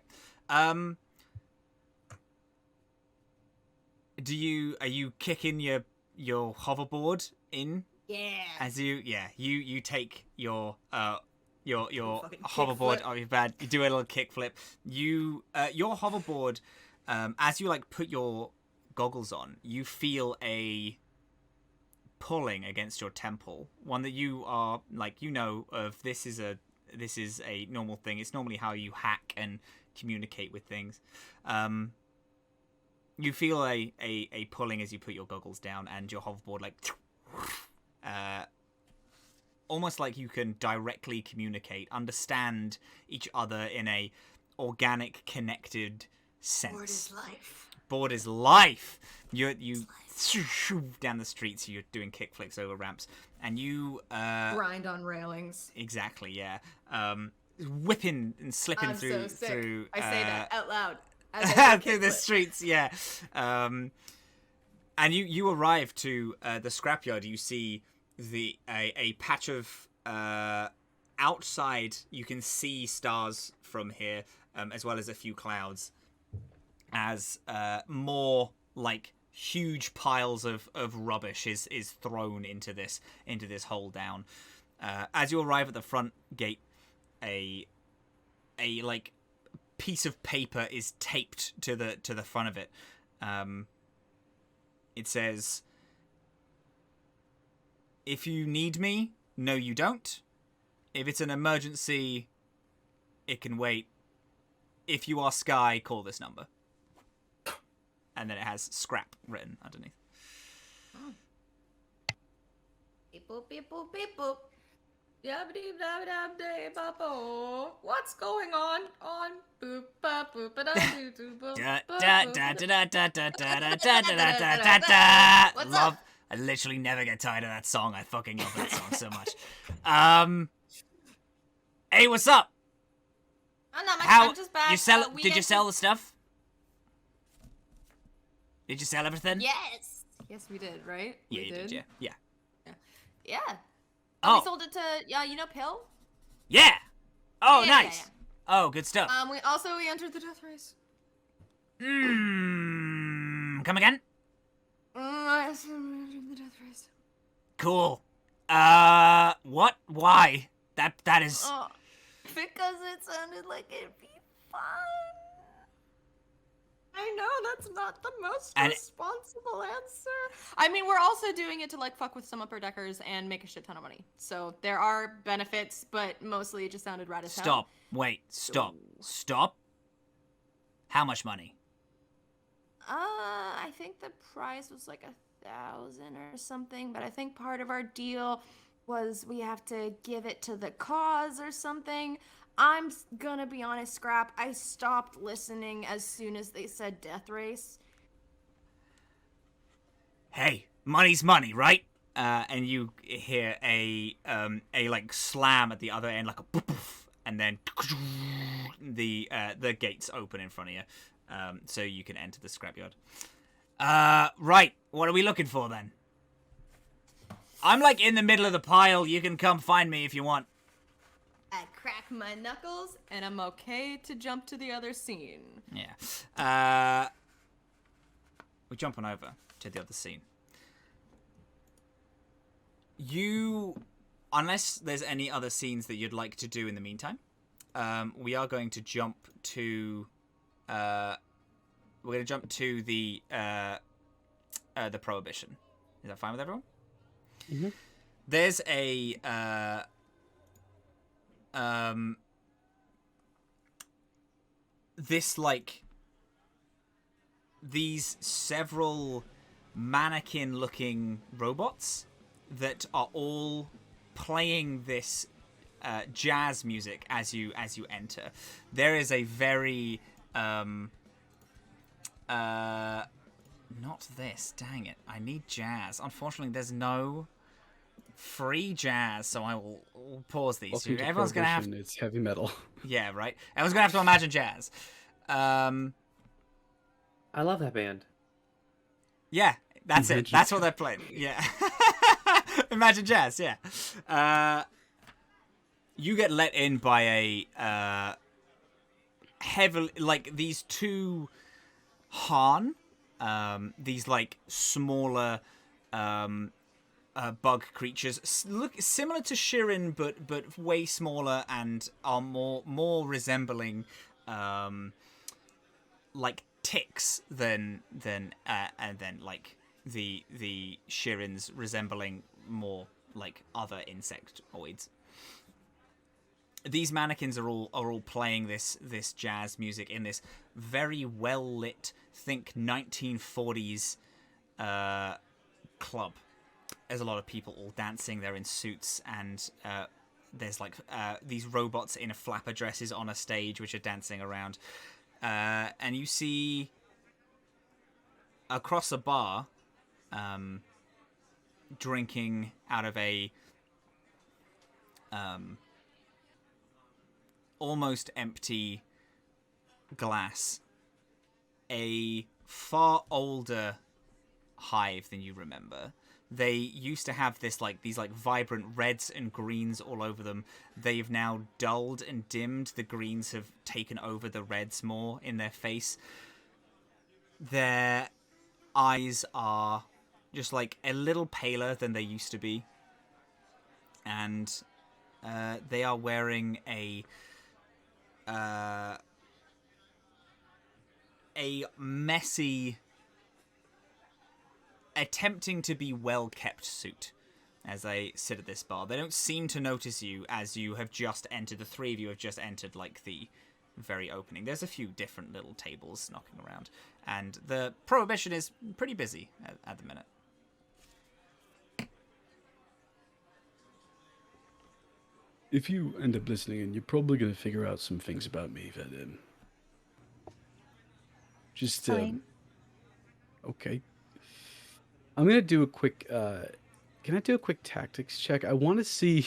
Are you kicking your hoverboard in Yeah. as you take your Fucking hoverboard kickflip. off your bed, you do a little kickflip. You your hoverboard, as you like put your goggles on, you feel a pulling against your temple, one that you are like, you know of. This is a normal thing. It's normally how you hack and communicate with things. You feel a pulling as you put your goggles down, and your hoverboard like almost like you can directly communicate, understand each other in a organic, connected sense. Board is life. Board is life. You down the streets. You're doing kickflips over ramps, and you Grind on railings. exactly, yeah. Whipping and slipping I'm through so sick. through I say that out loud. as I do through the kickflip. streets, yeah. And you arrive to the scrapyard. You see a patch of outside. You can see stars from here, as well as a few clouds, as more like huge piles of rubbish is thrown into this hole down. As you arrive at the front gate, a like piece of paper is taped to the front of it. It says, "If you need me, no you don't. If it's an emergency, it can wait. If you are Skye, call this number." And then it has scrap written underneath. Beep boop, beep boop, beep boop. Yabba-dee-dabba-dab-day-ba-bo. What's going on? Boop ba boop ba da doo doo boop Da ba da boop. da da da da da da da da da da da. What's Love. up? I literally never get tired of that song. I fucking love that song so much. Hey, what's up? I'm not much. How I'm just back. you sell? We Did you get sell to- the stuff? Did you sell everything? Yes. Yes, we did, right? Yeah, we you did. Yeah. Yeah. Oh. We sold it to, you know, Pill? Yeah. Oh, Yeah, yeah, nice. Oh, good stuff. We entered the death race. Come again? Yes, we entered the death race. Cool. What? Why? That is. Because it sounded like it'd be fun. I know, that's not the most responsible answer. I mean, we're also doing it to, like, fuck with some upper deckers and make a shit ton of money. So there are benefits, but mostly it just sounded rad as hell. Stop. Wait. Stop. Stop. How much money? I think the price was like 1,000 or something, but I think part of our deal was we have to give it to the cause or something. I'm gonna be honest, Scrap, I stopped listening as soon as they said death race. Hey, money's money, right? And you hear a like slam at the other end, like a poof, poof, and then the gates open in front of you, so you can enter the scrapyard. Right, what are we looking for then? I'm like in the middle of the pile. You can come find me if you want. I crack my knuckles, and I'm okay to jump to the other scene. Yeah. We're jumping over to the other scene. Unless there's any other scenes that you'd like to do in the meantime, we are going to jump to. We're going to jump to the prohibition. Is that fine with everyone? Mm-hmm. There's a these several mannequin-looking robots that are all playing this jazz music as you enter. There is a very not this. Dang it! I need jazz. Unfortunately, there's no free jazz, so I will pause these. Welcome to Everyone's gonna have. Prohibition, It's heavy metal. Yeah, right. Everyone's gonna have to imagine jazz. I love that band. Yeah, that's it. Imagine That's what they're playing. Yeah. Imagine jazz. Yeah. You get let in by a heavily like these two Han, these like smaller bug creatures look similar to Shirin, but way smaller and are more resembling like ticks than like the Shirins resembling more like other insectoids. These mannequins are all playing this jazz music in this very well lit, think 1940s club. There's a lot of people all dancing. They're in suits, and there's like these robots in flapper dresses on a stage which are dancing around. And you see across a bar, drinking out of a almost empty glass, a far older hive than you remember. They used to have these vibrant reds and greens all over them. They've now dulled and dimmed. The greens have taken over the reds more in their face. Their eyes are just like a little paler than they used to be, and they are wearing a messy, attempting to be well-kept suit as they sit at this bar. They don't seem to notice you as you have just entered. The three of you have just entered, like, the very opening. There's a few different little tables knocking around, and the prohibition is pretty busy at the minute. If you end up listening in, you're probably going to figure out some things about me that, just, Fine. okay. I'm going to do a quick, can I do a quick tactics check? I want to see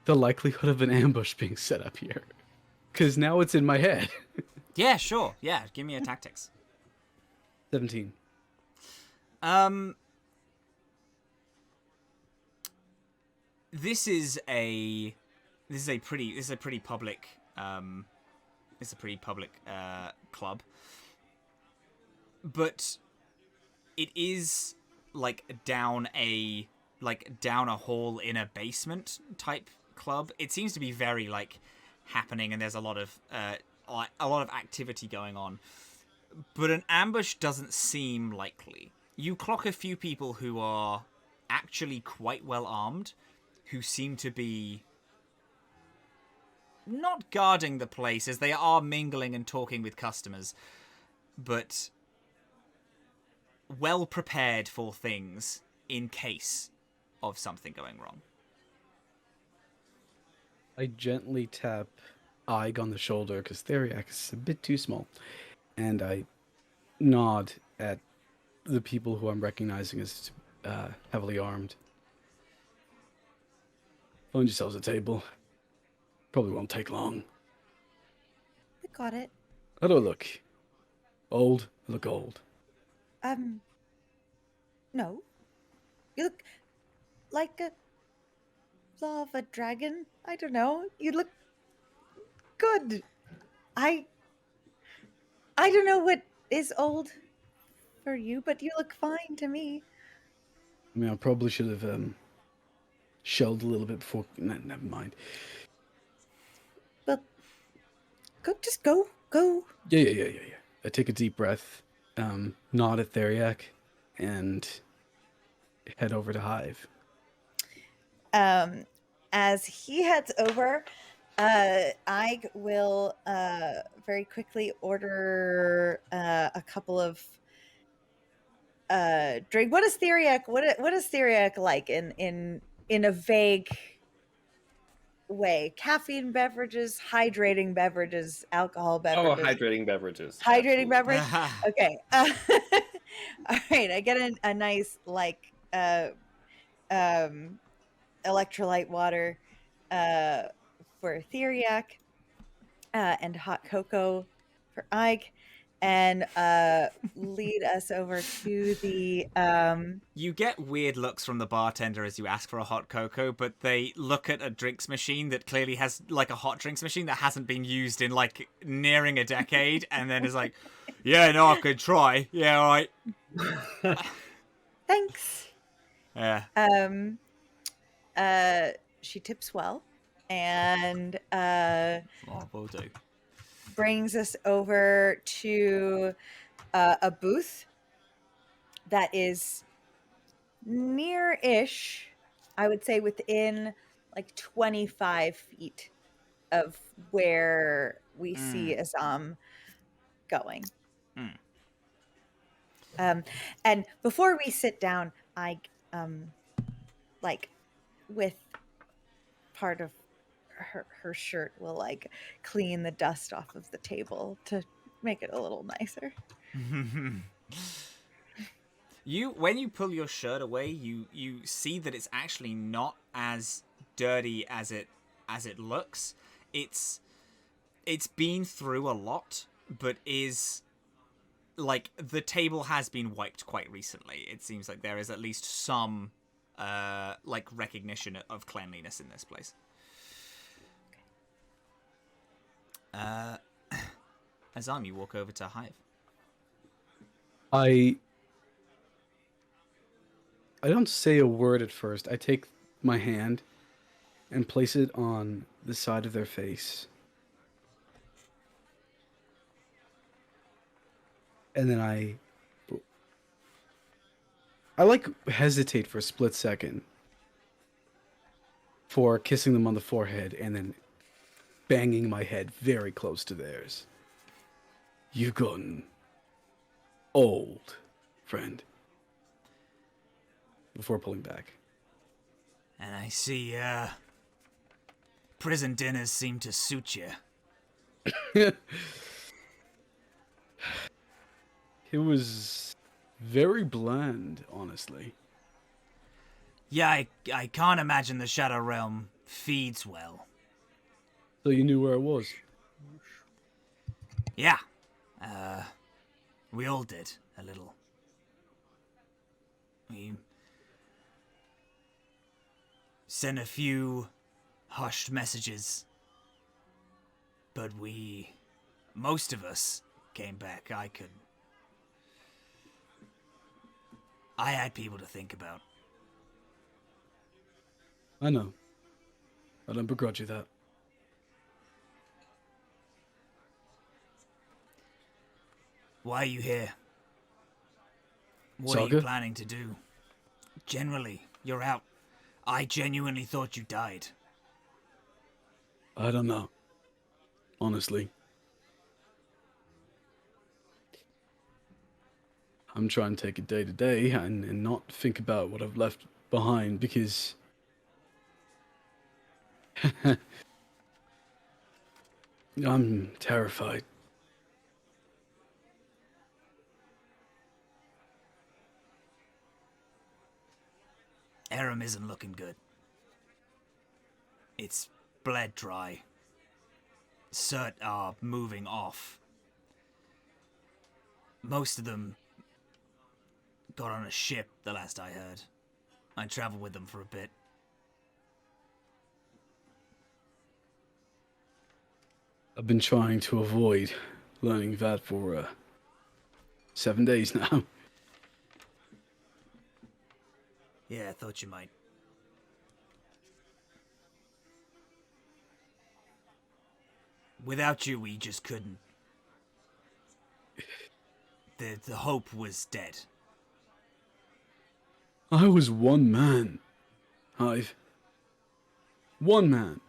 the likelihood of an ambush being set up here. Because now it's in my head. Yeah, sure. Yeah, give me a tactics. 17. This is a pretty public club, but it is down a hall in a basement type club. It seems to be very happening, and there's a lot of activity going on, but an ambush doesn't seem likely. You clock a few people who are actually quite well armed, who seem to be not guarding the place, as they are mingling and talking with customers, but well prepared for things in case of something going wrong. I gently tap Ig on the shoulder because Theriac is a bit too small, and I nod at the people who I'm recognizing as heavily armed. Find yourselves a table. Probably won't take long. We got it. How do I look? Old? I look old. No. You look like a lava dragon. I don't know. You look good. I don't know what is old for you, but you look fine to me. I mean, I probably should have shelled a little bit before. Never mind. Well, just go. Yeah. I take a deep breath, nod at Theriac, and head over to Hive. As he heads over, I will very quickly order a couple of drink. What is Theriac? What is Theriac like in a vague way? Caffeine beverages, hydrating beverages, alcohol beverages. Oh, hydrating beverages. Hydrating Absolutely. beverage. Okay. All right. I get a nice electrolyte water for Theriac, and hot cocoa for Ike, and lead us over to the You get weird looks from the bartender as you ask for a hot cocoa, but they look at a drinks machine that clearly has a hot drinks machine that hasn't been used in nearing a decade, and then is like, yeah, no, I could try. Yeah, all right. Thanks. Yeah. She tips well, and Will do. brings us over to a booth that is near-ish, I would say within 25 feet of where we see Azhaam going. And before we sit down, I with part of her shirt will clean the dust off of the table to make it a little nicer. When you pull your shirt away, you see that it's actually not as dirty as it looks. It's been through a lot, but is the table has been wiped quite recently. It seems like there is at least some recognition of cleanliness in this place. Azhaam, you walk over to Hive. I I don't say a word at first. I take my hand and place it on the side of their face. And then I like hesitate for a split second for kissing them on the forehead and then banging my head very close to theirs. You've gotten old, friend. Before pulling back. And I see, prison dinners seem to suit you. It was very bland, honestly. Yeah, I can't imagine the Shadow Realm feeds well. So you knew where it was? Yeah. We all did, a little. We sent a few hushed messages, but most of us came back. I had people to think about. I know. I don't begrudge you that. Why are you here? What are Saga? you planning to do? Generally, you're out. I genuinely thought you died. I don't know. Honestly. I'm trying to take it day to day and not think about what I've left behind because I'm terrified. Azhaam isn't looking good. It's bled dry. Cert are moving off. Most of them got on a ship, the last I heard. I traveled with them for a bit. I've been trying to avoid learning that for 7 days now. Yeah, I thought you might. Without you, we just couldn't. The hope was dead. I was one man. Hive. One man.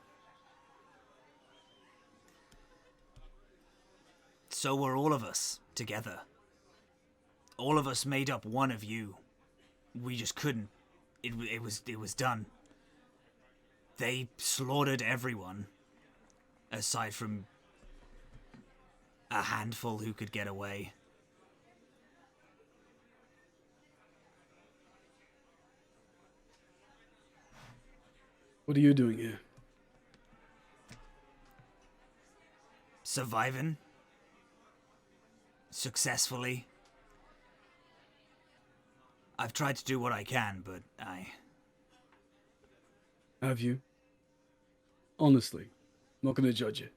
So were all of us, together. All of us made up one of you. We just couldn't. It was done. They slaughtered everyone. Aside from a handful who could get away. What are you doing here? Surviving. Successfully. I've tried to do what I can, but Have you? Honestly, I'm not gonna judge you.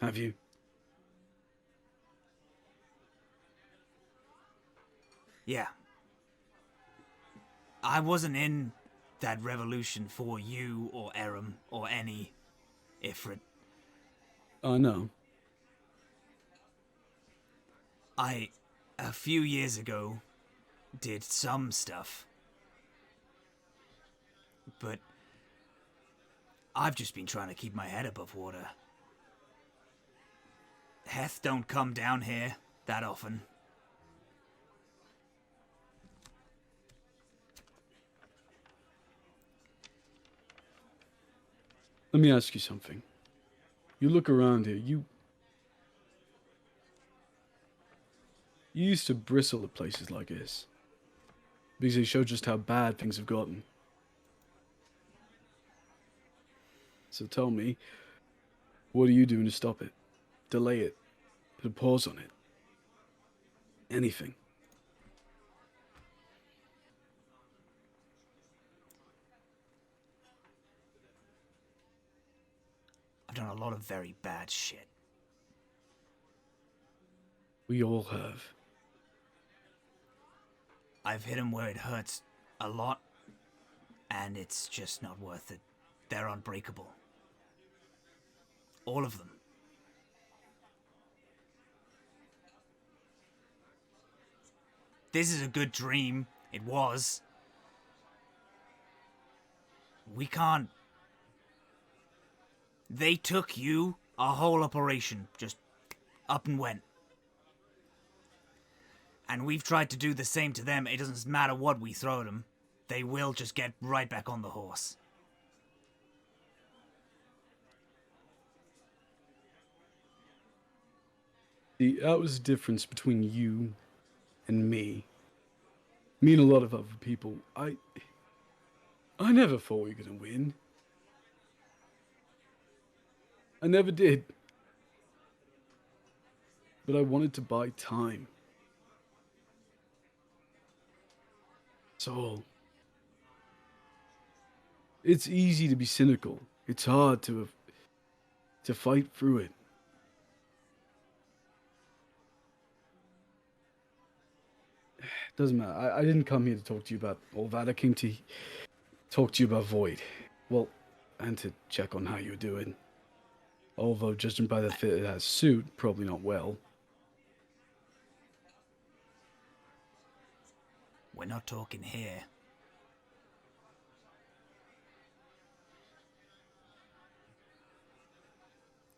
Have you? Yeah. I wasn't in that revolution for you or Azhaam or any Ifrit. No. A few years ago, did some stuff. But I've just been trying to keep my head above water. Heth don't come down here that often. Let me ask you something. You look around here, you used to bristle at places like this. Because they show just how bad things have gotten. So tell me, what are you doing to stop it? Delay it? Put a pause on it? Anything? I've done a lot of very bad shit. We all have. I've hit him where it hurts a lot, and it's just not worth it. They're unbreakable. All of them. This is a good dream. It was. We can't... They took you, our whole operation, just up and went. And we've tried to do the same to them. It doesn't matter what we throw at them. They will just get right back on the horse. That was the difference between you and me. Me and a lot of other people. I never thought we were gonna win. I never did. But I wanted to buy time. So, it's easy to be cynical. It's hard to fight through it. Doesn't matter. I didn't come here to talk to you about all that. I came to talk to you about Void. Well, and to check on how you're doing. Although, judging by the fit of that suit, probably not well. We're not talking here.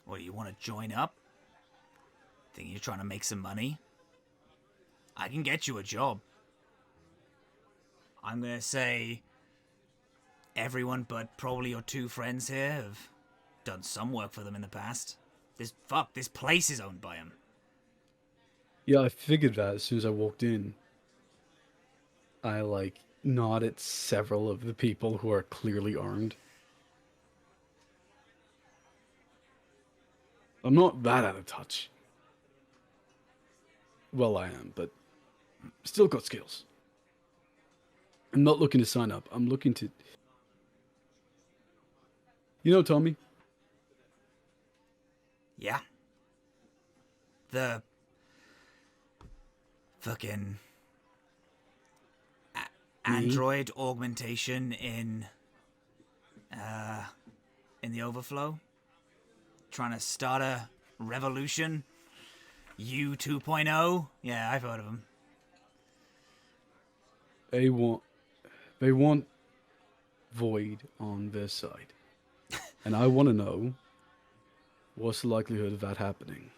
What, you want to join up? Think you're trying to make some money? I can get you a job. I'm gonna say everyone but probably your two friends here have done some work for them in the past. This place is owned by them. Yeah, I figured that as soon as I walked in. I, nod at several of the people who are clearly armed. I'm not that out of touch. Well, I am, but still got skills. I'm not looking to sign up. I'm looking to... You know Tommy? Yeah. The fucking android augmentation in the overflow. Trying to start a revolution. U 2.0. Yeah, I've heard of them. They want Void on their side. And I want to know, what's the likelihood of that happening?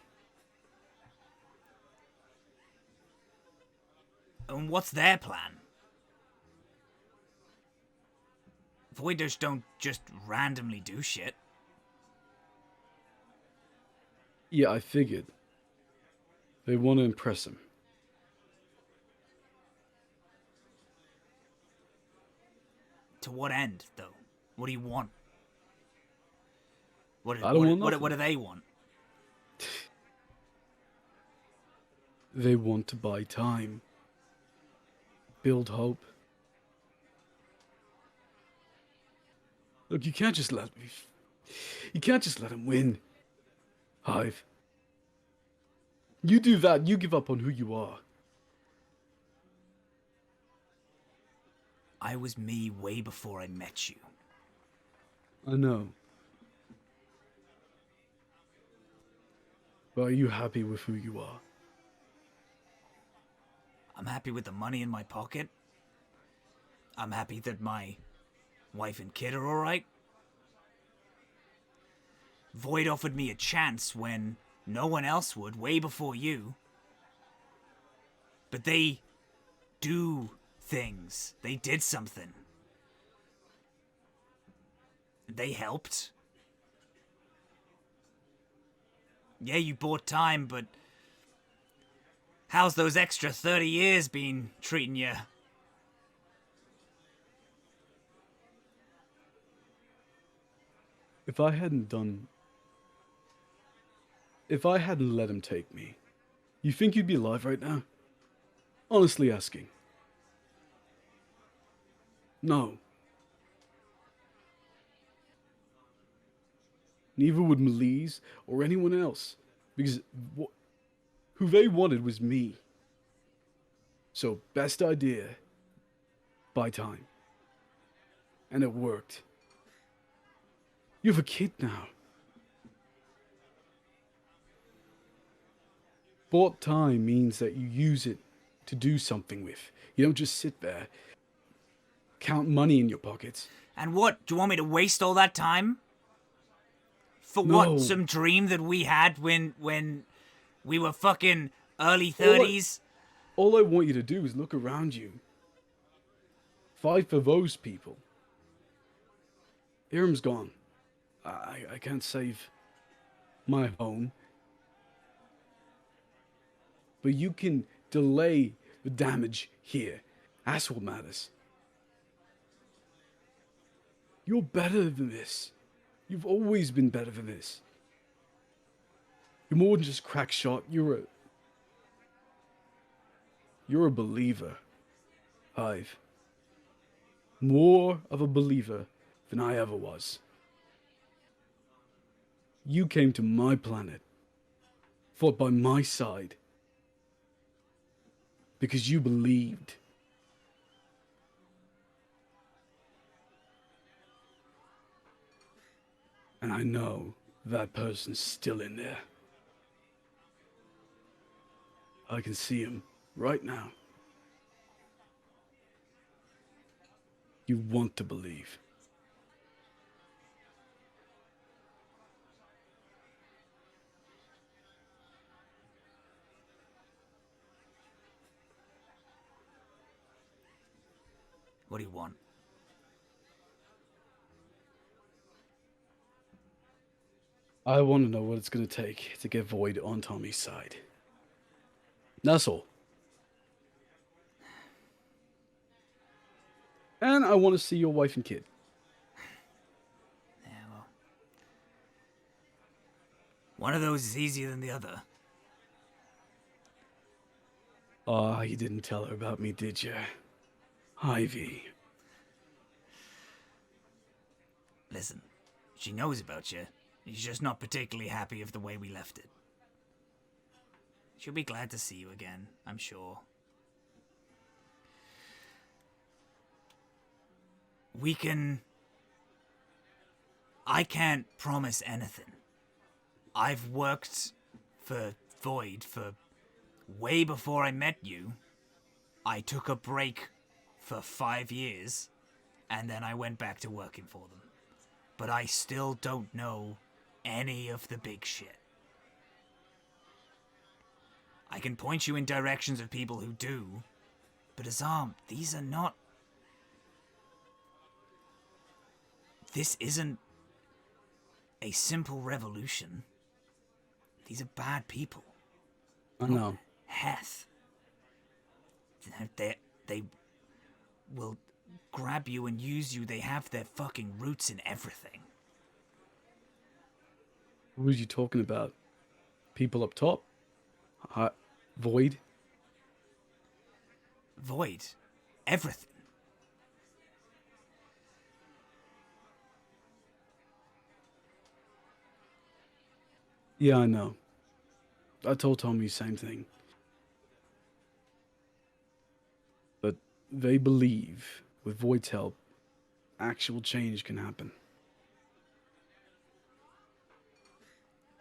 And what's their plan? Voiders don't just randomly do shit. Yeah, I figured. They want to impress him. To what end, though? What do you want? What do they want? They want to buy time. Build hope. Look, you can't just let him win. Hive. You do that, you give up on who you are. I was me way before I met you. I know. But are you happy with who you are? I'm happy with the money in my pocket. I'm happy that my wife and kid are alright. Void offered me a chance when no one else would, way before you. But they do things. They did something. They helped. Yeah, you bought time, but how's those extra 30 years been treating you? If I hadn't let him take me, you think you'd be alive right now? Honestly asking. No. Neither would Melise or anyone else, because who they wanted was me. So, best idea, buy time. And it worked. You have a kid now. Bought time means that you use it to do something with. You don't just sit there, count money in your pockets. And what? Do you want me to waste all that time? For No. what? Some dream that we had when we were fucking early 30s? All I want you to do is look around you. Fight for those people. Irm's gone. I can't save my home. But you can delay the damage here. That's what matters. You're better than this. You've always been better than this. You're more than just crack shot. You're a believer, Hive. More of a believer than I ever was. You came to my planet, fought by my side, because you believed. And I know that person's still in there. I can see him right now. You want to believe. What do you want? I want to know what it's going to take to get Void on Tommy's side. That's all. And I want to see your wife and kid. Yeah, well. One of those is easier than the other. Ah, you didn't tell her about me, did you? Ivy. Listen, she knows about you. She's just not particularly happy of the way we left it. She'll be glad to see you again, I'm sure. I can't promise anything. I've worked for Void for way before I met you. I took a break for 5 years, and then I went back to working for them. But I still don't know any of the big shit. I can point you in directions of people who do, but Azhaam, these are not... This isn't a simple revolution. These are bad people. I know. Heth. They will grab you and use you. They have their fucking roots in everything. Who was you talking about? People up top? Void? Void. Everything. Yeah, I know. I told Tommy the same thing. But they believe, with Void's help, actual change can happen.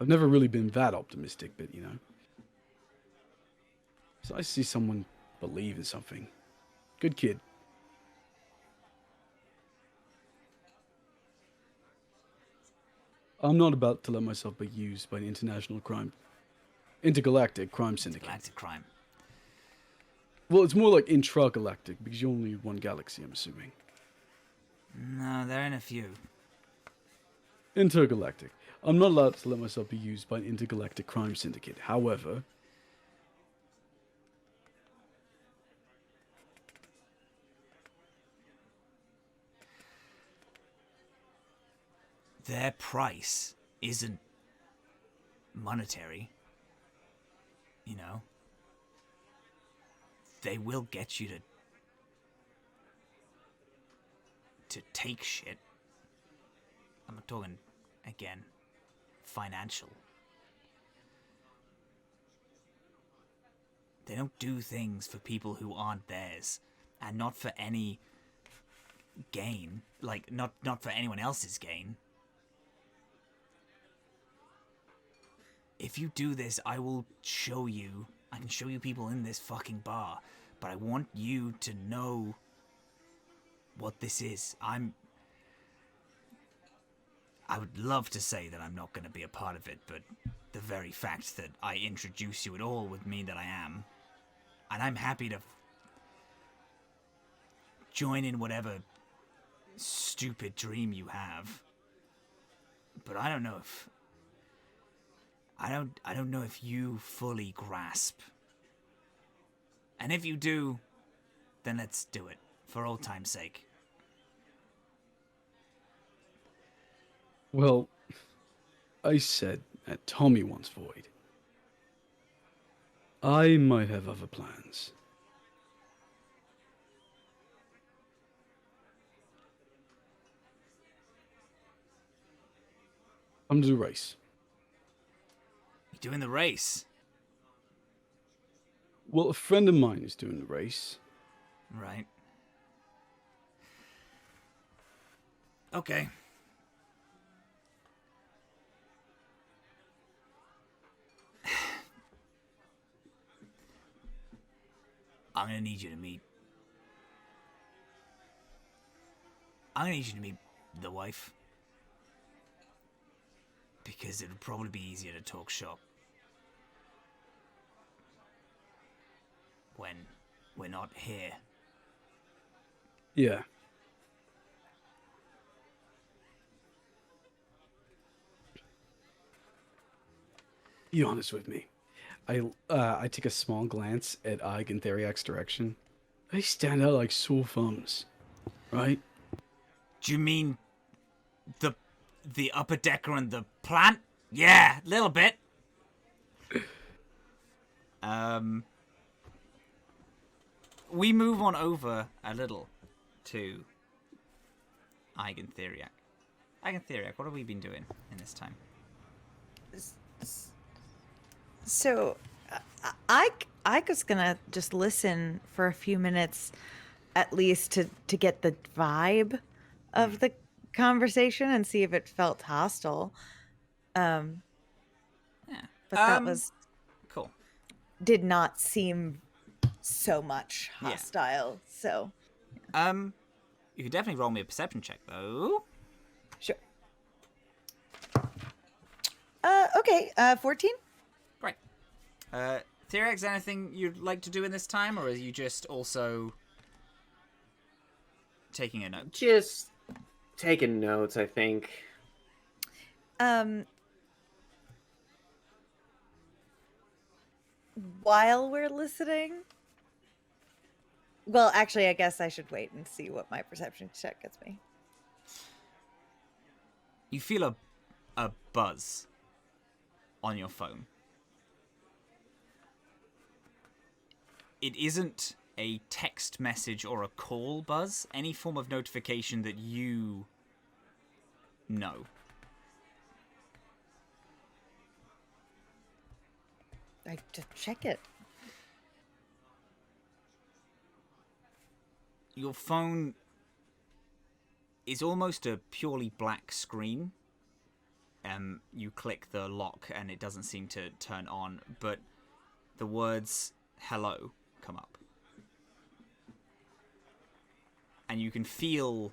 I've never really been that optimistic, but you know. So I see someone believe in something. Good kid. I'm not about to let myself be used by an intergalactic crime syndicate. Galactic crime. Well, it's more like intragalactic, because you're only one galaxy, I'm assuming. No, they're in a few. Intergalactic. I'm not allowed to let myself be used by an intergalactic crime syndicate. However, their price isn't monetary. You know? They will get you to take shit. I'm not talking, again, financial. They don't do things for people who aren't theirs, and not for any gain. Like, not for anyone else's gain. If you do this, I will show you. I can show you people in this fucking bar. But I want you to know what this is. I would love to say that I'm not going to be a part of it, but the very fact that I introduce you at all would mean that I am. And I'm happy to join in whatever stupid dream you have. But I don't know if... I don't know if you fully grasp. And if you do, then let's do it, for old time's sake. Well, I said at Tommy once, Void. I might have other plans. I'm to do a race. You doing the race? Well, a friend of mine is doing the race. Right. Okay. I'm gonna need you to meet... I'm gonna need you to meet the wife. Because it'll probably be easier to talk shop when we're not here. Yeah. Be honest with me. I take a small glance at Ike and Theriac's direction. They stand out like sore thumbs, right? Do you mean the upper decker and the plant? Yeah, a little bit. We move on over a little to Ike and Theriac. Ike and Theriac, what have we been doing in this time? So, I was gonna just listen for a few minutes, at least to get the vibe of the conversation and see if it felt hostile. Yeah. But that was Cool. did not seem so much Yeah. hostile. So, You can definitely roll me a perception check, though. sure. Okay. 14. Great. Theriac, is there anything you'd like to do in this time, or are you just also taking a note? Just taking notes, I think. While we're listening. Well, actually, I guess I should wait and see what my perception check gets me. You feel a buzz on your phone. It isn't a text message or a call buzz, any form of notification that you know. I just check it. Your phone is almost a purely black screen. You click the lock and it doesn't seem to turn on, but the words hello come up. And you can feel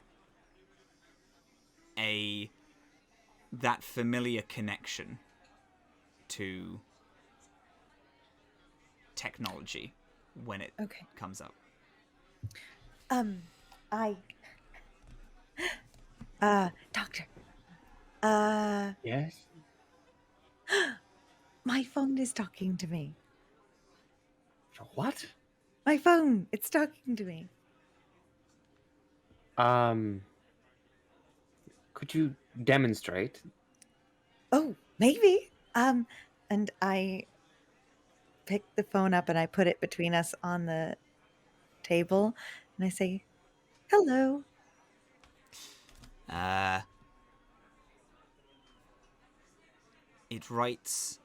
that familiar connection to technology when it Okay. comes up. Doctor. Yes? My phone is talking to me. What? My phone, it's talking to me. Could you demonstrate? Oh, maybe. And I pick the phone up and I put it between us on the table and I say, hello. It writes,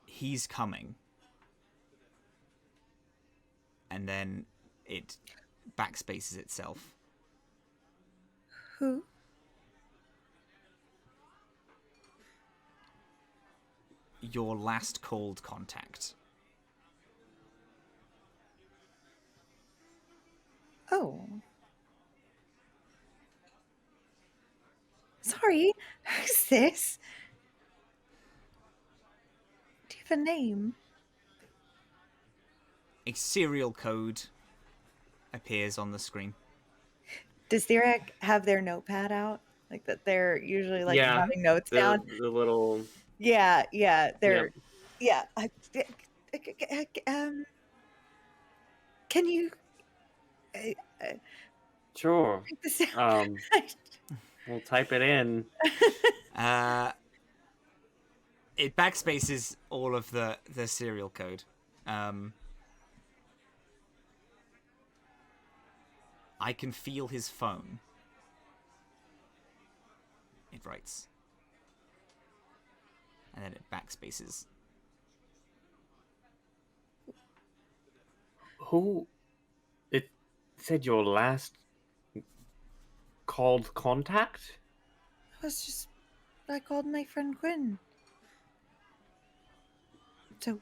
he's coming. and then it backspaces itself. Who? Your last called contact. Oh. Sorry, who's this? Do you have a name? A serial code appears on the screen. Does Theriac have their notepad out? Like that they're usually like Yeah, jotting notes down? The little... Yeah, they're Yep. can you Sure. write this down? We'll type it in. It backspaces all of the serial code. I can feel his phone. It writes. And then it backspaces. Who? It said your last called contact? I called my friend Quinn. So,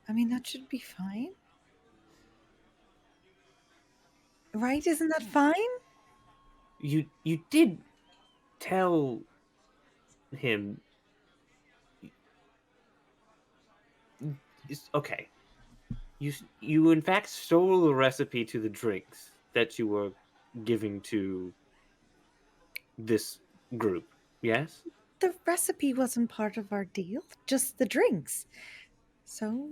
I mean, that should be fine. Right? Isn't that fine? You did tell him. Okay. You in fact stole the recipe to the drinks that you were giving to this group. Yes? The recipe wasn't part of our deal, just the drinks. So,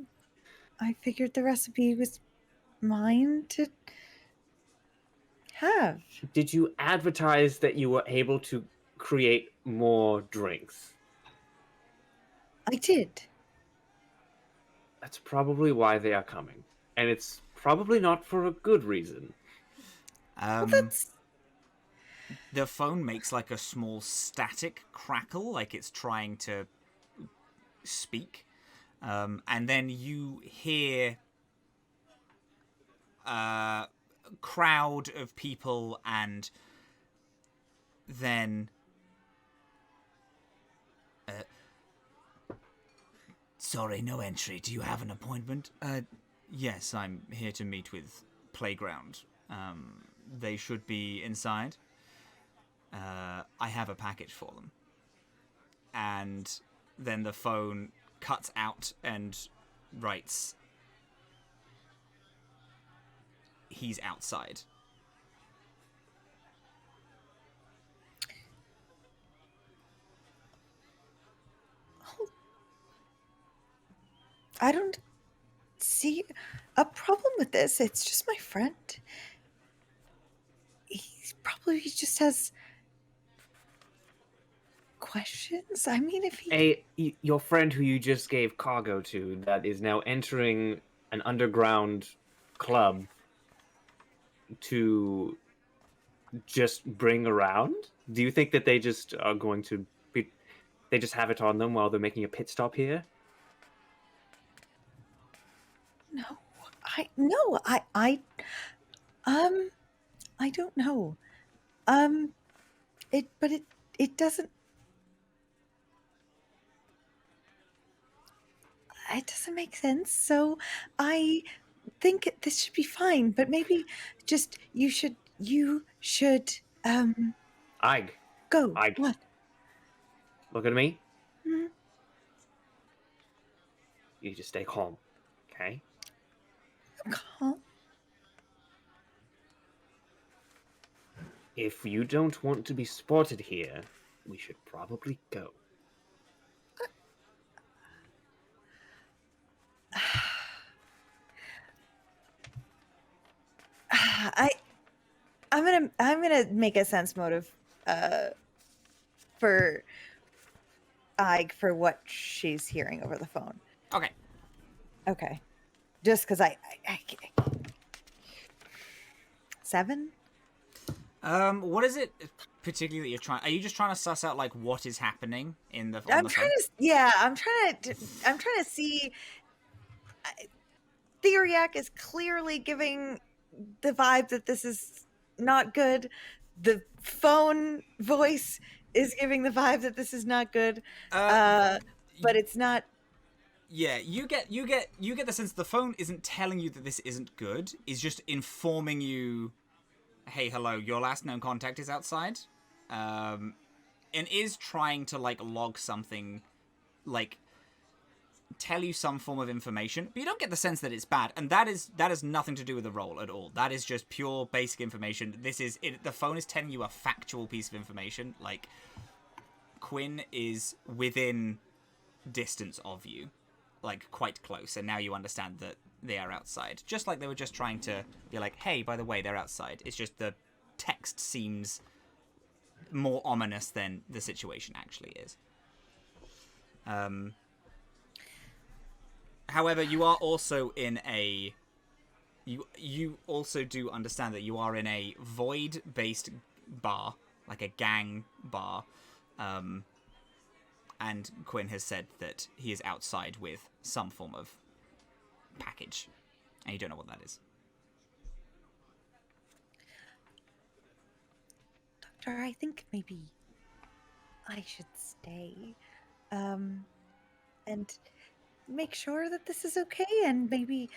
I figured the recipe was mine to have. Did you advertise that you were able to create more drinks? I did. That's probably why they are coming. And it's probably not for a good reason. Well, that's... The phone makes like a small static crackle, like it's trying to speak. And then you hear a crowd of people, and then sorry, no entry. Do you have an appointment? Yes, I'm here to meet with Playground. They should be inside. I have a package for them. And then the phone cuts out and writes, he's outside. I don't see a problem with this. It's just my friend. He probably just has questions. I mean, if he... Your friend who you just gave cargo to that is now entering an underground club to just bring around? Do you think that they just are going to be... They just have it on them while they're making a pit stop here? I don't know. It doesn't make sense. So I think this should be fine, but maybe just you should Ig, go. Ig. What? Look at me. Mhm. You just stay calm, okay? Calm. If you don't want to be spotted here, we should probably go. I'm gonna make a sense motive for Ig for what she's hearing over the phone. Okay. Just because I 7? What is it particularly that you're trying? Are you just trying to suss out like what is happening in the? I'm trying to see. Theriac is clearly giving the vibe that this is not good. The phone voice is giving the vibe that this is not good. But it's not. Yeah, you get the sense the phone isn't telling you that this isn't good. It's just informing you, hey, hello, your last known contact is outside, and is trying to like log something, like tell you some form of information, but you don't get the sense that it's bad, and that has nothing to do with the role at all. That is just pure basic information. This is it. The phone is telling you a factual piece of information, like Quinn is within distance of you, like quite close, and now you understand that they are outside, just like they were just trying to be like, hey, by the way, they're outside. It's just the text seems more ominous than the situation actually is. However, you are also in a you also do understand that you are in a void based bar, like a gang bar, and Quinn has said that he is outside with some form of package, and you don't know what that is. Doctor, I think maybe I should stay, and make sure that this is okay, and maybe,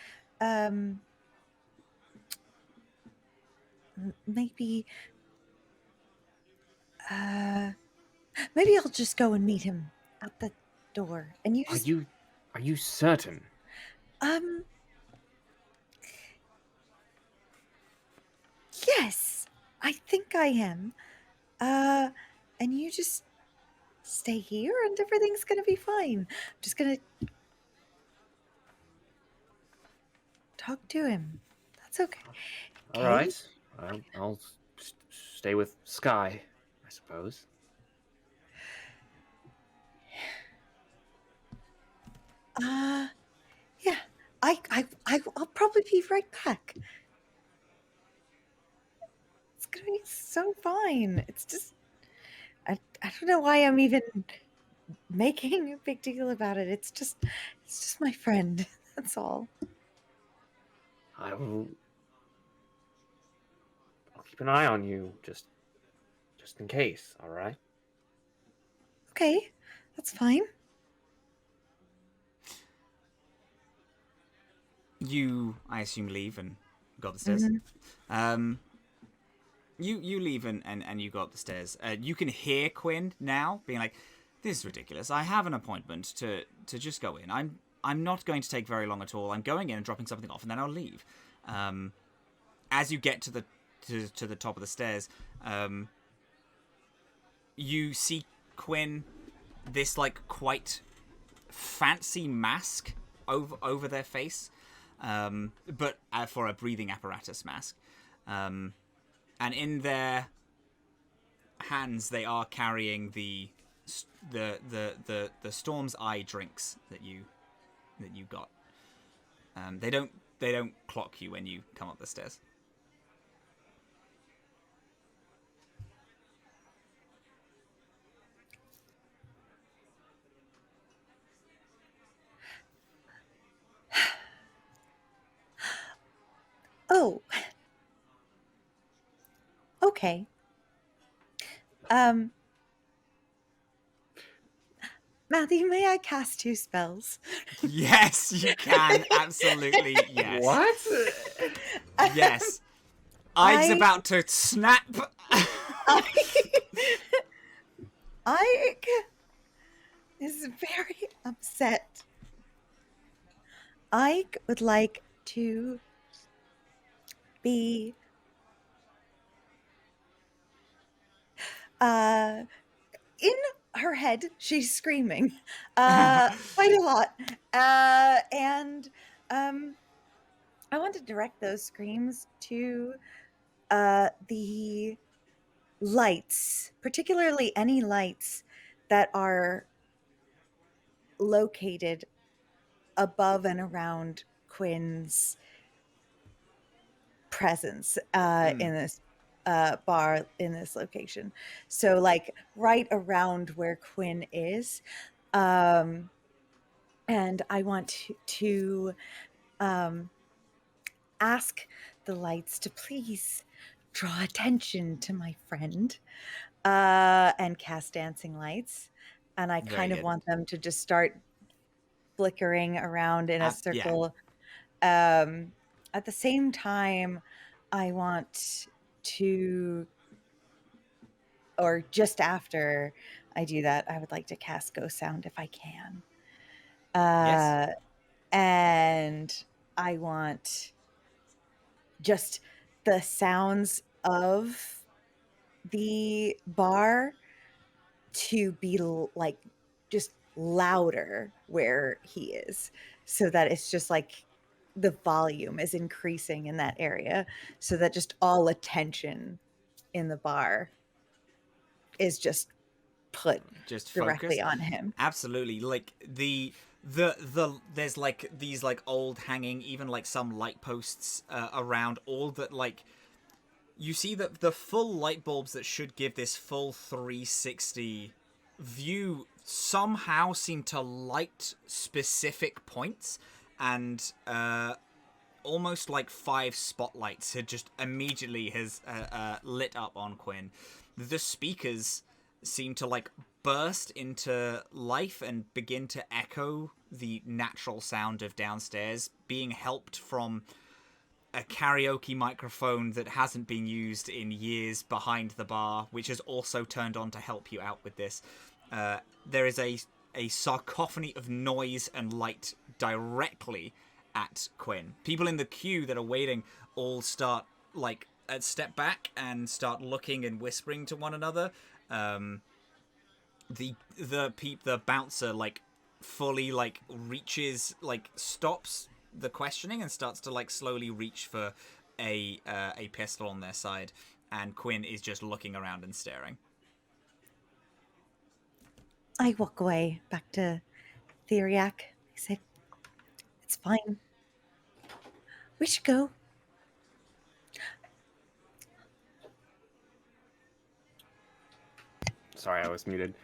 maybe I'll just go and meet him at the door, and you just... Are you certain? Yes, I think I am. And you just stay here, and everything's gonna be fine. I'm just gonna talk to him. That's okay. All right. I'll stay with Skye, I suppose. Yeah. I'll probably be right back. It's gonna be so fine. It's just I don't know why I'm even making a big deal about it. It's just my friend. That's all. I'll keep an eye on you, just in case. All right. Okay, that's fine. You, I assume, leave and go up the stairs. Mm-hmm. You leave and you go up the stairs. You can hear Quinn now being like, "This is ridiculous. I have an appointment to just go in. I'm not going to take very long at all. I'm going in and dropping something off, and then I'll leave." As you get to the top of the stairs, you see Quinn, this like quite fancy mask over their face, but for a breathing apparatus mask. And in their hands, they are carrying the Storm's Eye drinks that you got. They don't clock you when you come up the stairs. Oh. Okay. Matthew, may I cast 2 spells? Yes, you can. Absolutely, yes. What? Yes. Ike's about to snap. Ike is very upset. Ike would like to be in her head, she's screaming quite a lot. And I want to direct those screams to the lights, particularly any lights that are located above and around Quinn's presence in this bar, in this location. So like right around where Quinn is. And I want to um, ask the lights to please draw attention to my friend, and cast dancing lights. And I Very kind of good. want them to just start flickering around in a Yeah. circle. At the same time, I want to, or just after I do that, I would like to cast Ghost Sound if I can. Yes. And I want just the sounds of the bar to be like just louder where he is, so that it's just like the volume is increasing in that area, so that just all attention in the bar is just put Just focus. directly on him. Absolutely. Like the there's like these like old hanging, even like some light posts around, all that like you see that the full light bulbs that should give this full 360 view somehow seem to light specific points, and almost like 5 spotlights had just immediately has lit up on Quinn. The speakers seem to like burst into life and begin to echo the natural sound of downstairs, being helped from a karaoke microphone that hasn't been used in years behind the bar, which is also turned on to help you out with this. There is a sarcophony of noise and light directly at Quinn. People in the queue that are waiting all start like step back and start looking and whispering to one another. The bouncer like fully like reaches, like stops the questioning and starts to like slowly reach for a pistol on their side, and Quinn is just looking around and staring. I walk away back to Theriac. I say, it's fine. We should go. Sorry, I was muted.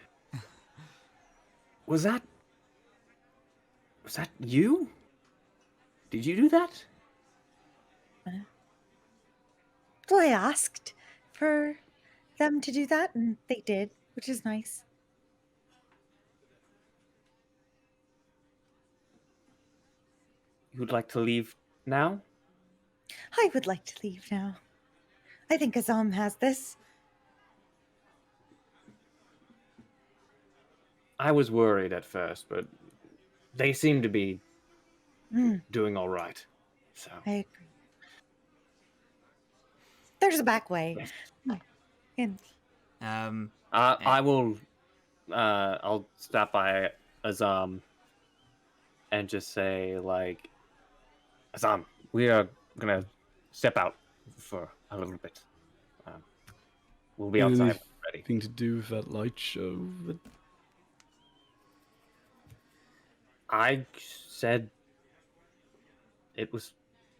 Was that you? Did you do that? Well, I asked for them to do that, and they did, which is nice. You would like to leave now? I would like to leave now. I think Azhaam has this. I was worried at first, but they seem to be Mm, doing all right. So I agree. There's a back way. Yes. And I will. I'll stop by Azhaam and just say, like, Azhaam, we are gonna step out for a little bit. We'll be outside ready. Anything to do with that light show? I said it was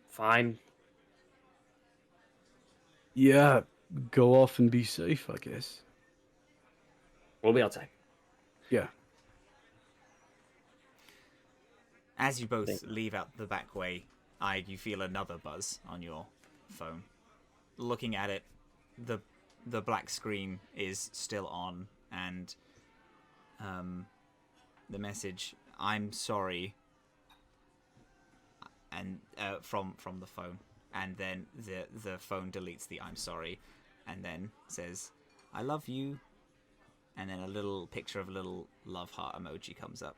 fine. Yeah, go off and be safe, I guess. We'll be outside. Yeah. As you both leave out the back way, you feel another buzz on your phone. Looking at it, the black screen is still on, and the message, "I'm sorry," and from the phone, and then the phone deletes the "I'm sorry," and then says, "I love you," and then a little picture of a little love heart emoji comes up.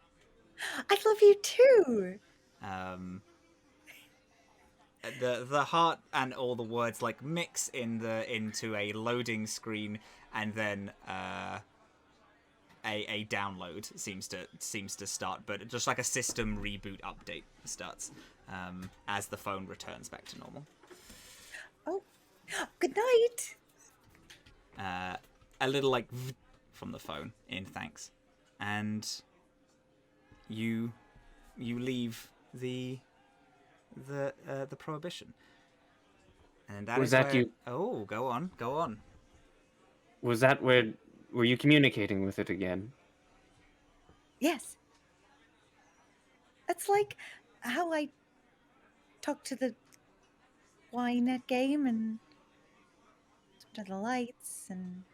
I love you too. The heart and all the words like mix into a loading screen, and then a download seems to start, but just like a system reboot update starts as the phone returns back to normal. Oh, good night. A little like from the phone in thanks, and you leave the prohibition. And that Was is that where... you? Oh, go on. Was that where? Were you communicating with it again? Yes. That's like how I talk to the YNet game and to the lights and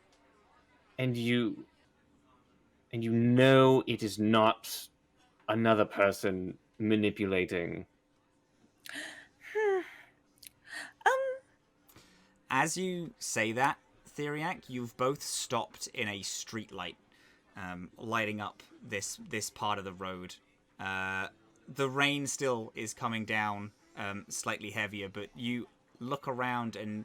And you know it is not another person manipulating. As you say that, Theriac, you've both stopped in a streetlight, lighting up this part of the road. The rain still is coming down, slightly heavier, but you look around and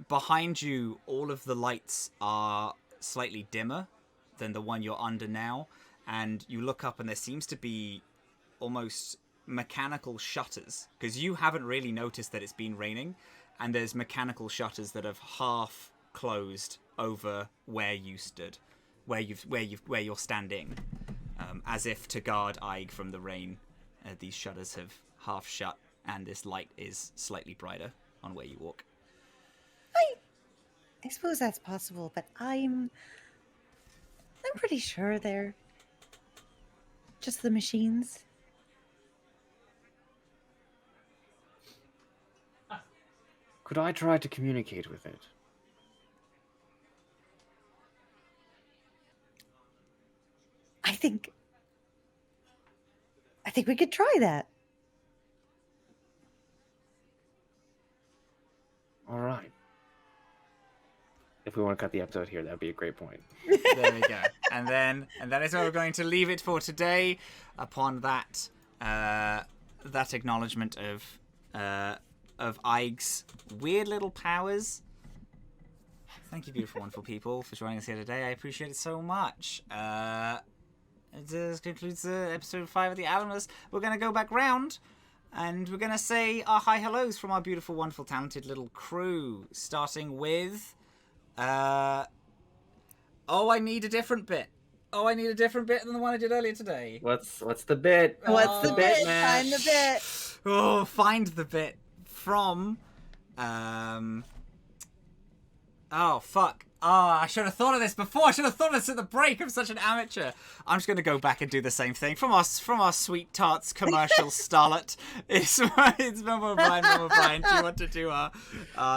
behind you, all of the lights are slightly dimmer than the one you're under now, and you look up and there seems to be almost mechanical shutters, because you haven't really noticed that it's been raining, and there's mechanical shutters that have half closed over where you stood, where you're standing, as if to guard Ige from the rain. These shutters have half shut, and this light is slightly brighter on where you walk. I suppose that's possible, but I'm pretty sure they're just the machines. Could I try to communicate with it? I think we could try that. All right. If we want to cut the episode here, that would be a great point. There we go. And that is where we're going to leave it for today. Upon that, that acknowledgement of Ige's weird little powers. Thank you, beautiful, wonderful people, for joining us here today. I appreciate it so much. This concludes episode 5 of the Atomless. We're going to go back round, and we're going to say our hi hellos from our beautiful, wonderful, talented little crew, starting with... I need a different bit. Oh, I need a different bit than the one I did earlier today. What's the bit? What's the bit? Matt? Find the bit. Oh, find the bit from... Oh, fuck. Oh, I should have thought of this before. I should have thought of this at the break. I'm such an amateur. I'm just going to go back and do the same thing. From our Sweet Tarts commercial starlet. It's Momo Brian. Momo Brian, do you want to do our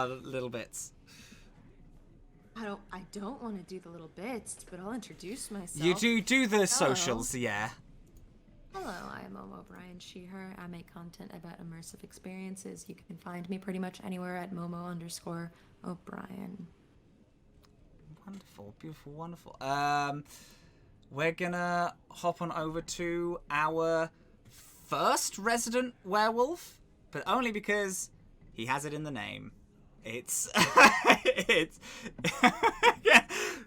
little bits? I don't want to do the little bits, but I'll introduce myself. You do the socials, yeah. Hello, I'm Momo O'Brien, she, her. I make content about immersive experiences. You can find me pretty much anywhere at Momo_O'Brien. Wonderful, beautiful, wonderful. We're gonna hop on over to our first resident werewolf, but only because he has it in the name. It's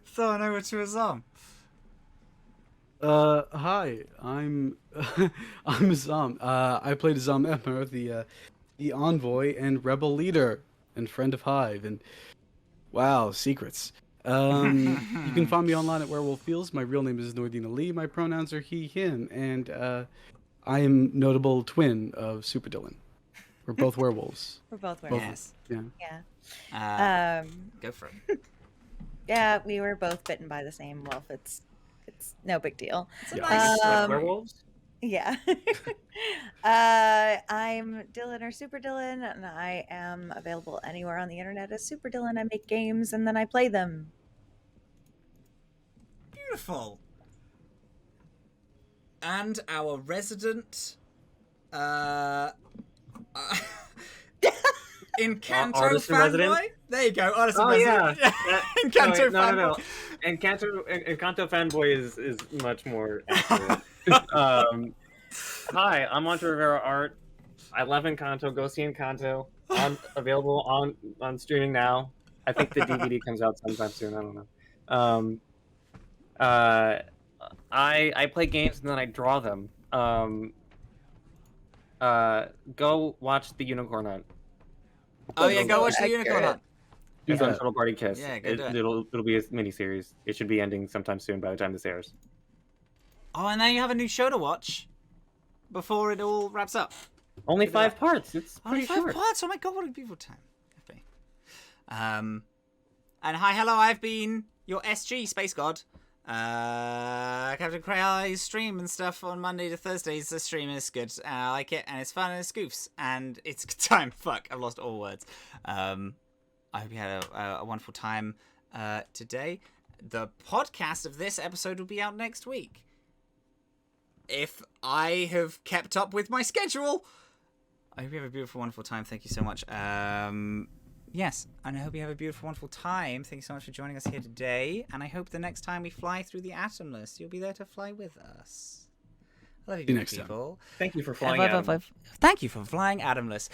so on over to Azhaam. Hi, I'm Azhaam. I played Azhaam Emmer, the envoy and rebel leader and friend of Hive, and wow, secrets. You can find me online at Werewolf Fields. My real name is Nordine Ali. My pronouns are he, him, and I am notable twin of Super Dylan. We're both werewolves. We're both werewolves. Yes. Yeah. Go for it. Yeah, we were both bitten by the same wolf. It's no big deal. It's a Yeah. nice Werewolves? Yeah. I'm Dylan or Super Dylan, and I am available anywhere on the internet as Super Dylan. I make games and then I play them. Beautiful. And our resident Encanto Artisan fanboy? resident? There you go, Artisan Oh, resident. yeah. Encanto no. fanboy. Encanto fanboy is much more accurate. Hi, I'm Monte Rivera Art. I love Encanto. Go see Encanto. Available on streaming now. I think the DVD comes out sometime soon. I don't know. I play games and then I draw them. Go watch The Unicorn Hunt. Oh yeah, go watch the Accurate. Unicorn Hunt. It's on Total Party Kiss. Yeah, go do it. It'll be a mini-series. It should be ending sometime soon by the time this airs. Oh, and now you have a new show to watch before it all wraps up. Only Look at 5 that. parts. It's Only pretty 5 short. parts. Oh my god, what a beautiful time. And hi, hello. I've been your SG Space God. Captain Cray's stream and stuff on Monday to Thursdays. The stream is good. I like it, and it's fun, and it's goofs, and it's good time. Fuck, I've lost all words. I hope you had a wonderful time today. The podcast of this episode will be out next week. If I have kept up with my schedule. I hope you have a beautiful, wonderful time. Thank you so much. Yes, and I hope you have a beautiful, wonderful time. Thank you so much for joining us here today. And I hope the next time we fly through the Atomless, you'll be there to fly with us. I love you, next time. people. Thank you for flying out. Thank you for flying Atomless.